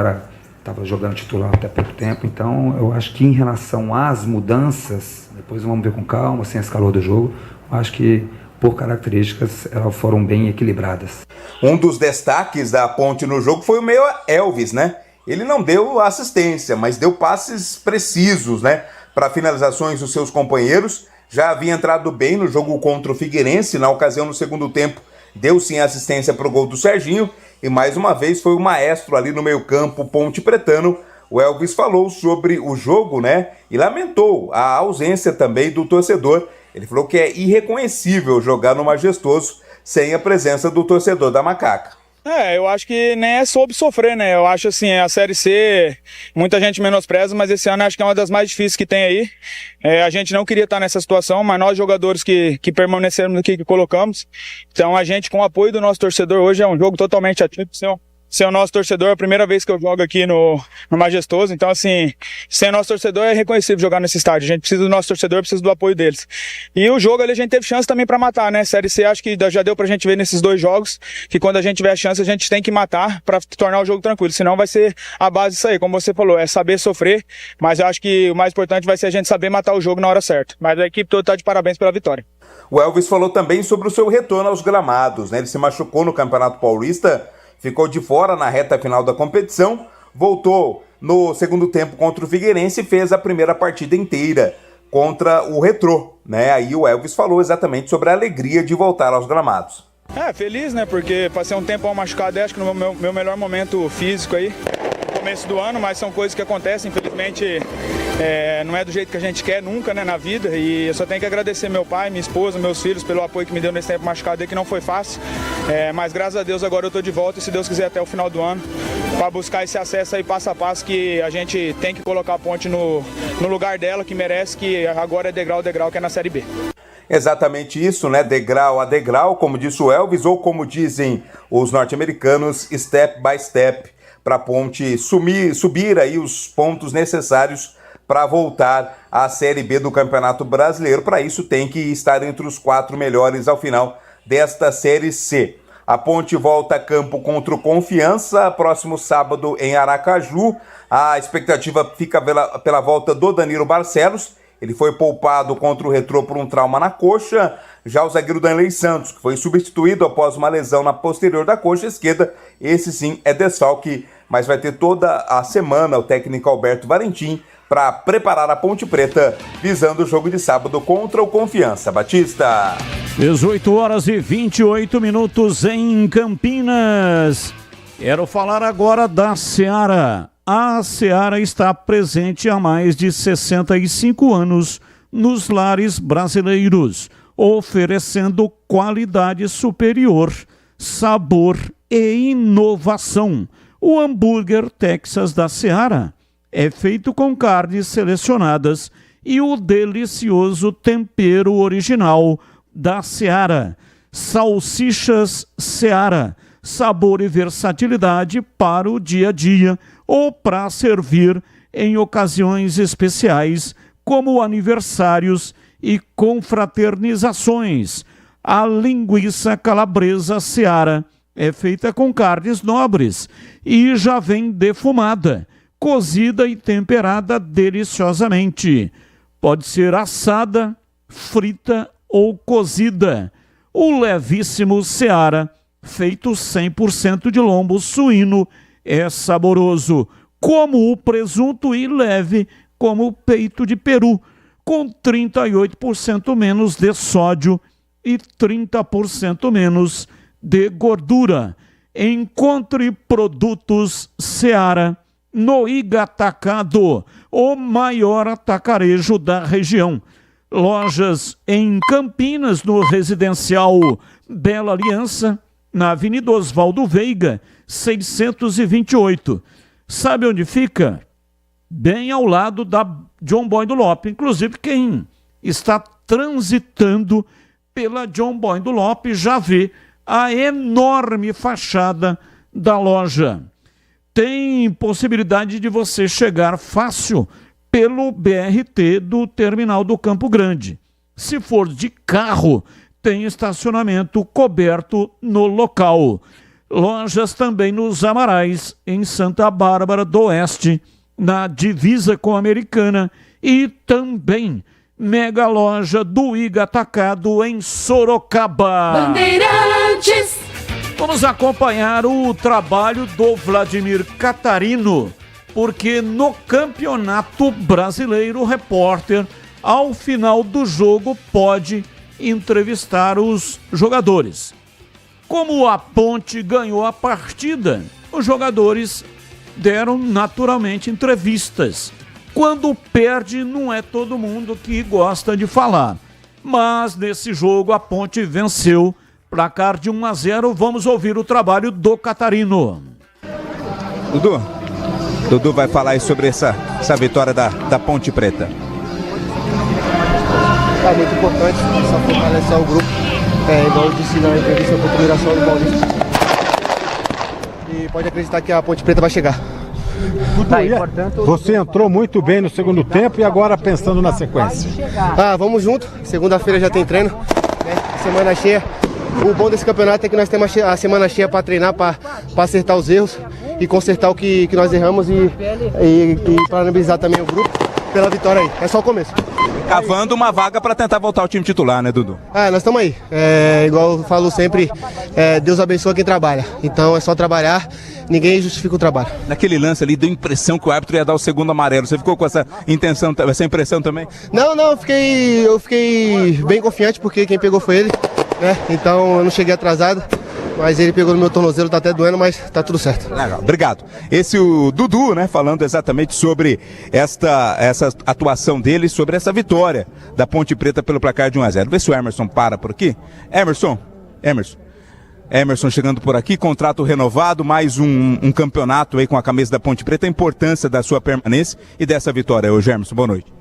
[SPEAKER 11] estava jogando titular até pouco tempo. Então eu acho que em relação às mudanças, depois vamos ver com calma, sem esse calor do jogo, eu acho que por características elas foram bem equilibradas.
[SPEAKER 20] Um dos destaques da Ponte no jogo foi o meio Elvis, né? Ele não deu assistência, mas deu passes precisos, né, para finalizações dos seus companheiros. Já havia entrado bem no jogo contra o Figueirense, na ocasião no segundo tempo deu sim assistência para o gol do Serginho, e mais uma vez foi o maestro ali no meio-campo ponte pretano. O Elvis falou sobre o jogo, né, e lamentou a ausência também do torcedor. Ele falou que é irreconhecível jogar no Majestoso sem a presença do torcedor da Macaca.
[SPEAKER 12] Eu acho que nem é sobre sofrer, né? Eu acho assim, a Série C, muita gente menospreza, mas esse ano acho que é uma das mais difíceis que tem aí. A gente não queria estar nessa situação, mas nós jogadores que permaneceram aqui, que colocamos. Então a gente, com o apoio do nosso torcedor, hoje é um jogo totalmente atípico. Ser o nosso torcedor é a primeira vez que eu jogo aqui no Majestoso. Então, assim, sem o nosso torcedor é reconhecível jogar nesse estádio. A gente precisa do nosso torcedor, precisa do apoio deles. E o jogo ali a gente teve chance também pra matar, né? Série C acho que já deu pra gente ver nesses 2 jogos que quando a gente tiver a chance a gente tem que matar pra tornar o jogo tranquilo. Senão vai ser a base disso aí, como você falou, é saber sofrer. Mas eu acho que o mais importante vai ser a gente saber matar o jogo na hora certa. Mas a equipe toda tá de parabéns pela vitória.
[SPEAKER 20] O Elvis falou também sobre o seu retorno aos gramados, né? Ele se machucou no Campeonato Paulista, ficou de fora na reta final da competição, voltou no segundo tempo contra o Figueirense e fez a primeira partida inteira contra o Retrô, né? Aí o Elvis falou exatamente sobre a alegria de voltar aos gramados.
[SPEAKER 12] Feliz, né? Porque passei um tempo machucado, acho que no meu melhor momento físico aí, no começo do ano, mas são coisas que acontecem, infelizmente não é do jeito que a gente quer nunca, né, na vida, e eu só tenho que agradecer meu pai, minha esposa, meus filhos pelo apoio que me deu nesse tempo machucado aí, que não foi fácil, mas graças a Deus agora eu tô de volta e se Deus quiser até o final do ano, para buscar esse acesso aí passo a passo que a gente tem que colocar a Ponte no lugar dela, que merece, que agora é degrau a degrau, que é na Série B.
[SPEAKER 20] Exatamente isso, né? Degrau a degrau, como disse o Elvis, ou como dizem os norte-americanos, step by step, para a Ponte subir aí os pontos necessários para voltar à Série B do Campeonato Brasileiro. Para isso tem que estar entre os 4 melhores ao final desta Série C. A Ponte volta a campo contra o Confiança, próximo sábado em Aracaju. A expectativa fica pela volta do Danilo Barcelos. Ele foi poupado contra o Retrô por um trauma na coxa. Já o zagueiro Danley Santos, que foi substituído após uma lesão na posterior da coxa esquerda, esse sim é desfalque, mas vai ter toda a semana o técnico Alberto Valentim para preparar a Ponte Preta, visando o jogo de sábado contra o Confiança. Batista.
[SPEAKER 4] 18h28 em Campinas. Quero falar agora da Seara. A Seara está presente há mais de 65 anos nos lares brasileiros, oferecendo qualidade superior, sabor e inovação. O hambúrguer Texas da Seara é feito com carnes selecionadas e o delicioso tempero original da Seara. Salsichas Seara, sabor e versatilidade para o dia a dia ou para servir em ocasiões especiais como aniversários e confraternizações. A linguiça calabresa Seara é feita com carnes nobres e já vem defumada, cozida e temperada deliciosamente. Pode ser assada, frita ou cozida. O levíssimo Seara, feito 100% de lombo suíno, é saboroso, como o presunto, e leve como o peito de peru, com 38% menos de sódio e 30% menos de gordura. Encontre produtos Seara no Igatacado, o maior atacarejo da região. Lojas em Campinas, no residencial Bela Aliança, na Avenida Oswaldo Veiga, 628. Sabe onde fica? Bem ao lado da John Boy do Lope. Inclusive, quem está transitando pela John Boy do Lope já vê a enorme fachada da loja. Tem possibilidade de você chegar fácil pelo BRT do terminal do Campo Grande. Se for de carro, tem estacionamento coberto no local. Lojas também nos Amarais, em Santa Bárbara do Oeste, na divisa com a Americana, e também mega loja do Iga Atacado em Sorocaba.
[SPEAKER 6] Bandeirantes.
[SPEAKER 4] Vamos acompanhar o trabalho do Vladimir Catarino, porque no Campeonato Brasileiro, o repórter, ao final do jogo, pode entrevistar os jogadores. Como a Ponte ganhou a partida, os jogadores deram naturalmente entrevistas. Quando perde, não é todo mundo que gosta de falar. Mas nesse jogo a Ponte venceu, placar de 1-0. Vamos ouvir o trabalho do Catarino.
[SPEAKER 14] Dudu vai falar aí sobre essa vitória da Ponte Preta.
[SPEAKER 15] É muito importante, só fortalecer o grupo. Igual eu disse na entrevista com a Federação do Paulista. E pode acreditar que a Ponte Preta vai chegar.
[SPEAKER 16] Você entrou muito bem no segundo tempo e agora pensando na sequência.
[SPEAKER 15] Vamos junto. Segunda-feira já tem treino, né? Semana cheia. O bom desse campeonato é que nós temos a semana cheia para treinar, para acertar os erros e consertar o que nós erramos e parabenizar também o grupo pela vitória aí. É só o começo.
[SPEAKER 14] Cavando uma vaga para tentar voltar ao time titular, né, Dudu?
[SPEAKER 15] Nós estamos aí. Igual eu falo sempre, Deus abençoa quem trabalha. Então é só trabalhar, ninguém justifica o trabalho.
[SPEAKER 14] Naquele lance ali, deu impressão que o árbitro ia dar o segundo amarelo. Você ficou com essa intenção, essa impressão também?
[SPEAKER 15] Não, eu fiquei bem confiante porque quem pegou foi ele. né? Então eu não cheguei atrasado, mas ele pegou no meu tornozelo, tá até doendo, mas tá tudo certo.
[SPEAKER 14] Legal, obrigado. Esse é o Dudu, né, falando exatamente sobre essa atuação dele, sobre essa vitória da Ponte Preta pelo placar de 1-0. Vê se o Emerson para por aqui. Emerson chegando por aqui, contrato renovado, mais um campeonato aí com a camisa da Ponte Preta, a importância da sua permanência e dessa vitória hoje, Emerson, boa noite.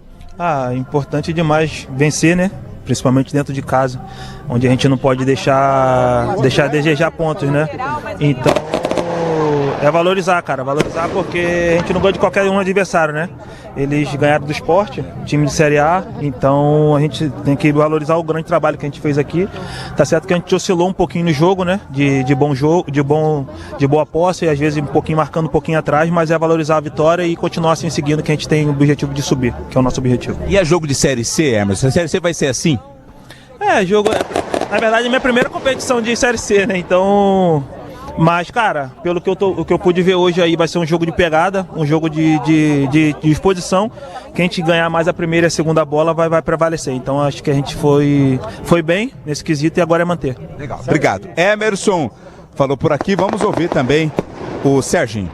[SPEAKER 17] Importante demais vencer, né? Principalmente dentro de casa, onde a gente não pode deixar desejar pontos, né? Então, é valorizar, cara, valorizar porque a gente não gosta de qualquer um adversário, né? Eles ganharam do Sport, time de Série A, então a gente tem que valorizar o grande trabalho que a gente fez aqui. Tá certo que a gente oscilou um pouquinho no jogo, né? De bom jogo, de boa posse, e às vezes um pouquinho marcando um pouquinho atrás, mas é valorizar a vitória e continuar assim seguindo, que a gente tem o objetivo de subir, que é o nosso objetivo.
[SPEAKER 14] E a jogo de Série C, Emerson? A Série C vai ser assim?
[SPEAKER 17] Na verdade, é minha primeira competição de Série C, né? Então... Mas, cara, pelo que eu pude ver hoje aí, vai ser um jogo de pegada, um jogo de exposição. Quem a gente ganhar mais a primeira e a segunda bola vai prevalecer. Então, acho que a gente foi bem nesse quesito e agora é manter.
[SPEAKER 14] Legal, obrigado. Emerson falou por aqui, vamos ouvir também o Serginho.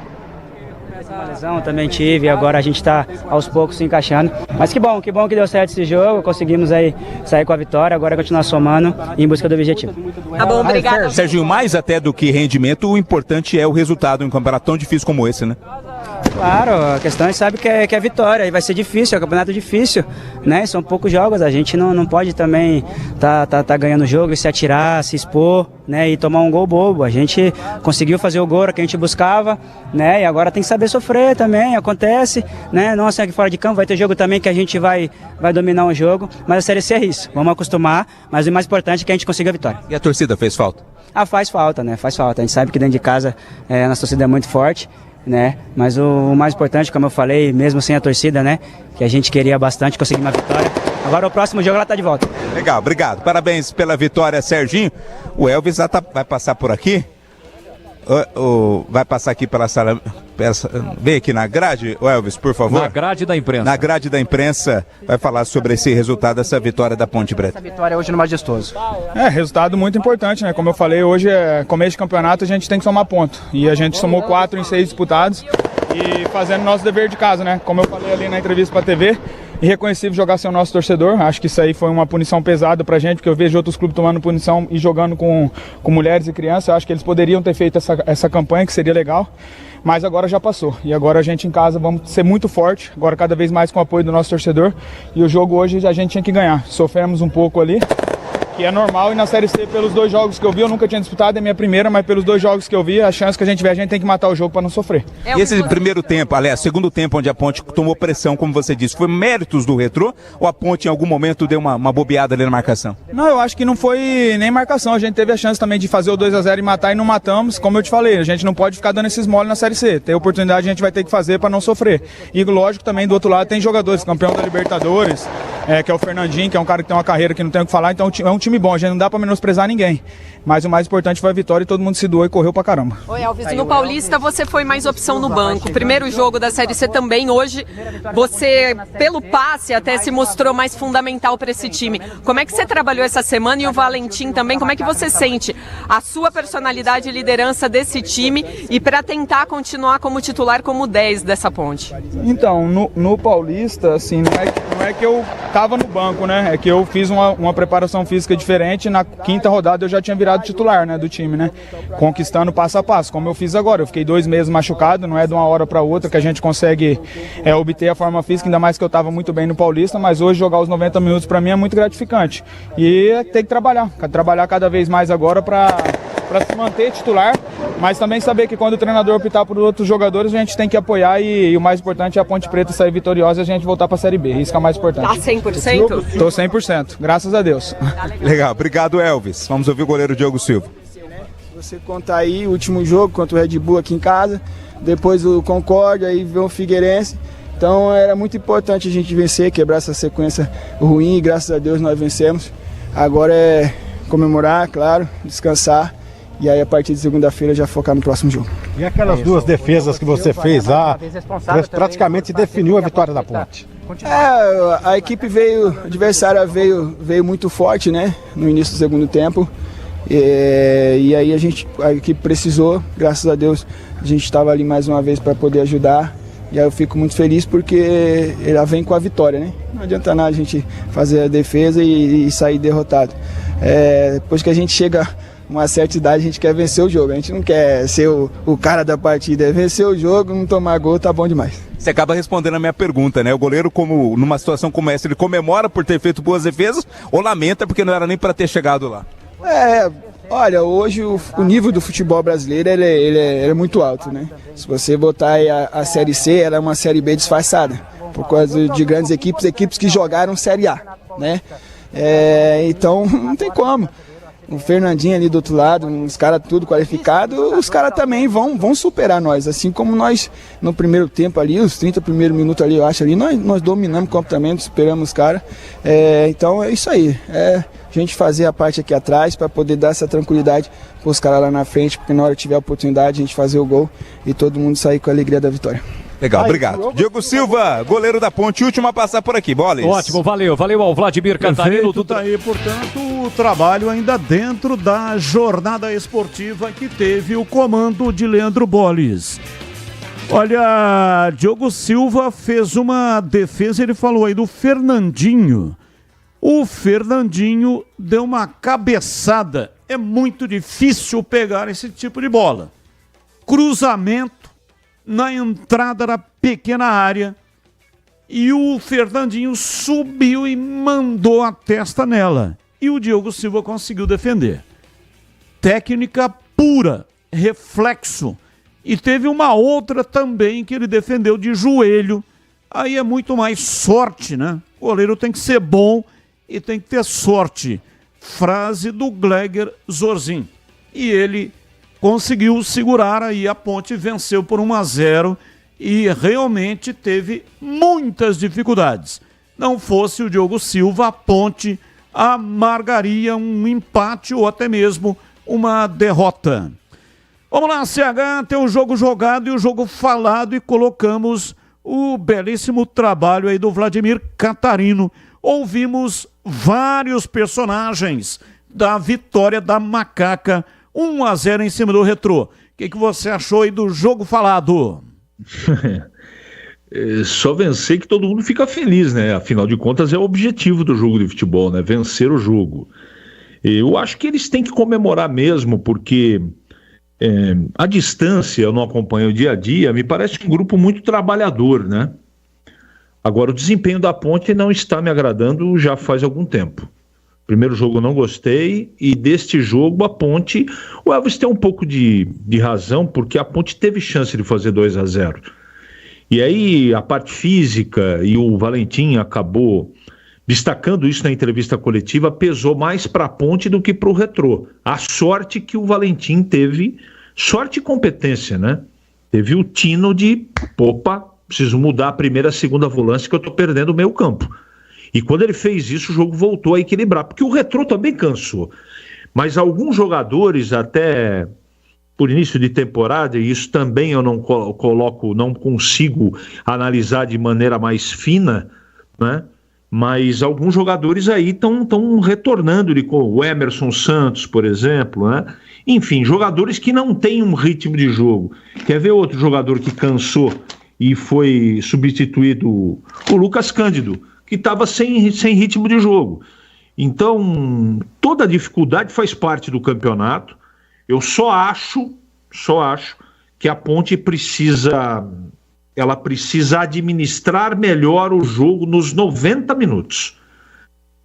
[SPEAKER 19] Uma lesão também tive, agora a gente está aos poucos se encaixando. Mas que bom que deu certo esse jogo, conseguimos aí sair com a vitória, agora continuar somando em busca do objetivo.
[SPEAKER 21] Tá bom, obrigado.
[SPEAKER 14] Serginho, mais até do que rendimento, o importante é o resultado em um campeonato tão difícil como esse, né?
[SPEAKER 19] Claro, a questão é sabe que é vitória, e vai ser difícil, é um campeonato difícil, né? São poucos jogos, a gente não pode também tá ganhando o jogo e se atirar, se expor, né? E tomar um gol bobo. A gente conseguiu fazer o gol que a gente buscava, né? E agora tem que saber sofrer também, acontece, né? Não assim aqui fora de campo, vai ter jogo também que a gente vai dominar um jogo, mas a Série C é isso, vamos acostumar, mas o mais importante é que a gente consiga a vitória.
[SPEAKER 14] E a torcida fez falta?
[SPEAKER 19] Faz falta, né? Faz falta, a gente sabe que dentro de casa a nossa torcida é muito forte, né? Mas o mais importante, como eu falei, mesmo sem a torcida, né? Que a gente queria bastante conseguir uma vitória. Agora o próximo jogo ela tá de volta.
[SPEAKER 14] Legal, obrigado. Parabéns pela vitória, Serginho. O Elvis vai passar por aqui. Vai passar aqui pela sala. Vem aqui na grade, Elvis, por favor.
[SPEAKER 24] Na grade da imprensa.
[SPEAKER 14] Na grade da imprensa, vai falar sobre esse resultado, essa vitória da Ponte Preta.
[SPEAKER 19] Essa vitória hoje no Majestoso.
[SPEAKER 12] Resultado muito importante, né? Como eu falei, hoje é começo de campeonato, a gente tem que somar ponto. E a gente somou 4 em 6 disputados e fazendo nosso dever de casa, né? Como eu falei ali na entrevista pra TV, irreconhecível jogar sem o nosso torcedor. Acho que isso aí foi uma punição pesada pra gente, porque eu vejo outros clubes tomando punição e jogando com mulheres e crianças. Eu acho que eles poderiam ter feito essa campanha, que seria legal. Mas agora já passou. E agora a gente em casa vamos ser muito forte, agora cada vez mais com o apoio do nosso torcedor. E o jogo hoje a gente tinha que ganhar. Sofremos um pouco ali, que é normal, e na Série C, pelos 2 jogos que eu vi, eu nunca tinha disputado, é minha primeira, mas pelos 2 jogos que eu vi, a chance que a gente vê, a gente tem que matar o jogo para não sofrer.
[SPEAKER 14] E esse primeiro tempo, aliás, segundo tempo, onde a Ponte tomou pressão, como você disse, foi méritos do Retrô, ou a Ponte em algum momento deu uma bobeada ali na marcação?
[SPEAKER 12] Não, eu acho que não foi nem marcação, a gente teve a chance também de fazer o 2-0 e matar e não matamos, como eu te falei, a gente não pode ficar dando esses mole na Série C, tem oportunidade a gente vai ter que fazer para não sofrer. E lógico também do outro lado tem jogadores, campeão da Libertadores, que é o Fernandinho, que é um cara que tem uma carreira que não tem o que falar, então é um time bom, a gente não dá para menosprezar ninguém. Mas o mais importante foi a vitória e todo mundo se doou e correu pra caramba.
[SPEAKER 21] Oi, Elvis, no Paulista você foi mais opção no banco. Primeiro jogo da Série C também, hoje você, pelo passe, até se mostrou mais fundamental para esse time. Como é que você trabalhou essa semana, e o Valentim também, como é que você sente a sua personalidade e liderança desse time e para tentar continuar como titular, como 10 dessa Ponte?
[SPEAKER 12] Então, no Paulista, assim, não é que eu tava no banco, né? É que eu fiz uma preparação física diferente. Na 5ª rodada eu já tinha virado titular, né, do time, né? Conquistando passo a passo, como eu fiz agora. Eu fiquei 2 meses machucado, não é de uma hora para outra que a gente consegue obter a forma física, ainda mais que eu tava muito bem no Paulista, mas hoje jogar os 90 minutos para mim é muito gratificante. E tem que trabalhar cada vez mais agora para se manter titular, mas também saber que quando o treinador optar por outros jogadores, a gente tem que apoiar, e o mais importante é a Ponte Preta sair vitoriosa e a gente voltar para a Série B. Isso que é o mais importante.
[SPEAKER 21] Tá 100%?
[SPEAKER 12] Tô 100%, graças a Deus.
[SPEAKER 14] Legal, obrigado, Elvis. Vamos ouvir o goleiro Diogo Silva.
[SPEAKER 25] Você contar aí o último jogo contra o Red Bull aqui em casa, depois o Concórdia, aí veio o Figueirense. Então era muito importante a gente vencer, quebrar essa sequência ruim, e graças a Deus nós vencemos. Agora é comemorar, claro, descansar, e aí a partir de segunda-feira já focar no próximo jogo.
[SPEAKER 16] E aquelas 2 defesas que você fez lá, praticamente definiu a vitória da Ponte.
[SPEAKER 25] A equipe a adversária veio muito forte, né, no início do segundo tempo. E aí a equipe precisou, graças a Deus, a gente estava ali mais uma vez para poder ajudar. E aí eu fico muito feliz porque ela vem com a vitória, né? Não adianta nada a gente fazer a defesa e sair derrotado. Depois que a gente chega a uma certa idade, a gente quer vencer o jogo. A gente não quer ser o cara da partida, é vencer o jogo, não tomar gol, tá bom demais.
[SPEAKER 14] Você acaba respondendo a minha pergunta, né? O goleiro, como numa situação como essa, ele comemora por ter feito boas defesas ou lamenta porque não era nem para ter chegado lá?
[SPEAKER 25] Olha, hoje o nível do futebol brasileiro ele é muito alto, né? Se você botar aí a Série C, ela é uma Série B disfarçada, por causa de grandes equipes que jogaram Série A, né? Então não tem como. O Fernandinho ali do outro lado, os caras tudo qualificados, os caras também vão superar nós, assim como nós no primeiro tempo ali, os 30 primeiros minutos ali, eu acho ali, nós dominamos completamente, superamos os caras. Então é isso aí, a gente fazer a parte aqui atrás para poder dar essa tranquilidade para os caras lá na frente, porque na hora que tiver a oportunidade a gente fazer o gol e todo mundo sair com a alegria da vitória.
[SPEAKER 14] Legal, obrigado. Diogo Silva, goleiro da Ponte, último a passar por aqui, Boles.
[SPEAKER 1] Ótimo, valeu ao Vladimir Cantarino.
[SPEAKER 4] Tá aí, portanto, o trabalho ainda dentro da jornada esportiva que teve o comando de Leandro Boles. Olha, Diogo Silva fez uma defesa, ele falou aí do Fernandinho. O Fernandinho deu uma cabeçada, é muito difícil pegar esse tipo de bola. Cruzamento na entrada da pequena área e o Fernandinho subiu e mandou a testa nela. E o Diogo Silva conseguiu defender. Técnica pura, reflexo. E teve uma outra também que ele defendeu de joelho. Aí é muito mais sorte, né? O goleiro tem que ser bom e tem que ter sorte. Frase do Gleger Zorzin. E ele conseguiu segurar aí a Ponte, venceu por 1-0 e realmente teve muitas dificuldades. Não fosse o Diogo Silva, a Ponte amargaria um empate ou até mesmo uma derrota. Vamos lá, CH, tem o jogo jogado e o jogo falado e colocamos o belíssimo trabalho aí do Vladimir Cantarino. Ouvimos vários personagens da vitória da Macaca, 1-0 em cima do Retrô. O que você achou aí do jogo falado?
[SPEAKER 1] Só vencer que todo mundo fica feliz, né? Afinal de contas é o objetivo do jogo de futebol, né? Vencer o jogo. Eu acho que eles têm que comemorar mesmo, porque a distância, eu não acompanho o dia a dia, me parece um grupo muito trabalhador, né? Agora, o desempenho da Ponte não está me agradando já faz algum tempo. Primeiro jogo eu não gostei, e deste jogo a Ponte, o Elvis tem um pouco de razão, porque a Ponte teve chance de fazer 2-0. E aí a parte física, e o Valentim acabou destacando isso na entrevista coletiva, pesou mais para a Ponte do que para o Retrô. A sorte que o Valentim teve, sorte e competência, né? Teve o tino de, opa, preciso mudar a primeira e a segunda volância que eu estou perdendo o meio campo. E quando ele fez isso, o jogo voltou a equilibrar, porque o Retrô também cansou. Mas alguns jogadores, até por início de temporada, e isso também eu não coloco, não consigo analisar de maneira mais fina, né? Mas alguns jogadores aí estão retornando, o Emerson Santos, por exemplo, né? Enfim, jogadores que não têm um ritmo de jogo. Quer ver outro jogador que cansou e foi substituído? O Lucas Cândido, que estava sem ritmo de jogo. Então, toda dificuldade faz parte do campeonato. Eu só acho que a Ponte precisa administrar melhor o jogo nos 90 minutos.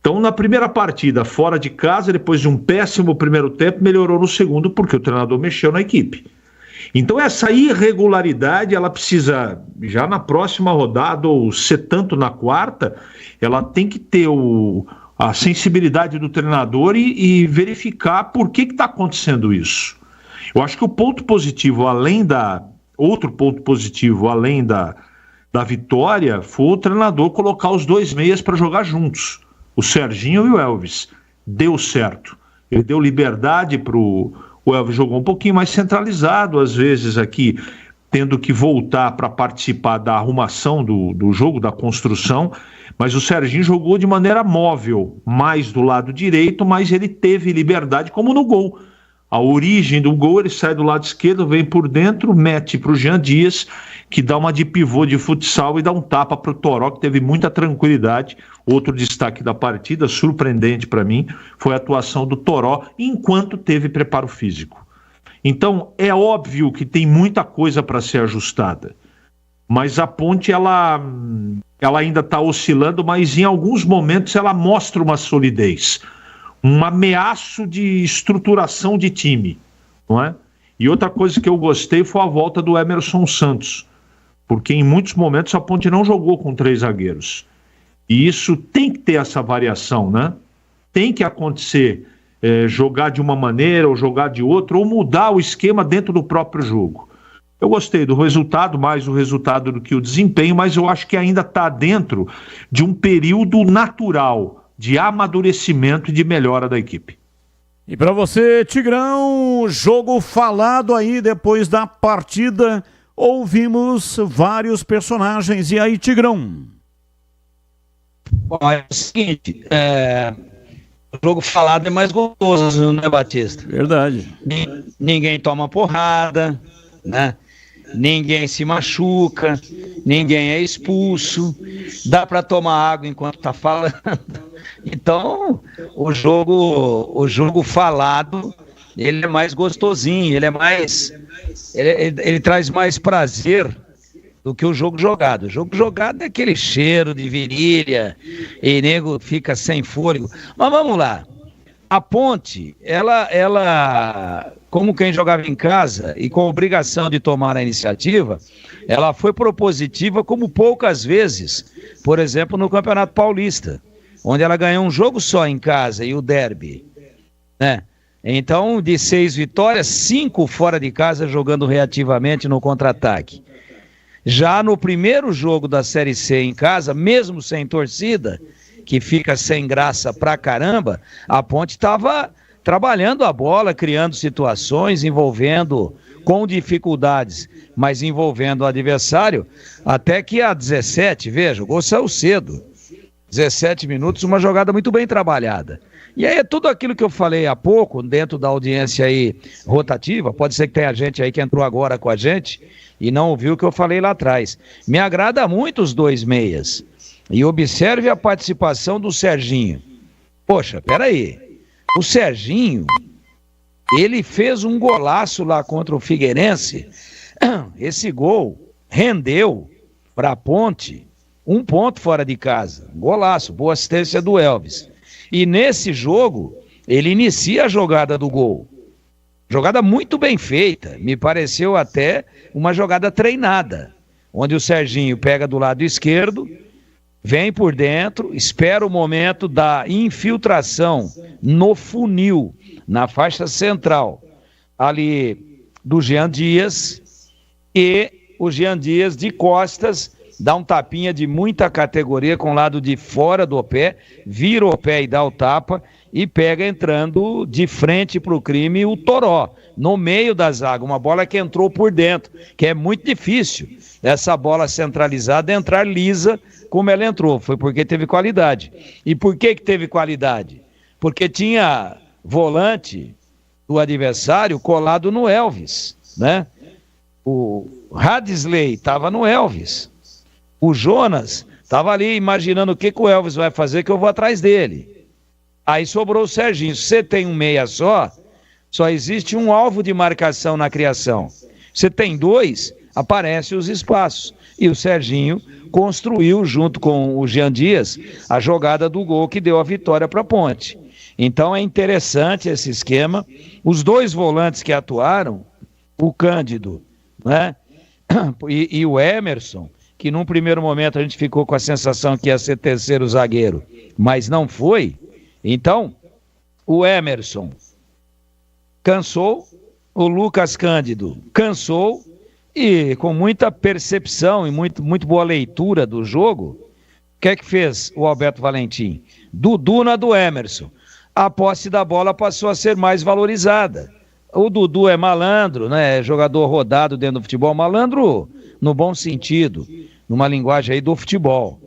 [SPEAKER 1] Então, na primeira partida, fora de casa, depois de um péssimo primeiro tempo, melhorou no segundo, porque o treinador mexeu na equipe. Então essa irregularidade, ela precisa, já na próxima rodada, ou se tanto na quarta, ela tem que ter a sensibilidade do treinador e verificar por que está acontecendo isso. Eu acho que o ponto positivo, outro ponto positivo, além da vitória, foi o treinador colocar os dois meias para jogar juntos, o Serginho e o Elvis. Deu certo. Ele deu liberdade para o Elvis, jogou um pouquinho mais centralizado, às vezes aqui, tendo que voltar para participar da arrumação do jogo, da construção, mas o Serginho jogou de maneira móvel, mais do lado direito, mas ele teve liberdade, como no gol. A origem do gol, ele sai do lado esquerdo, vem por dentro, mete para o Jean Dias, que dá uma de pivô de futsal e dá um tapa para o Toró, que teve muita tranquilidade. Outro destaque da partida, surpreendente para mim, foi a atuação do Toró, enquanto teve preparo físico. Então, é óbvio que tem muita coisa para ser ajustada, mas a Ponte, ela ainda está oscilando, mas em alguns momentos ela mostra uma solidez, um ameaço de estruturação de time, não é? E outra coisa que eu gostei foi a volta do Emerson Santos, porque em muitos momentos a Ponte não jogou com 3 zagueiros. E isso tem que ter essa variação, né? Tem que acontecer, jogar de uma maneira ou jogar de outra, ou mudar o esquema dentro do próprio jogo. Eu gostei do resultado, mais o resultado do que o desempenho, mas eu acho que ainda está dentro de um período natural de amadurecimento e de melhora da equipe.
[SPEAKER 4] E para você, Tigrão, jogo falado aí depois da partida, ouvimos vários personagens. E aí, Tigrão?
[SPEAKER 18] Bom, é o seguinte, o jogo falado é mais gostoso, né, Batista?
[SPEAKER 4] Verdade.
[SPEAKER 18] Ninguém toma porrada, né? Ninguém se machuca, ninguém é expulso, dá para tomar água enquanto tá falando. Então, o jogo falado, ele é mais gostosinho, ele traz mais prazer do que o jogo jogado. O jogo jogado é aquele cheiro de virilha e nego fica sem fôlego. Mas vamos lá. A Ponte, ela, como quem jogava em casa e com obrigação de tomar a iniciativa, ela foi propositiva como poucas vezes, por exemplo, no Campeonato Paulista, onde ela ganhou um jogo só em casa e o derby, né? Então, de 6 vitórias, 5 fora de casa, jogando reativamente no contra-ataque. Já no primeiro jogo da Série C em casa, mesmo sem torcida, que fica sem graça pra caramba, a Ponte estava trabalhando a bola, criando situações, envolvendo com dificuldades, mas envolvendo o adversário, até que a 17, veja, o gol saiu cedo, 17 minutos, uma jogada muito bem trabalhada. E aí é tudo aquilo que eu falei há pouco, dentro da audiência aí rotativa, pode ser que tenha gente aí que entrou agora com a gente e não ouviu o que eu falei lá atrás. Me agrada muito os 2 meias. E observe a participação do Serginho. Poxa, peraí. O Serginho, ele fez um golaço lá contra o Figueirense. Esse gol rendeu para a Ponte 1 ponto fora de casa. Golaço, boa assistência do Elvis. E nesse jogo, ele inicia a jogada do gol. Jogada muito bem feita. Me pareceu até uma jogada treinada. Onde o Serginho pega do lado esquerdo, vem por dentro, espera o momento da infiltração no funil, na faixa central, ali do Jean Dias, e o Jean Dias de costas dá um tapinha de muita categoria com o lado de fora do pé, vira o pé e dá o tapa, e pega entrando de frente para o crime o Toró, no meio da zaga, uma bola que entrou por dentro, que é muito difícil essa bola centralizada entrar lisa como ela entrou, foi porque teve qualidade. E por que teve qualidade? Porque tinha volante do adversário colado no Elvis, né? O Hadisley estava no Elvis, o Jonas estava ali imaginando o que o Elvis vai fazer, que eu vou atrás dele. Aí sobrou o Serginho. Se você tem um meia só existe um alvo de marcação na criação. Você tem 2, aparecem os espaços. E o Serginho construiu, junto com o Jean Dias, a jogada do gol que deu a vitória para a Ponte. Então é interessante esse esquema. Os 2 volantes que atuaram, o Cândido, né? E o Emerson, que num primeiro momento a gente ficou com a sensação que ia ser terceiro zagueiro, mas não foi. Então, o Emerson cansou, o Lucas Cândido cansou, e com muita percepção e muito boa leitura do jogo, o que é que fez o Alberto Valentim? Do Duna do Emerson. A posse da bola passou a ser mais valorizada. o Dudu é malandro, né? Jogador rodado dentro do futebol, malandro no bom sentido, numa linguagem aí do futebol.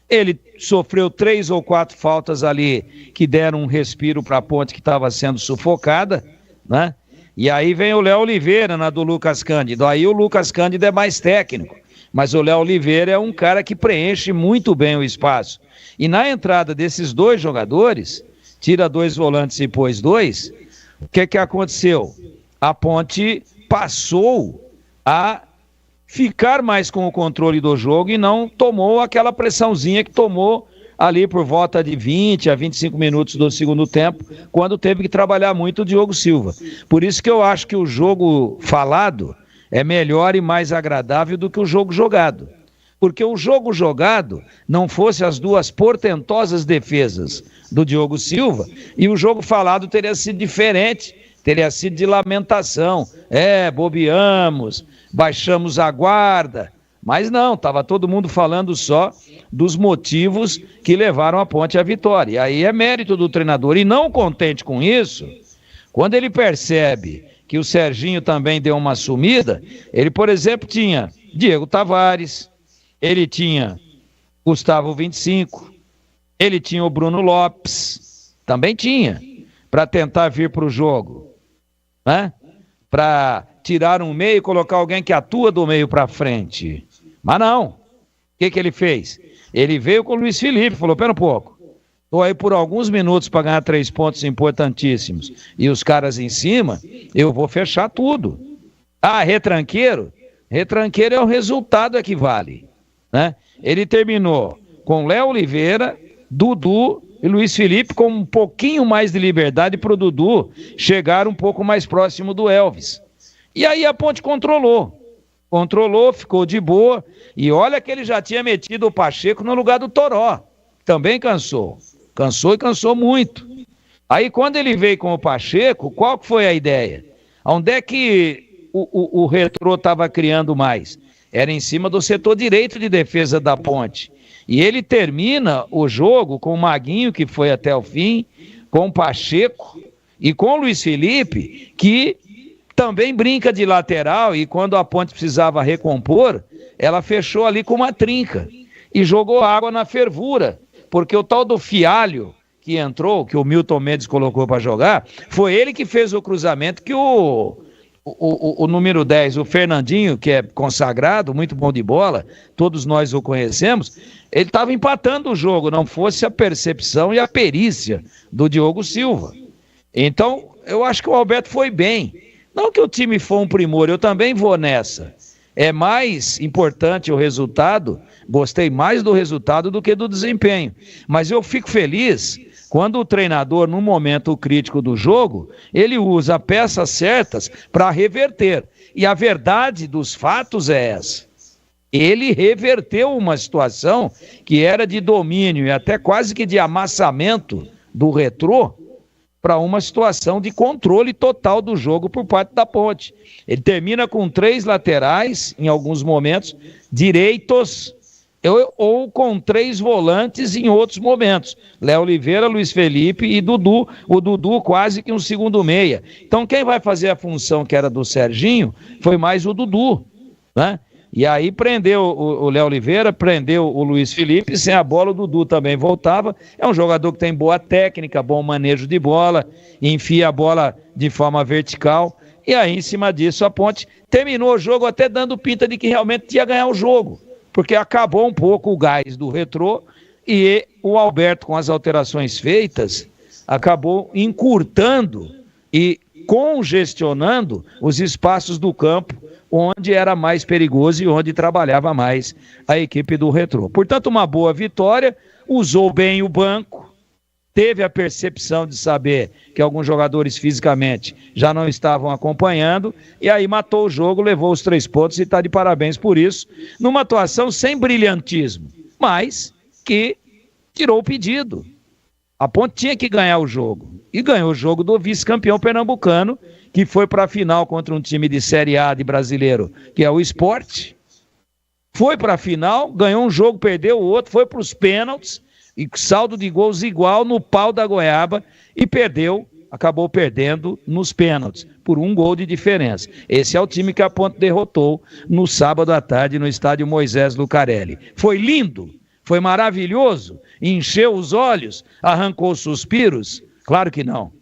[SPEAKER 18] Ele sofreu 3 ou 4 faltas ali que deram um respiro para a Ponte que estava sendo sufocada, né? E aí vem o Léo Oliveira na do Lucas Cândido. Aí o Lucas Cândido é mais técnico, mas o Léo Oliveira é um cara que preenche muito bem o espaço. E na entrada desses 2 jogadores, tira 2 volantes e pôs 2, o que aconteceu? A Ponte passou a ficar mais com o controle do jogo e não tomou aquela pressãozinha que tomou ali por volta de 20 a 25 minutos do segundo tempo, quando teve que trabalhar muito o Diogo Silva. Por isso que eu acho que o jogo falado é melhor e mais agradável do que o jogo jogado. Porque o jogo jogado não fosse as 2 portentosas defesas do Diogo Silva, e o jogo falado teria sido diferente, teria sido de lamentação. Bobeamos, baixamos a guarda. Mas não, estava todo mundo falando só dos motivos que levaram a Ponte à vitória. E aí é mérito do treinador. E não contente com isso, quando ele percebe que o Serginho também deu uma sumida, ele, por exemplo, tinha Diego Tavares, ele tinha Gustavo 25, ele tinha o Bruno Lopes, também tinha, para tentar vir para o jogo, né? Para tirar um meio e colocar alguém que atua do meio para frente. Mas não. O que ele fez? Ele veio com o Luiz Felipe, falou, pera um pouco, estou aí por alguns minutos para ganhar 3 pontos importantíssimos e os caras em cima, eu vou fechar tudo. Retranqueiro? Retranqueiro é o resultado que vale, né? Ele terminou com Léo Oliveira, Dudu e Luiz Felipe com um pouquinho mais de liberdade para o Dudu chegar um pouco mais próximo do Elvis. E aí a Ponte controlou, ficou de boa, e olha que ele já tinha metido o Pacheco no lugar do Toró, também cansou e cansou muito. Aí quando ele veio com o Pacheco, qual que foi a ideia? Onde é que o Retrô estava criando mais? Era em cima do setor direito de defesa da Ponte. E ele termina o jogo com o Maguinho, que foi até o fim, com o Pacheco e com o Luiz Felipe, que também brinca de lateral, e quando a Ponte precisava recompor, ela fechou ali com uma trinca e jogou água na fervura, porque o tal do Fialho que entrou, que o Milton Mendes colocou para jogar, foi ele que fez o cruzamento que o número 10, o Fernandinho, que é consagrado, muito bom de bola, todos nós o conhecemos, ele estava empatando o jogo, não fosse a percepção e a perícia do Diogo Silva. Então, eu acho que o Alberto foi bem. Não que o time for um primor, eu também vou nessa. É mais importante o resultado, gostei mais do resultado do que do desempenho. Mas eu fico feliz quando o treinador, no momento crítico do jogo, ele usa peças certas para reverter. E a verdade dos fatos é essa. Ele reverteu uma situação que era de domínio e até quase que de amassamento do Retrô para uma situação de controle total do jogo por parte da Ponte. Ele termina com 3 laterais, em alguns momentos, direitos, ou com 3 volantes em outros momentos. Léo Oliveira, Luiz Felipe e Dudu. O Dudu quase que um segundo meia. Então quem vai fazer a função que era do Serginho foi mais o Dudu, né? E aí prendeu o Léo Oliveira, prendeu o Luiz Felipe, sem a bola o Dudu também voltava. É um jogador que tem boa técnica, bom manejo de bola, enfia a bola de forma vertical. E aí, em cima disso, a Ponte terminou o jogo até dando pinta de que realmente ia ganhar o jogo, porque acabou um pouco o gás do Retrô e o Alberto, com as alterações feitas, acabou encurtando e congestionando os espaços do campo onde era mais perigoso e onde trabalhava mais a equipe do Retrô. Portanto, uma boa vitória, usou bem o banco, teve a percepção de saber que alguns jogadores fisicamente já não estavam acompanhando, e aí matou o jogo, levou os 3 pontos e está de parabéns por isso, numa atuação sem brilhantismo, mas que tirou o pedido. A Ponte tinha que ganhar o jogo, e ganhou o jogo do vice-campeão pernambucano, que foi para a final contra um time de Série A de brasileiro, que é o Sport. Foi para a final, ganhou um jogo, perdeu o outro, foi para os pênaltis, e saldo de gols igual no pau da goiaba, e perdeu, acabou perdendo nos pênaltis. por 1 gol de diferença. Esse é o time que a Ponte derrotou no sábado à tarde no estádio Moisés Lucarelli. Foi lindo, foi maravilhoso, encheu os olhos, arrancou suspiros? Claro que não,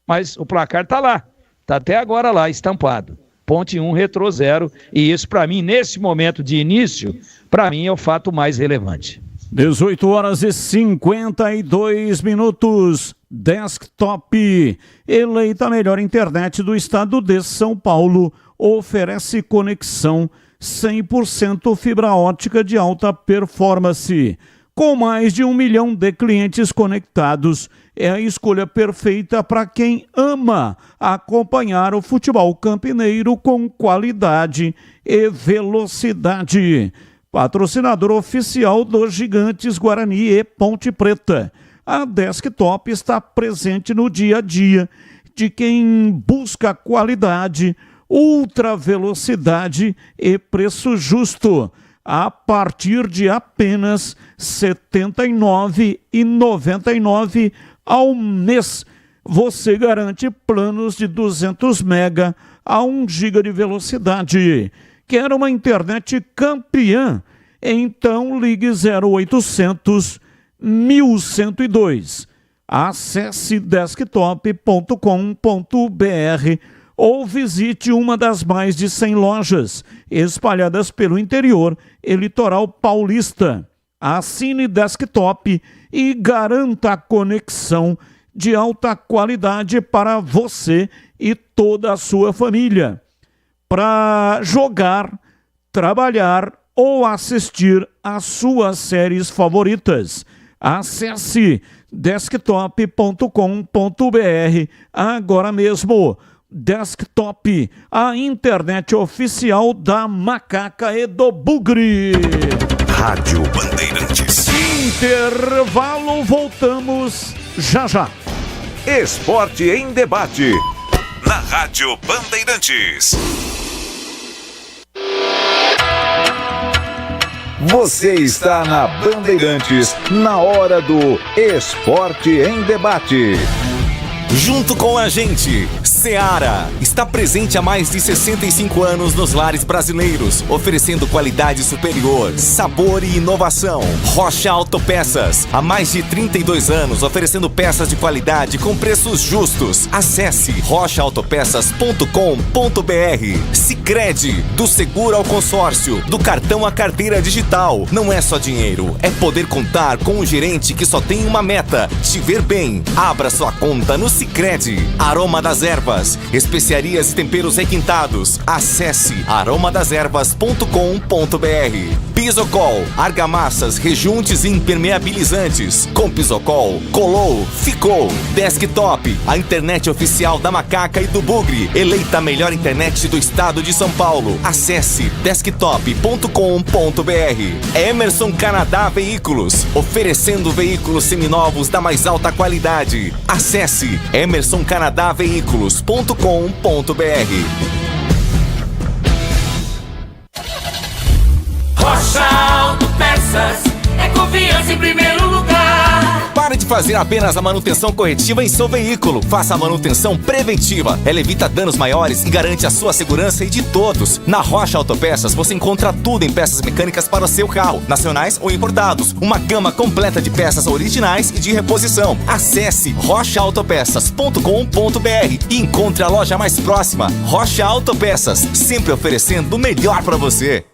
[SPEAKER 18] mas o placar está lá, está até agora lá, estampado. Ponte 1, Retrô 0, e isso para mim, nesse momento de início, para mim é o fato mais relevante.
[SPEAKER 4] 18h52. Desktop, eleita a melhor internet do estado de São Paulo, oferece conexão 100% fibra ótica de alta performance. Com mais de 1 milhão de clientes conectados, é a escolha perfeita para quem ama acompanhar o futebol campineiro com qualidade e velocidade. Patrocinador oficial dos Gigantes Guarani e Ponte Preta. A Desktop está presente no dia a dia de quem busca qualidade, ultra velocidade e preço justo. A partir de apenas R$ 79,99 ao mês, você garante planos de 200 mega a 1 giga de velocidade. Quer uma internet campeã? Então ligue 0800 1102. Acesse desktop.com.br ou visite uma das mais de 100 lojas espalhadas pelo interior e litoral paulista. Assine Desktop e garanta a conexão de alta qualidade para você e toda a sua família. Para jogar, trabalhar ou assistir às suas séries favoritas. Acesse desktop.com.br agora mesmo. Desktop, a internet oficial da Macaca e do Bugre.
[SPEAKER 2] Rádio Bandeirantes.
[SPEAKER 4] Intervalo, voltamos já já.
[SPEAKER 2] Esporte em debate. Na Rádio Bandeirantes. Você está na Bandeirantes, na hora do Esporte em Debate.
[SPEAKER 7] Junto com a gente, Seara está presente há mais de 65 anos nos lares brasileiros, oferecendo qualidade superior, sabor e inovação. Rocha Autopeças, há mais de 32 anos, oferecendo peças de qualidade com preços justos. Acesse rochaautopeças.com.br. Sicredi, do seguro ao consórcio, do cartão à carteira digital. Não é só dinheiro, é poder contar com um gerente que só tem uma meta: te ver bem. Abra sua conta no Sicredi. Aroma das Ervas, especiarias e temperos requintados. Acesse aromadeservas.com.br. Pisocol, argamassas, rejuntes e impermeabilizantes. Com Pisocol, colou, ficou. Desktop, a internet oficial da Macaca e do Bugre, eleita a melhor internet do estado de São Paulo. Acesse desktop.com.br. Emerson Canadá Veículos, oferecendo veículos seminovos da mais alta qualidade. Acesse emersoncanadaveículos.com.br.
[SPEAKER 6] Rocha Autopeças é confiança em primeiro lugar.
[SPEAKER 7] Pare de fazer apenas a manutenção corretiva em seu veículo. Faça a manutenção preventiva. Ela evita danos maiores e garante a sua segurança e de todos. Na Rocha Autopeças você encontra tudo em peças mecânicas para o seu carro, nacionais ou importados. Uma gama completa de peças originais e de reposição. Acesse rochaautopeças.com.br e encontre a loja mais próxima. Rocha Autopeças, sempre oferecendo o melhor para você.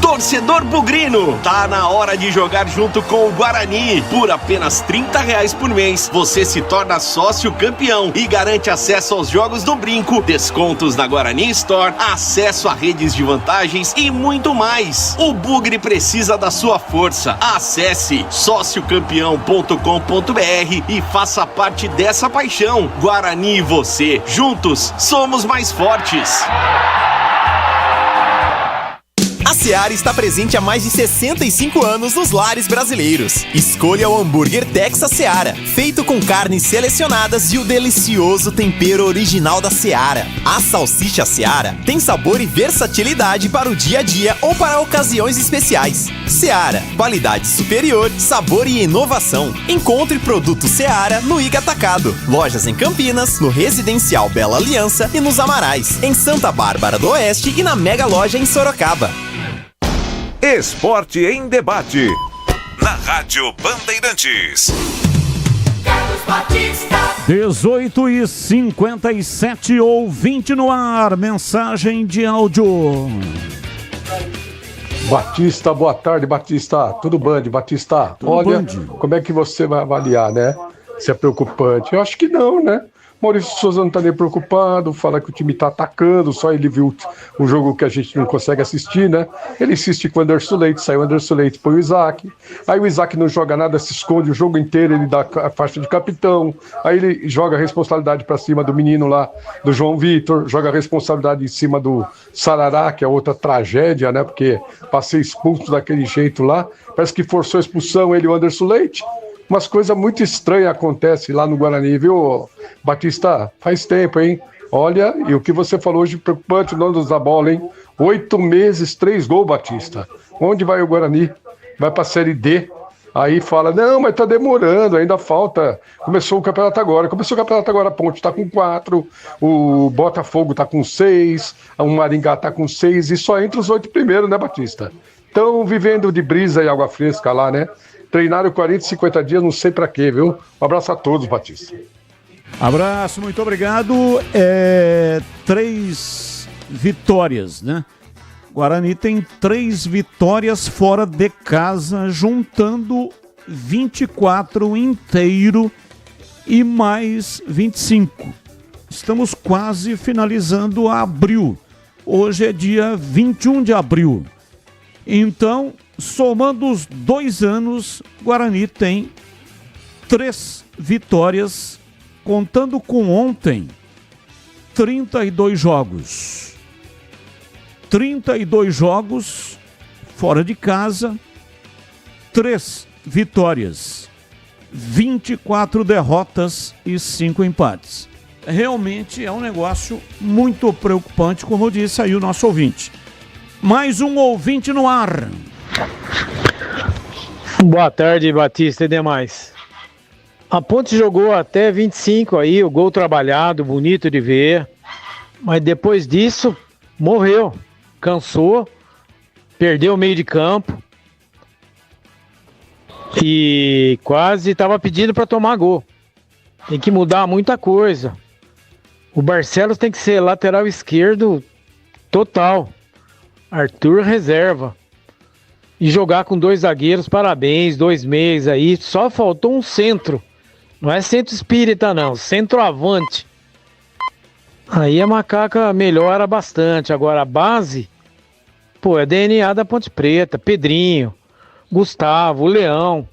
[SPEAKER 3] Torcedor bugrino, tá na hora de jogar junto com o Guarani. Por apenas R$30 por mês, você se torna sócio campeão e garante acesso aos jogos do Brinco, descontos na Guarani Store, acesso a redes de vantagens e muito mais. O Bugre precisa da sua força. Acesse sociocampeão.com.br e faça parte dessa paixão. Guarani e você, juntos, somos mais fortes.
[SPEAKER 5] A Seara está presente há mais de 65 anos nos lares brasileiros. Escolha o hambúrguer Texas Seara, feito com carnes selecionadas e o delicioso tempero original da Seara. A salsicha Seara tem sabor e versatilidade para o dia a dia ou para ocasiões especiais. Seara, qualidade superior, sabor e inovação. Encontre produto Seara no Iga Atacado. Lojas em Campinas, no Residencial Bela Aliança e nos Amarais, em Santa Bárbara do Oeste e na Mega Loja em Sorocaba.
[SPEAKER 2] Esporte em Debate, na Rádio Bandeirantes.
[SPEAKER 4] 18h57, ouvinte no ar, mensagem de áudio.
[SPEAKER 10] Batista, boa tarde, Batista. Tudo bem, Batista?
[SPEAKER 4] Tudo
[SPEAKER 10] Olha,
[SPEAKER 4] band.
[SPEAKER 10] como é que você vai avaliar, né? Se é preocupante. Eu acho que não, né? Maurício Souza não tá nem preocupado, fala que o time tá atacando, só ele viu o jogo que a gente não consegue assistir, né? Ele insiste com o Anderson Leite, saiu o Anderson Leite, põe o Isaac. Aí o Isaac não joga nada, se esconde o jogo inteiro, ele dá a faixa de capitão. Aí ele joga a responsabilidade pra cima do menino lá, do João Vitor, joga a responsabilidade em cima do Sarará, que é outra tragédia, né? Porque pra ser expulso daquele jeito lá, parece que forçou a expulsão ele e o Anderson Leite. Umas coisas muito estranhas acontecem lá no Guarani, viu, Batista? Faz tempo, hein? Olha, e o que você falou hoje, preocupante, o dono da bola, hein? 8 meses, 3 gols, Batista. Onde vai o Guarani? Vai pra Série D. Aí fala, não, mas tá demorando, ainda falta. Começou o campeonato agora, a Ponte tá com 4, o Botafogo tá com 6, o Maringá tá com 6, e só entre os 8 primeiros, né, Batista? Estão vivendo de brisa e água fresca lá, né? Treinaram 40, 50 dias, não sei pra quê, viu? Um abraço a todos, Batista.
[SPEAKER 4] Abraço, muito obrigado. 3 vitórias, né? Guarani tem 3 vitórias fora de casa, juntando 24 inteiro e mais 25. Estamos quase finalizando abril. Hoje é dia 21 de abril. Então, somando os 2 anos, Guarani tem 3 vitórias, contando com ontem, 32 jogos. 32 jogos fora de casa, 3 vitórias, 24 derrotas e 5 empates. Realmente é um negócio muito preocupante, como disse aí o nosso ouvinte. Mais um ouvinte no ar.
[SPEAKER 13] Boa tarde, Batista e demais. A Ponte jogou até 25 aí, o gol trabalhado, bonito de ver. Mas depois disso, morreu. Cansou, perdeu o meio de campo. E quase estava pedindo para tomar gol. Tem que mudar muita coisa. O Barcelos tem que ser lateral esquerdo total. Arthur reserva. E jogar com 2 zagueiros, parabéns, 2 meias aí. Só faltou um centro. Não é centro espírita não, centroavante. Aí a Macaca melhora bastante. Agora a base, pô, é DNA da Ponte Preta. Pedrinho, Gustavo, o Leão.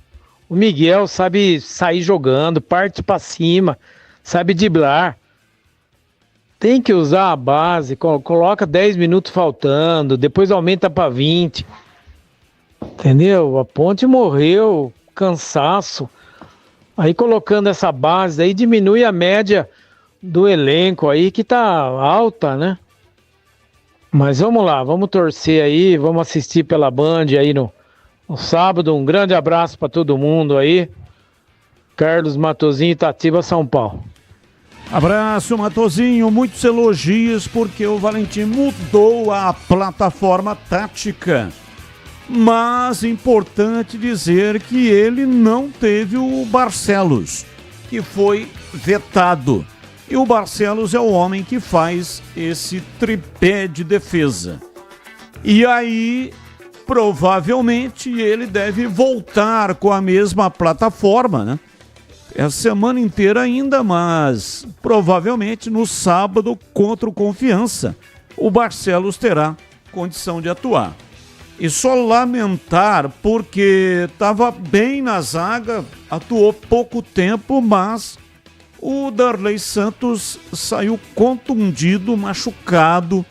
[SPEAKER 13] O Miguel sabe sair jogando, parte pra cima, sabe driblar. Tem que usar a base, coloca 10 minutos faltando, depois aumenta para 20. Entendeu? A Ponte morreu, cansaço. Aí colocando essa base aí diminui a média do elenco aí que tá alta, né? Mas vamos lá, vamos torcer aí, vamos assistir pela Band aí no sábado. Um grande abraço para todo mundo aí. Carlos Matosinho, Itatiba, São Paulo.
[SPEAKER 4] Abraço, Matosinho, muitos elogios porque o Valentim mudou a plataforma tática. Mas importante dizer que ele não teve o Barcelos, que foi vetado. E o Barcelos é o homem que faz esse tripé de defesa. E aí, provavelmente, ele deve voltar com a mesma plataforma, né? É a semana inteira ainda, mas provavelmente no sábado contra o Confiança, o Barcelos terá condição de atuar. E só lamentar porque estava bem na zaga, atuou pouco tempo, mas o Darley Santos saiu contundido, machucado,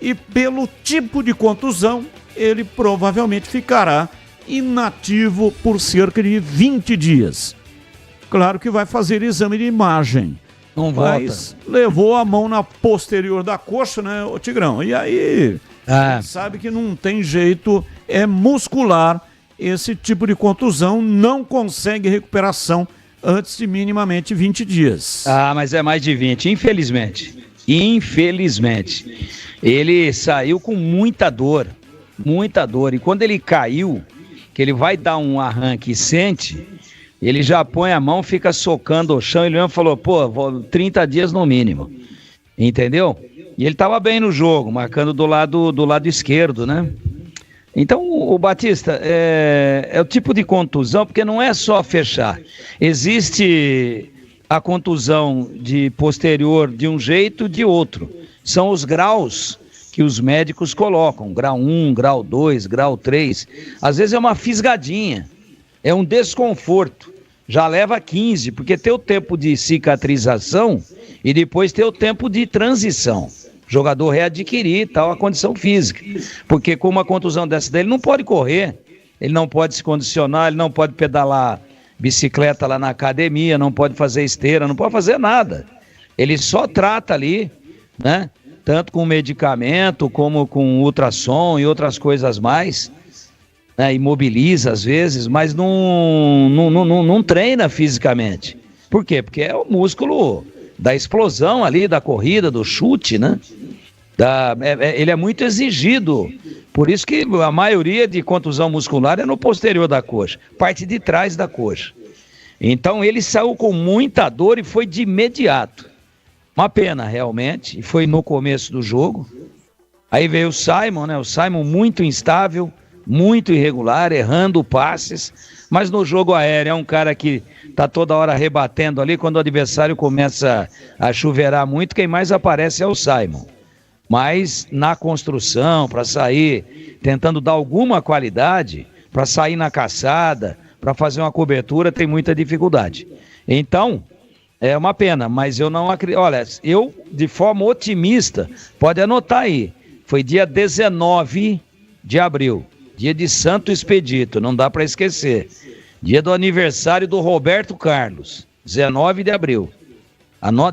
[SPEAKER 4] e pelo tipo de contusão, ele provavelmente ficará inativo por cerca de 20 dias. Claro que vai fazer exame de imagem.
[SPEAKER 18] Não
[SPEAKER 4] mas levou a mão na posterior da coxa, né, ô Tigrão? E aí, sabe que não tem jeito, é muscular. Esse tipo de contusão não consegue recuperação antes de minimamente 20 dias.
[SPEAKER 18] Mas é mais de 20, infelizmente. Infelizmente. Ele saiu com muita dor. E quando ele caiu, que ele vai dar um arranque e sente, ele já põe a mão, fica socando o chão. Ele mesmo falou, 30 dias no mínimo. Entendeu? E ele estava bem no jogo, marcando do lado esquerdo, né? Então, o Batista, é o tipo de contusão, porque não é só fechar. Existe a contusão de posterior de um jeito, de outro. São os graus que os médicos colocam, grau 1, grau 2, grau 3. Às vezes é uma fisgadinha, é um desconforto. Já leva 15, porque tem o tempo de cicatrização e depois tem o tempo de transição. O jogador readquirir a condição física. Porque com uma contusão dessa dele, ele não pode correr, ele não pode se condicionar, ele não pode pedalar bicicleta lá na academia, não pode fazer esteira, não pode fazer nada. Ele só trata ali, né? Tanto com medicamento, como com ultrassom e outras coisas mais, né? Imobiliza às vezes, mas não treina fisicamente. Por quê? Porque é o músculo da explosão ali, da corrida, do chute, né? Ele é muito exigido. Por isso que a maioria de contusão muscular é no posterior da coxa, parte de trás da coxa. Então ele saiu com muita dor e foi de imediato. Uma pena, realmente, e foi no começo do jogo. Aí veio o Simon, né? O Simon muito instável, muito irregular, errando passes, mas no jogo aéreo é um cara que tá toda hora rebatendo ali. Quando o adversário começa a chuveirar muito, quem mais aparece é o Simon. Mas na construção, para sair, tentando dar alguma qualidade, para sair na caçada, para fazer uma cobertura, tem muita dificuldade. Então, é uma pena, mas eu não acredito. Olha, eu, de forma otimista, pode anotar aí, foi dia 19 de abril, dia de Santo Expedito, não dá para esquecer. Dia do aniversário do Roberto Carlos, 19 de abril.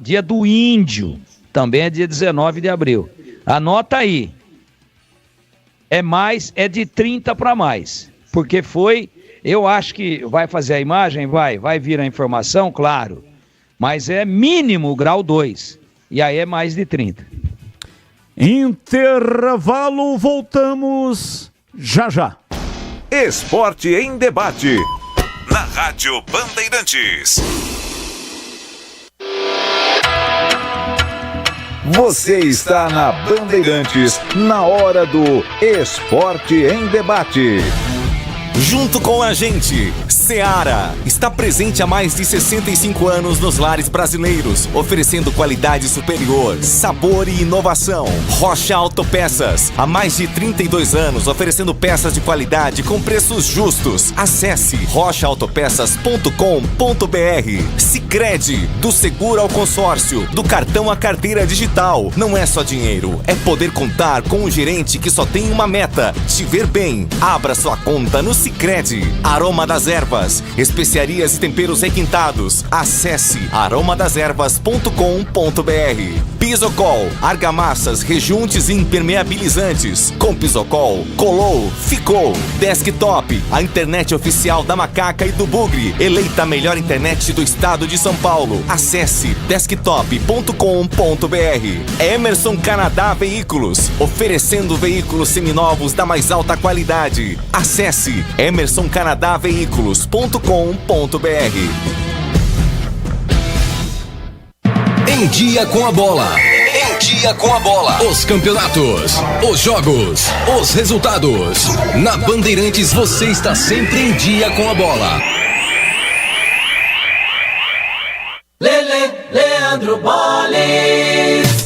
[SPEAKER 18] Dia do Índio, também é dia 19 de abril. Anota aí. É de 30 para mais. Porque eu acho que vai fazer a imagem, vai vir a informação, claro. Mas é mínimo grau 2. E aí é mais de 30.
[SPEAKER 4] Intervalo, voltamos já.
[SPEAKER 2] Esporte em debate. Na Rádio Bandeirantes. Você está na Bandeirantes, na hora do Esporte em Debate.
[SPEAKER 5] Junto com a gente, Seara está presente há mais de 65 anos nos lares brasileiros, oferecendo qualidade superior, sabor e inovação. Rocha Autopeças, há mais de 32 anos, oferecendo peças de qualidade com preços justos. Acesse rochaautopeças.com.br. Sicredi, do seguro ao consórcio, do cartão à carteira digital. Não é só dinheiro, é poder contar com um gerente que só tem uma meta: te ver bem. Abra sua conta no Sicredi. Aroma das Ervas, especiarias e temperos requintados. Acesse aromadeservas.com.br. Pisocol, argamassas, rejuntes e impermeabilizantes. Com Pisocol, colou, ficou. Desktop, a internet oficial da Macaca e do Bugre, eleita a melhor internet do estado de São Paulo. Acesse desktop.com.br. Emerson Canadá Veículos, oferecendo veículos seminovos da mais alta qualidade. Acesse emersoncanadaveículos.com.br.
[SPEAKER 7] Em Dia com a Bola. Em Dia com a Bola. Os campeonatos, os jogos, os resultados. Na Bandeirantes você está sempre em dia com a bola.
[SPEAKER 6] Leandro Boles.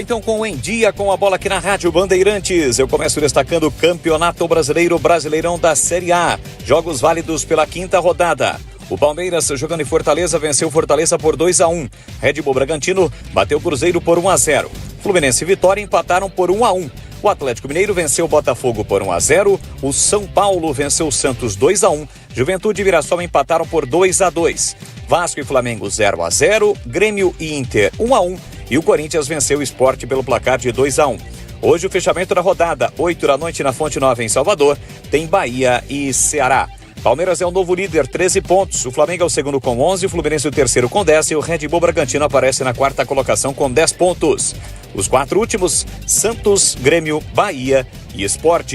[SPEAKER 8] Então com o Em Dia com a Bola aqui na Rádio Bandeirantes. Eu começo destacando o Campeonato Brasileirão da Série A. Jogos válidos pela 5ª rodada. O Palmeiras, jogando em Fortaleza, venceu Fortaleza por 2-1. Red Bull Bragantino bateu o Cruzeiro por 1-0. Fluminense e Vitória empataram por 1-1. O Atlético Mineiro venceu o Botafogo por 1-0. O São Paulo venceu o Santos 2-1. Juventude e Mirassol empataram por 2-2. Vasco e Flamengo 0-0. Grêmio e Inter 1-1. E o Corinthians venceu o Sport pelo placar de 2-1. Hoje o fechamento da rodada, 8 da noite na Fonte Nova em Salvador, tem Bahia e Ceará. Palmeiras é o novo líder, 13 pontos. O Flamengo é o segundo com 11, o Fluminense o terceiro com 10 e o Red Bull Bragantino aparece na quarta colocação com 10 pontos. Os 4 últimos, Santos, Grêmio, Bahia e Sport.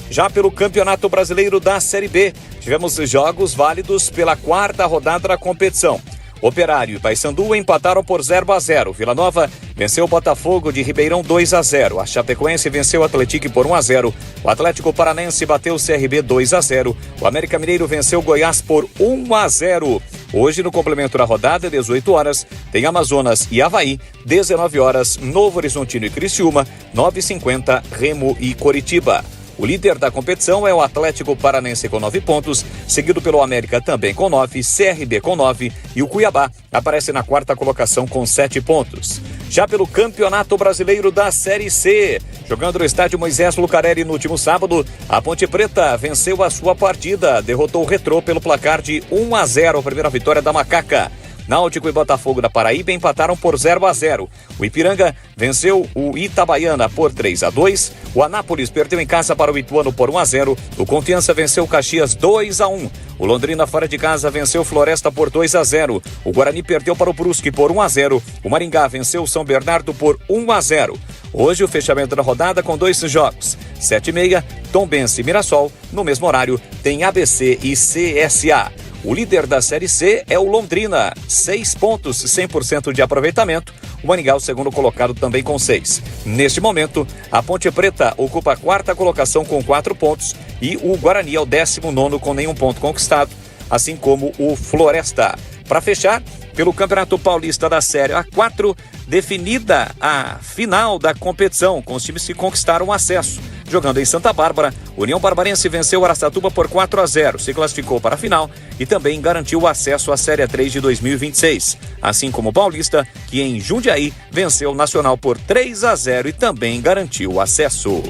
[SPEAKER 8] Já pelo Campeonato Brasileiro da Série B, tivemos jogos válidos pela quarta rodada da competição. Operário e Paysandu empataram por 0-0. Vila Nova venceu o Botafogo de Ribeirão 2-0. A Chapecoense venceu o Atlético por 1-0. O Atlético Paranense bateu o CRB 2-0. O América Mineiro venceu o Goiás por 1-0. Hoje, no complemento da rodada, 18 horas, tem Amazonas e Avaí. 19 horas, Novo Horizontino e Criciúma. 9h50, Remo e Coritiba. O líder da competição é o Atlético Paranense com 9 pontos, seguido pelo América também com 9, CRB com 9 e o Cuiabá aparece na quarta colocação com 7 pontos. Já pelo Campeonato Brasileiro da Série C, jogando no estádio Moisés Lucarelli no último sábado, a Ponte Preta venceu a sua partida, derrotou o Retrô pelo placar de 1-0, a primeira vitória da Macaca. Náutico e Botafogo da Paraíba empataram por 0-0. O Ipiranga venceu o Itabaiana por 3-2. O Anápolis perdeu em casa para o Ituano por 1-0. O Confiança venceu o Caxias 2-1. O Londrina fora de casa venceu o Floresta por 2-0. O Guarani perdeu para o Brusque por 1-0. O Maringá venceu o São Bernardo por 1-0. Hoje o fechamento da rodada com 2 jogos. 7h30, Tombense e Mirassol. No mesmo horário tem ABC e CSA. O líder da Série C é o Londrina, 6 pontos, 100% de aproveitamento. O Maringá, o segundo colocado, também com 6. Neste momento, a Ponte Preta ocupa a quarta colocação com 4 pontos e o Guarani é o 19º com nenhum ponto conquistado, assim como o Floresta. Para fechar, pelo Campeonato Paulista da Série A4, definida a final da competição, com os times que conquistaram o acesso. Jogando em Santa Bárbara, União Barbarense venceu o Araçatuba por 4-0, se classificou para a final e também garantiu o acesso à Série A3 de 2026. Assim como o Paulista, que em Jundiaí venceu o Nacional por 3-0 e também garantiu o acesso.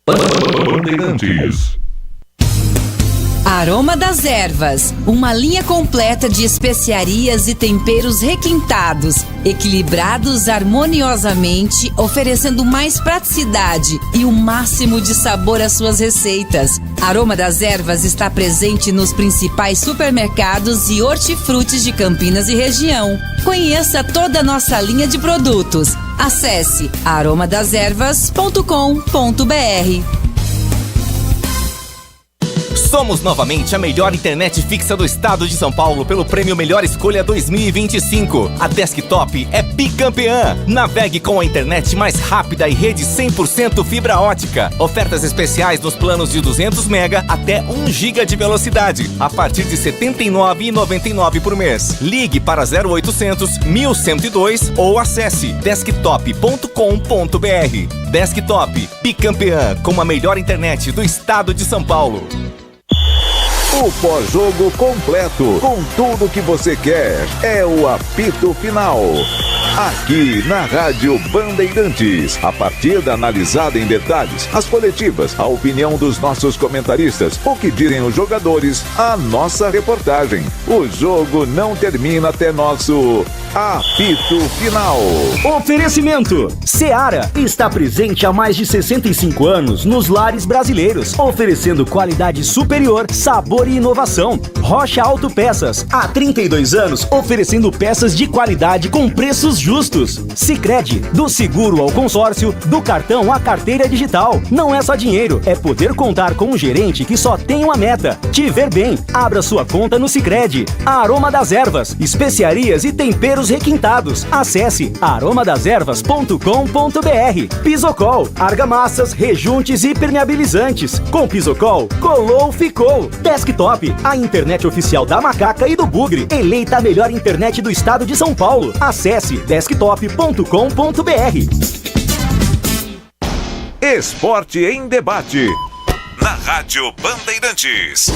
[SPEAKER 2] Bandeirantes.
[SPEAKER 9] Aroma das Ervas, uma linha completa de especiarias e temperos requintados, equilibrados harmoniosamente, oferecendo mais praticidade e o máximo de sabor às suas receitas. Aroma das Ervas está presente nos principais supermercados e hortifrutis de Campinas e região. Conheça toda a nossa linha de produtos. Acesse aromadeservas.com.br.
[SPEAKER 5] Somos novamente a melhor internet fixa do estado de São Paulo pelo Prêmio Melhor Escolha 2025. A Desktop é bicampeã. Navegue com a internet mais rápida e rede 100% fibra ótica. Ofertas especiais nos planos de 200 mega até 1 giga de velocidade, a partir de R$ 79,99 por mês. Ligue para 0800 1102 ou acesse desktop.com.br. Desktop, bicampeã com a melhor internet do estado de São Paulo.
[SPEAKER 2] O pós-jogo completo, com tudo que você quer, é o apito final. Aqui na Rádio Bandeirantes, a partida analisada em detalhes, as coletivas, a opinião dos nossos comentaristas, o que dizem os jogadores, a nossa reportagem. O jogo não termina até nosso apito final.
[SPEAKER 11] Oferecimento: Seara está presente há mais de 65 anos nos lares brasileiros, oferecendo qualidade superior, sabor e inovação. Rocha Autopeças, há 32 anos, oferecendo peças de qualidade com preços justos. Sicredi, do seguro ao consórcio, do cartão à carteira digital. Não é só dinheiro, é poder contar com um gerente que só tem uma meta: te ver bem. Abra sua conta no Sicredi. Aroma das Ervas, especiarias e temperos requintados. Acesse aromadeservas.com.br. Pisocol, argamassas, rejuntes e permeabilizantes. Com Pisocol, colou, ficou. Desktop, a internet oficial da Macaca e do Bugre, eleita a melhor internet do estado de São Paulo. Acesse desktop.com.br.
[SPEAKER 2] Esporte em debate, na Rádio Bandeirantes.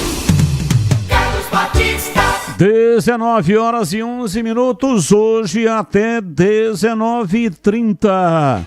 [SPEAKER 4] 19h11, hoje até 19h30.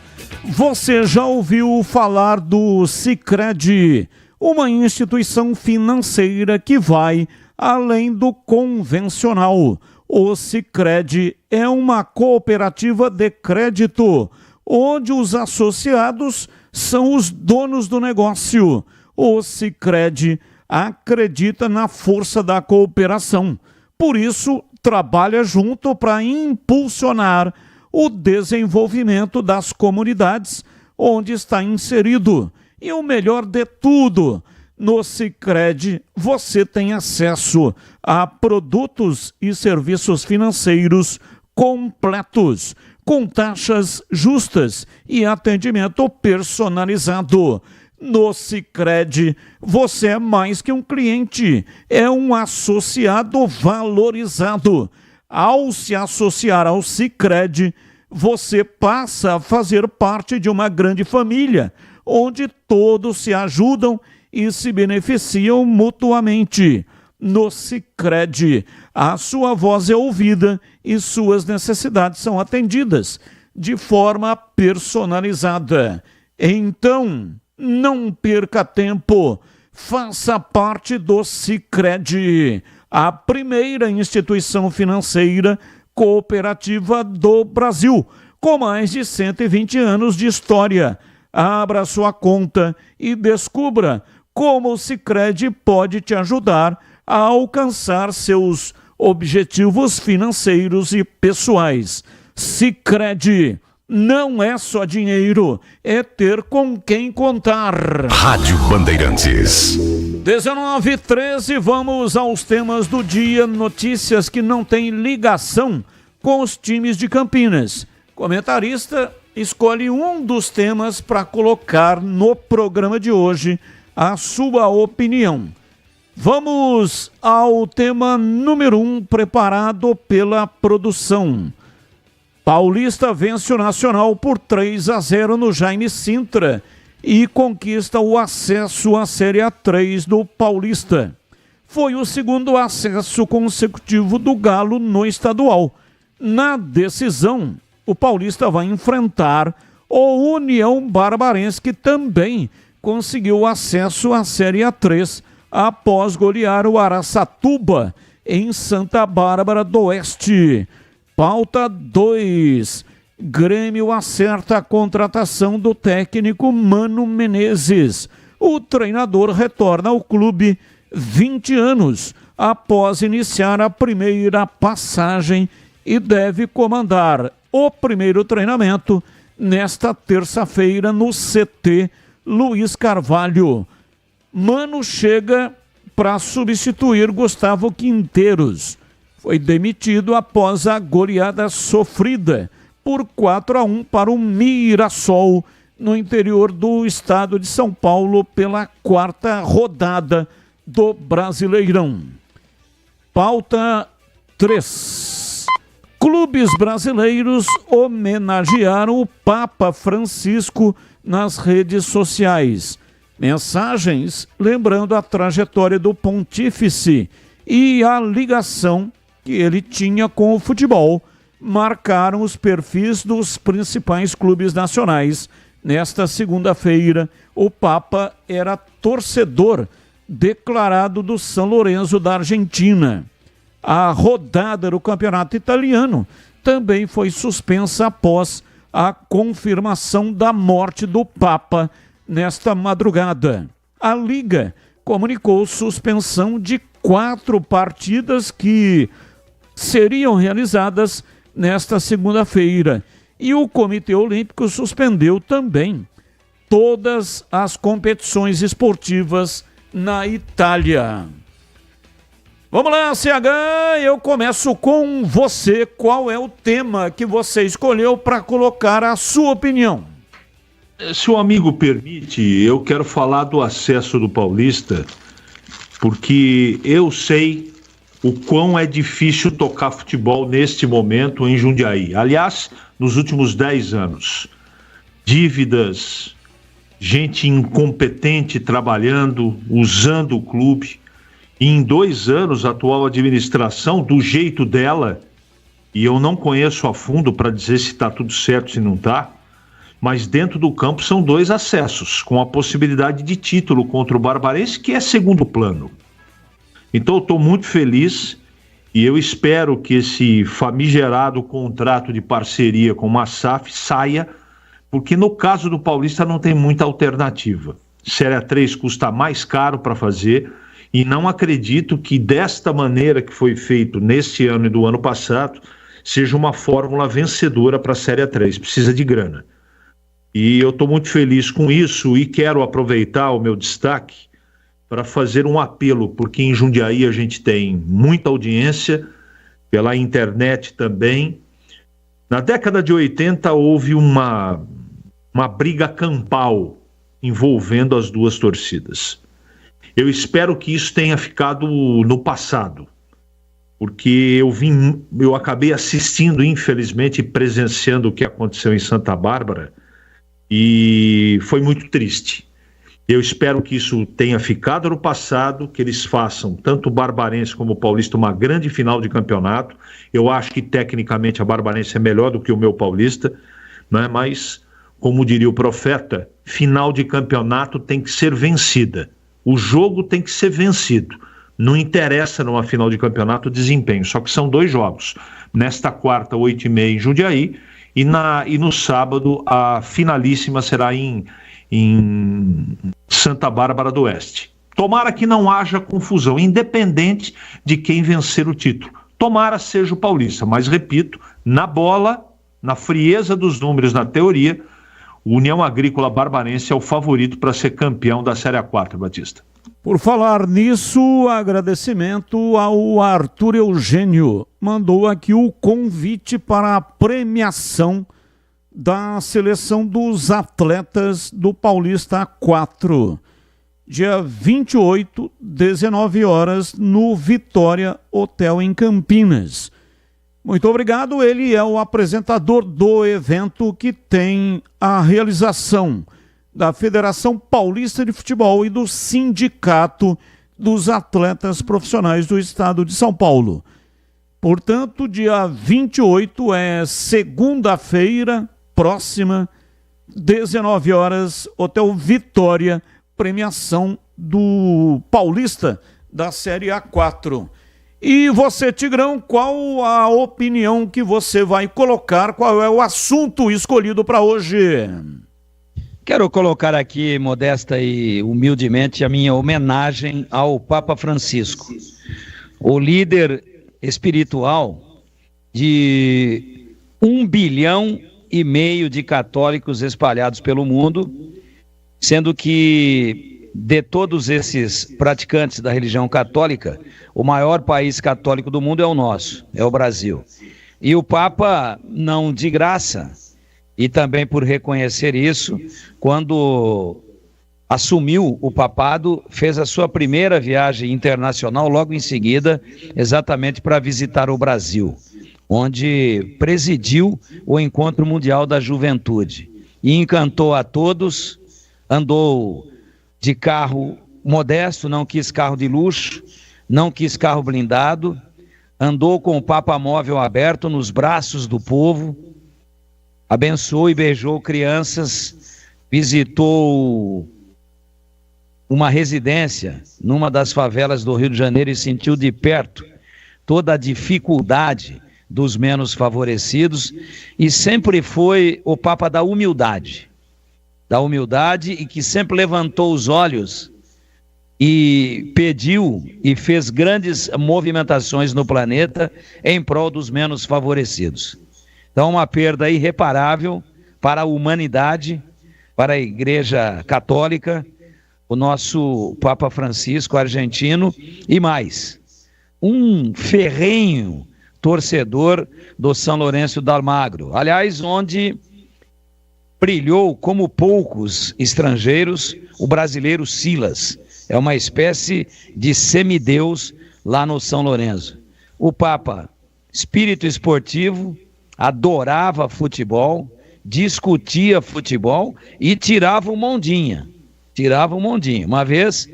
[SPEAKER 4] Você já ouviu falar do Sicredi, uma instituição financeira que vai além do convencional. O Sicredi é uma cooperativa de crédito, onde os associados são os donos do negócio. O Sicredi acredita na força da cooperação. Por isso, trabalha junto para impulsionar o desenvolvimento das comunidades onde está inserido. E o melhor de tudo, no Sicredi você tem acesso a produtos e serviços financeiros completos, com taxas justas e atendimento personalizado. No Sicredi, você é mais que um cliente, é um associado valorizado. Ao se associar ao Sicredi, você passa a fazer parte de uma grande família, onde todos se ajudam e se beneficiam mutuamente. No Sicredi, a sua voz é ouvida e suas necessidades são atendidas de forma personalizada. Então, não perca tempo, faça parte do Sicredi, a primeira instituição financeira cooperativa do Brasil, com mais de 120 anos de história. Abra sua conta e descubra como o Sicredi pode te ajudar a alcançar seus objetivos financeiros e pessoais. Sicredi não é só dinheiro, é ter com quem contar.
[SPEAKER 2] Rádio Bandeirantes.
[SPEAKER 4] 19h13, vamos aos temas do dia, notícias que não têm ligação com os times de Campinas. Comentarista escolhe um dos temas para colocar no programa de hoje, a sua opinião. Vamos ao tema número 1, preparado pela produção. Paulista vence o Nacional por 3-0 no Jaime Sintra e conquista o acesso à Série A3 do Paulista. Foi o segundo acesso consecutivo do Galo no estadual. Na decisão, o Paulista vai enfrentar o União Barbarense, que também conseguiu acesso à Série A3 após golear o Araçatuba em Santa Bárbara do Oeste. Pauta 2. Grêmio acerta a contratação do técnico Mano Menezes. O treinador retorna ao clube 20 anos após iniciar a primeira passagem e deve comandar o primeiro treinamento nesta terça-feira no CT Luiz Carvalho. Mano chega para substituir Gustavo Quinteiros. Foi demitido após a goleada sofrida por 4-1 para o Mirassol no interior do estado de São Paulo pela 4ª rodada do Brasileirão. Pauta 3. Clubes brasileiros homenagearam o Papa Francisco nas redes sociais. Mensagens lembrando a trajetória do pontífice e a ligação que ele tinha com o futebol marcaram os perfis dos principais clubes nacionais. Nesta segunda-feira, o Papa era torcedor declarado do São Lourenço da Argentina. A rodada do campeonato italiano também foi suspensa após a confirmação da morte do Papa nesta madrugada. A Liga comunicou suspensão de 4 partidas que seriam realizadas nesta segunda-feira. E o Comitê Olímpico suspendeu também todas as competições esportivas na Itália. Vamos lá, CH, eu começo com você. Qual é o tema que você escolheu para colocar a sua opinião?
[SPEAKER 1] Se o amigo permite, eu quero falar do acesso do Paulista, porque eu sei o quão é difícil tocar futebol neste momento em Jundiaí. Aliás, nos últimos 10 anos. Dívidas, gente incompetente trabalhando, usando o clube. E em 2 anos, a atual administração, do jeito dela, e eu não conheço a fundo para dizer se está tudo certo, se não está, mas dentro do campo são 2 acessos, com a possibilidade de título contra o Barbarense, que é segundo plano. Então eu estou muito feliz e eu espero que esse famigerado contrato de parceria com a SAF saia, porque no caso do Paulista não tem muita alternativa. Série A3 custa mais caro para fazer e não acredito que desta maneira que foi feito neste ano e do ano passado seja uma fórmula vencedora para a Série A3, precisa de grana. E eu estou muito feliz com isso e quero aproveitar o meu destaque para fazer um apelo, porque em Jundiaí a gente tem muita audiência, pela internet também. Na década de 80 houve uma briga campal envolvendo as 2 torcidas. Eu espero que isso tenha ficado no passado, porque eu acabei assistindo, infelizmente, presenciando o que aconteceu em Santa Bárbara e foi muito triste. Eu espero que isso tenha ficado no passado, que eles façam, tanto o Barbarense como o Paulista, uma grande final de campeonato. Eu acho que tecnicamente a Barbarense é melhor do que o meu Paulista, né? Mas, como diria o profeta, final de campeonato tem que ser vencida. O jogo tem que ser vencido. Não interessa numa final de campeonato o desempenho, só que são 2 jogos. Nesta quarta, 8h30 em Jundiaí, e no sábado a finalíssima será em Santa Bárbara do Oeste. Tomara que não haja confusão, independente de quem vencer o título. Tomara seja o Paulista, mas repito, na bola, na frieza dos números, na teoria, o União Agrícola Barbarense é o favorito para ser campeão da Série A4, Batista.
[SPEAKER 4] Por falar nisso, agradecimento ao Arthur Eugênio. Mandou aqui o convite para a premiação da seleção dos atletas do Paulista 4. Dia 28, 19 horas, no Vitória Hotel em Campinas. Muito obrigado, ele é o apresentador do evento que tem a realização da Federação Paulista de Futebol e do Sindicato dos Atletas Profissionais do Estado de São Paulo. Portanto, dia 28 é segunda-feira próxima, 19 horas, Hotel Vitória, premiação do Paulista da Série A4. E você, Tigrão, qual a opinião que você vai colocar? Qual é o assunto escolhido para hoje?
[SPEAKER 18] Quero colocar aqui, modesta e humildemente, a minha homenagem ao Papa Francisco, o líder espiritual de 1,5 bilhão de católicos espalhados pelo mundo, sendo que de todos esses praticantes da religião católica, o maior país católico do mundo é o nosso, é o Brasil. E o Papa, não de graça, e também por reconhecer isso, quando assumiu o papado, fez a sua primeira viagem internacional logo em seguida, exatamente para visitar o Brasil, onde presidiu o Encontro Mundial da Juventude e encantou a todos. Andou de carro modesto, não quis carro de luxo, não quis carro blindado, andou com o Papa móvel aberto nos braços do povo, abençoou e beijou crianças, visitou uma residência numa das favelas do Rio de Janeiro e sentiu de perto toda a dificuldade dos menos favorecidos, e sempre foi o Papa da humildade e que sempre levantou os olhos e pediu e fez grandes movimentações no planeta em prol dos menos favorecidos. Então, uma perda irreparável para a humanidade, para a Igreja Católica, o nosso Papa Francisco, argentino, e mais, um ferrenho torcedor do São Lourenço do Almagro, aliás, onde brilhou como poucos estrangeiros o brasileiro Silas, é uma espécie de semideus lá no São Lourenço. O Papa, espírito esportivo, adorava futebol, discutia futebol e tirava o mondinha. Uma vez,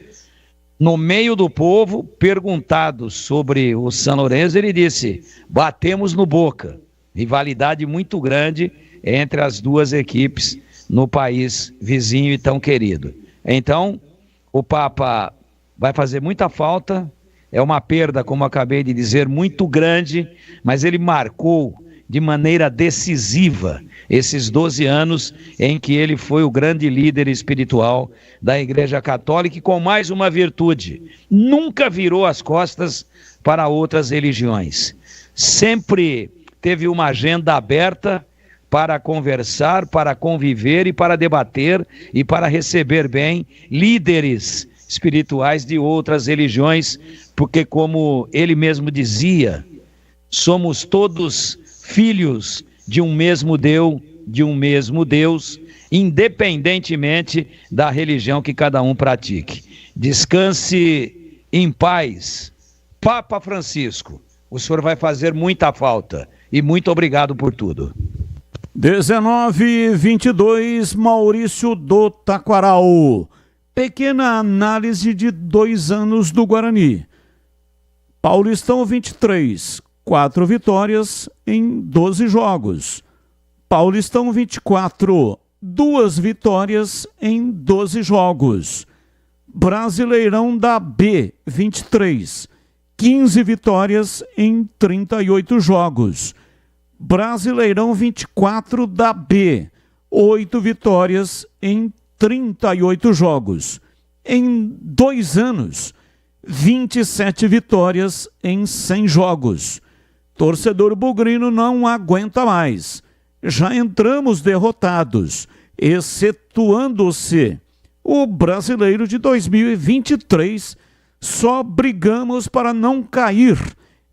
[SPEAKER 18] no meio do povo, perguntado sobre o São Lourenço, ele disse: batemos no Boca. Rivalidade muito grande entre as duas equipes no país vizinho e tão querido. Então, o Papa vai fazer muita falta, é uma perda, como acabei de dizer, muito grande, mas ele marcou de maneira decisiva esses 12 anos em que ele foi o grande líder espiritual da Igreja Católica, e com mais uma virtude: nunca virou as costas para outras religiões. Sempre teve uma agenda aberta para conversar, para conviver e para debater e para receber bem líderes espirituais de outras religiões, porque, como ele mesmo dizia, somos todos filhos de um mesmo Deus, independentemente da religião que cada um pratique. Descanse em paz, Papa Francisco. O senhor vai fazer muita falta, e muito obrigado por tudo.
[SPEAKER 4] 19:22, Maurício do Taquaral. Pequena análise de 2 anos do Guarani. Paulistão 23, 4 vitórias em 12 jogos. Paulistão 24, 2 vitórias em 12 jogos. Brasileirão da B 23, 15 vitórias em 38 jogos. Brasileirão 24 da B, 8 vitórias em 38 jogos. Em 2 anos, 27 vitórias em 100 jogos. Torcedor bugrino não aguenta mais. Já entramos derrotados, excetuando-se o Brasileiro de 2023. Só brigamos para não cair.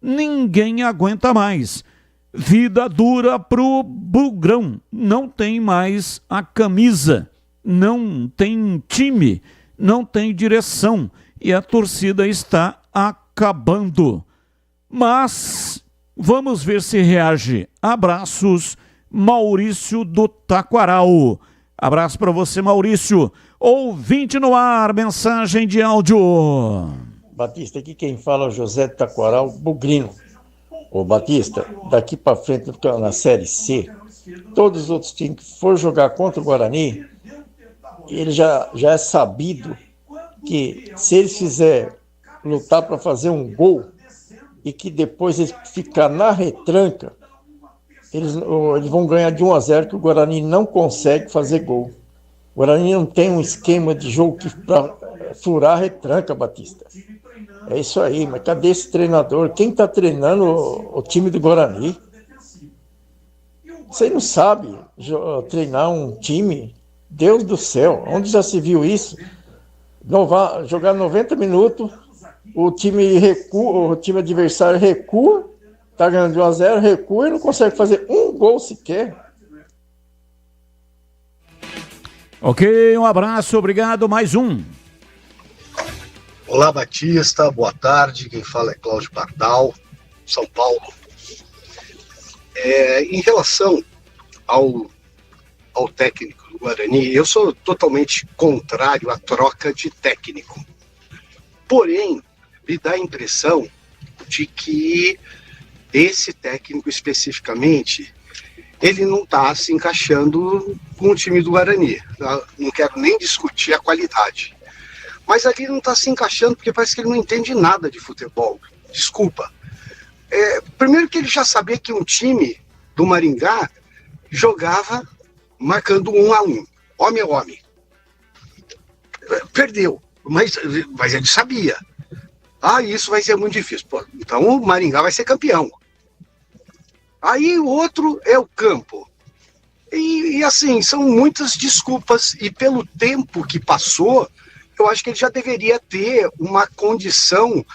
[SPEAKER 4] Ninguém aguenta mais. Vida dura pro Bugrão. Não tem mais a camisa. Não tem time. Não tem direção. E a torcida está acabando. Mas vamos ver se reage. Abraços, Maurício do Taquaral. Abraço para você, Maurício. Ouvinte no ar, mensagem de áudio.
[SPEAKER 15] Batista, aqui quem fala é o José do Taquaral, bugrino. Ô Batista, daqui para frente, na Série C, todos os outros times que for jogar contra o Guarani, ele já é sabido que se eles fizerem lutar para fazer um gol e que depois eles ficar na retranca, eles vão ganhar de 1-0, que o Guarani não consegue fazer gol. O Guarani não tem um esquema de jogo para furar a retranca, Batista. É isso aí, mas cadê esse treinador? Quem está treinando o time do Guarani? Você não sabe treinar um time? Deus do céu, onde já se viu isso? Jogar 90 minutos, o time recua, o time adversário recua, tá ganhando de 1-0, recua e não consegue fazer um gol sequer.
[SPEAKER 4] Ok, um abraço, obrigado, mais um.
[SPEAKER 20] Olá, Batista, boa tarde, quem fala é Cláudio Pardal, São Paulo. Em relação ao técnico do Guarani, eu sou totalmente contrário à troca de técnico. Porém, me dá a impressão de que esse técnico especificamente, ele não está se encaixando com o time do Guarani. Não quero nem discutir a qualidade. Mas ali não está se encaixando porque parece que ele não entende nada de futebol. Desculpa. Primeiro que ele já sabia que um time do Maringá jogava marcando 1-1, homem a homem. Perdeu, mas ele sabia. Isso vai ser muito difícil. Pô, então o Maringá vai ser campeão. Aí o outro é o campo. E assim, são muitas desculpas. E pelo tempo que passou, eu acho que ele já deveria ter uma condição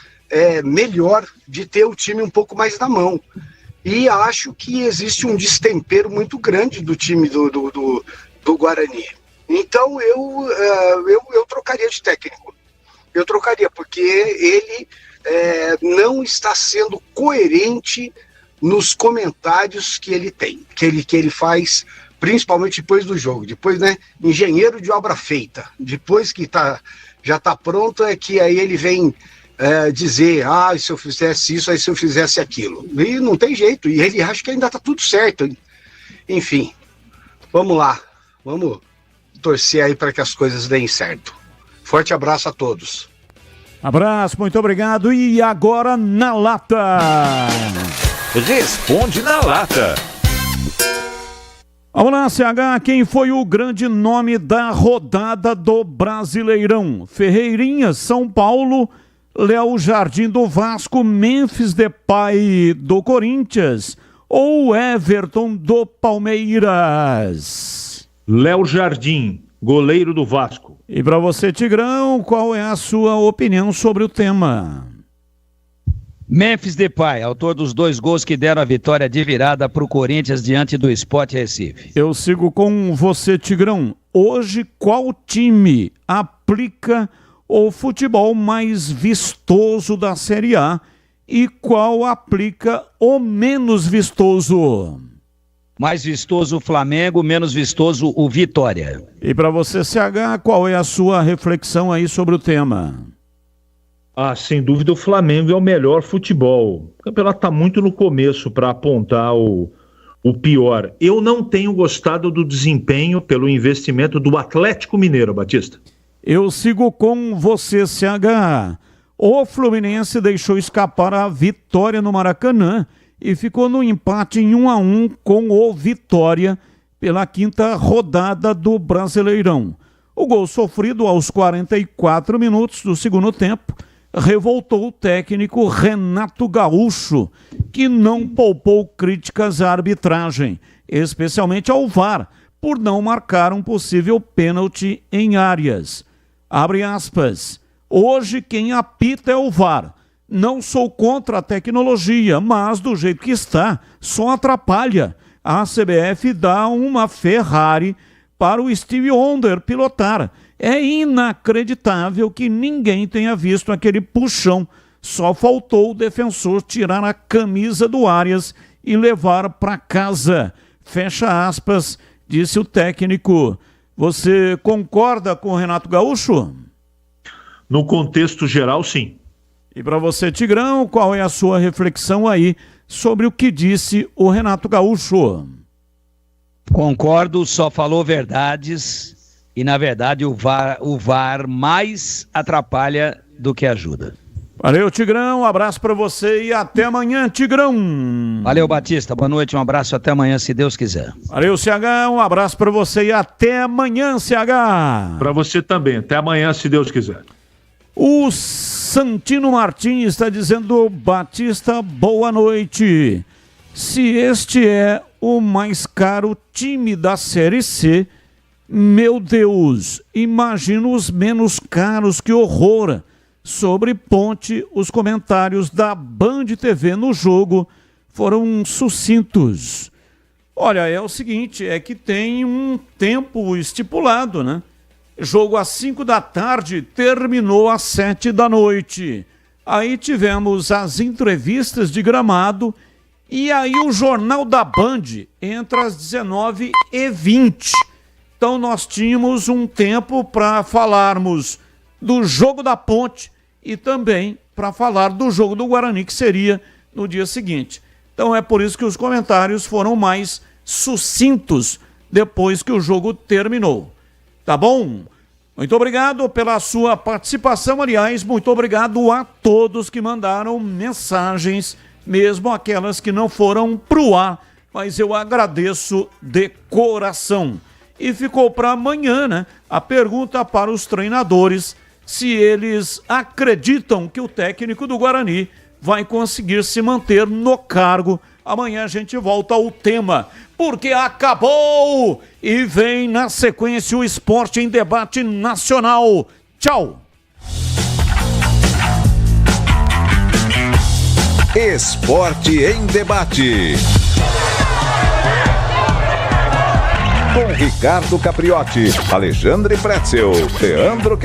[SPEAKER 20] melhor de ter o time um pouco mais na mão. E acho que existe um destempero muito grande do time do Guarani. Então eu trocaria de técnico. Eu trocaria, porque ele não está sendo coerente nos comentários que ele tem, que ele faz, principalmente depois do jogo. Depois, né, engenheiro de obra feita. Depois que já está pronto, é que aí ele vem dizer, se eu fizesse isso, aí se eu fizesse aquilo. E não tem jeito, e ele acha que ainda está tudo certo. Enfim, vamos lá, vamos torcer aí para que as coisas deem certo. Forte abraço a todos.
[SPEAKER 4] Abraço, muito obrigado. E agora na lata.
[SPEAKER 2] Responde na lata.
[SPEAKER 4] Vamos lá, CH, quem foi o grande nome da rodada do Brasileirão? Ferreirinha, São Paulo, Léo Jardim do Vasco, Memphis Depay do Corinthians ou Everton do Palmeiras?
[SPEAKER 1] Léo Jardim, goleiro do Vasco.
[SPEAKER 4] E para você, Tigrão, qual é a sua opinião sobre o tema?
[SPEAKER 18] Memphis Depay, autor dos 2 gols que deram a vitória de virada para o Corinthians diante do Sport Recife.
[SPEAKER 4] Eu sigo com você, Tigrão. Hoje, qual time aplica o futebol mais vistoso da Série A e qual aplica o menos vistoso?
[SPEAKER 18] Mais vistoso o Flamengo, menos vistoso o Vitória.
[SPEAKER 4] E para você, CH, qual é a sua reflexão aí sobre o tema?
[SPEAKER 1] Sem dúvida o Flamengo é o melhor futebol. O campeonato está muito no começo para apontar o pior. Eu não tenho gostado do desempenho pelo investimento do Atlético Mineiro, Batista.
[SPEAKER 4] Eu sigo com você, CH. O Fluminense deixou escapar a vitória no Maracanã e ficou no empate em 1-1 com o Vitória pela 5ª rodada do Brasileirão. O gol sofrido aos 44 minutos do segundo tempo revoltou o técnico Renato Gaúcho, que não poupou críticas à arbitragem, especialmente ao VAR, por não marcar um possível pênalti em Arias. Abre aspas. Hoje quem apita é o VAR. Não sou contra a tecnologia, mas do jeito que está, só atrapalha. A CBF dá uma Ferrari para o Steve Wonder pilotar. É inacreditável que ninguém tenha visto aquele puxão. Só faltou o defensor tirar a camisa do Arias e levar para casa. Fecha aspas, disse o técnico. Você concorda com o Renato Gaúcho?
[SPEAKER 1] No contexto geral, sim.
[SPEAKER 4] E para você, Tigrão, qual é a sua reflexão aí sobre o que disse o Renato Gaúcho?
[SPEAKER 18] Concordo, só falou verdades e, na verdade, o VAR mais atrapalha do que ajuda.
[SPEAKER 4] Valeu, Tigrão, um abraço para você e até amanhã, Tigrão.
[SPEAKER 18] Valeu, Batista, boa noite, um abraço, até amanhã, se Deus quiser.
[SPEAKER 4] Valeu, CH, um abraço para você e até amanhã, CH.
[SPEAKER 1] Para você também, até amanhã, se Deus quiser.
[SPEAKER 4] O Santino Martins está dizendo, Batista, boa noite. Se este é o mais caro time da Série C, meu Deus, imagino os menos caros, que horror. Sobre Ponte, os comentários da Band TV no jogo foram sucintos. Olha, é o seguinte, é que tem um tempo estipulado, né? Jogo às 5 da tarde, terminou às 7 da noite. Aí tivemos as entrevistas de gramado e aí o Jornal da Band entra às 19h20. Então nós tínhamos um tempo para falarmos do jogo da Ponte e também para falar do jogo do Guarani, que seria no dia seguinte. Então é por isso que os comentários foram mais sucintos depois que o jogo terminou. Tá bom? Muito obrigado pela sua participação. Aliás, muito obrigado a todos que mandaram mensagens, mesmo aquelas que não foram pro ar, mas eu agradeço de coração. E ficou para amanhã, né, a pergunta para os treinadores, se eles acreditam que o técnico do Guarani vai conseguir se manter no cargo. Amanhã a gente volta ao tema, porque acabou! E vem na sequência o Esporte em Debate Nacional. Tchau!
[SPEAKER 2] Esporte em Debate. Com Ricardo Capriotti, Alexandre Pretzel, Leandro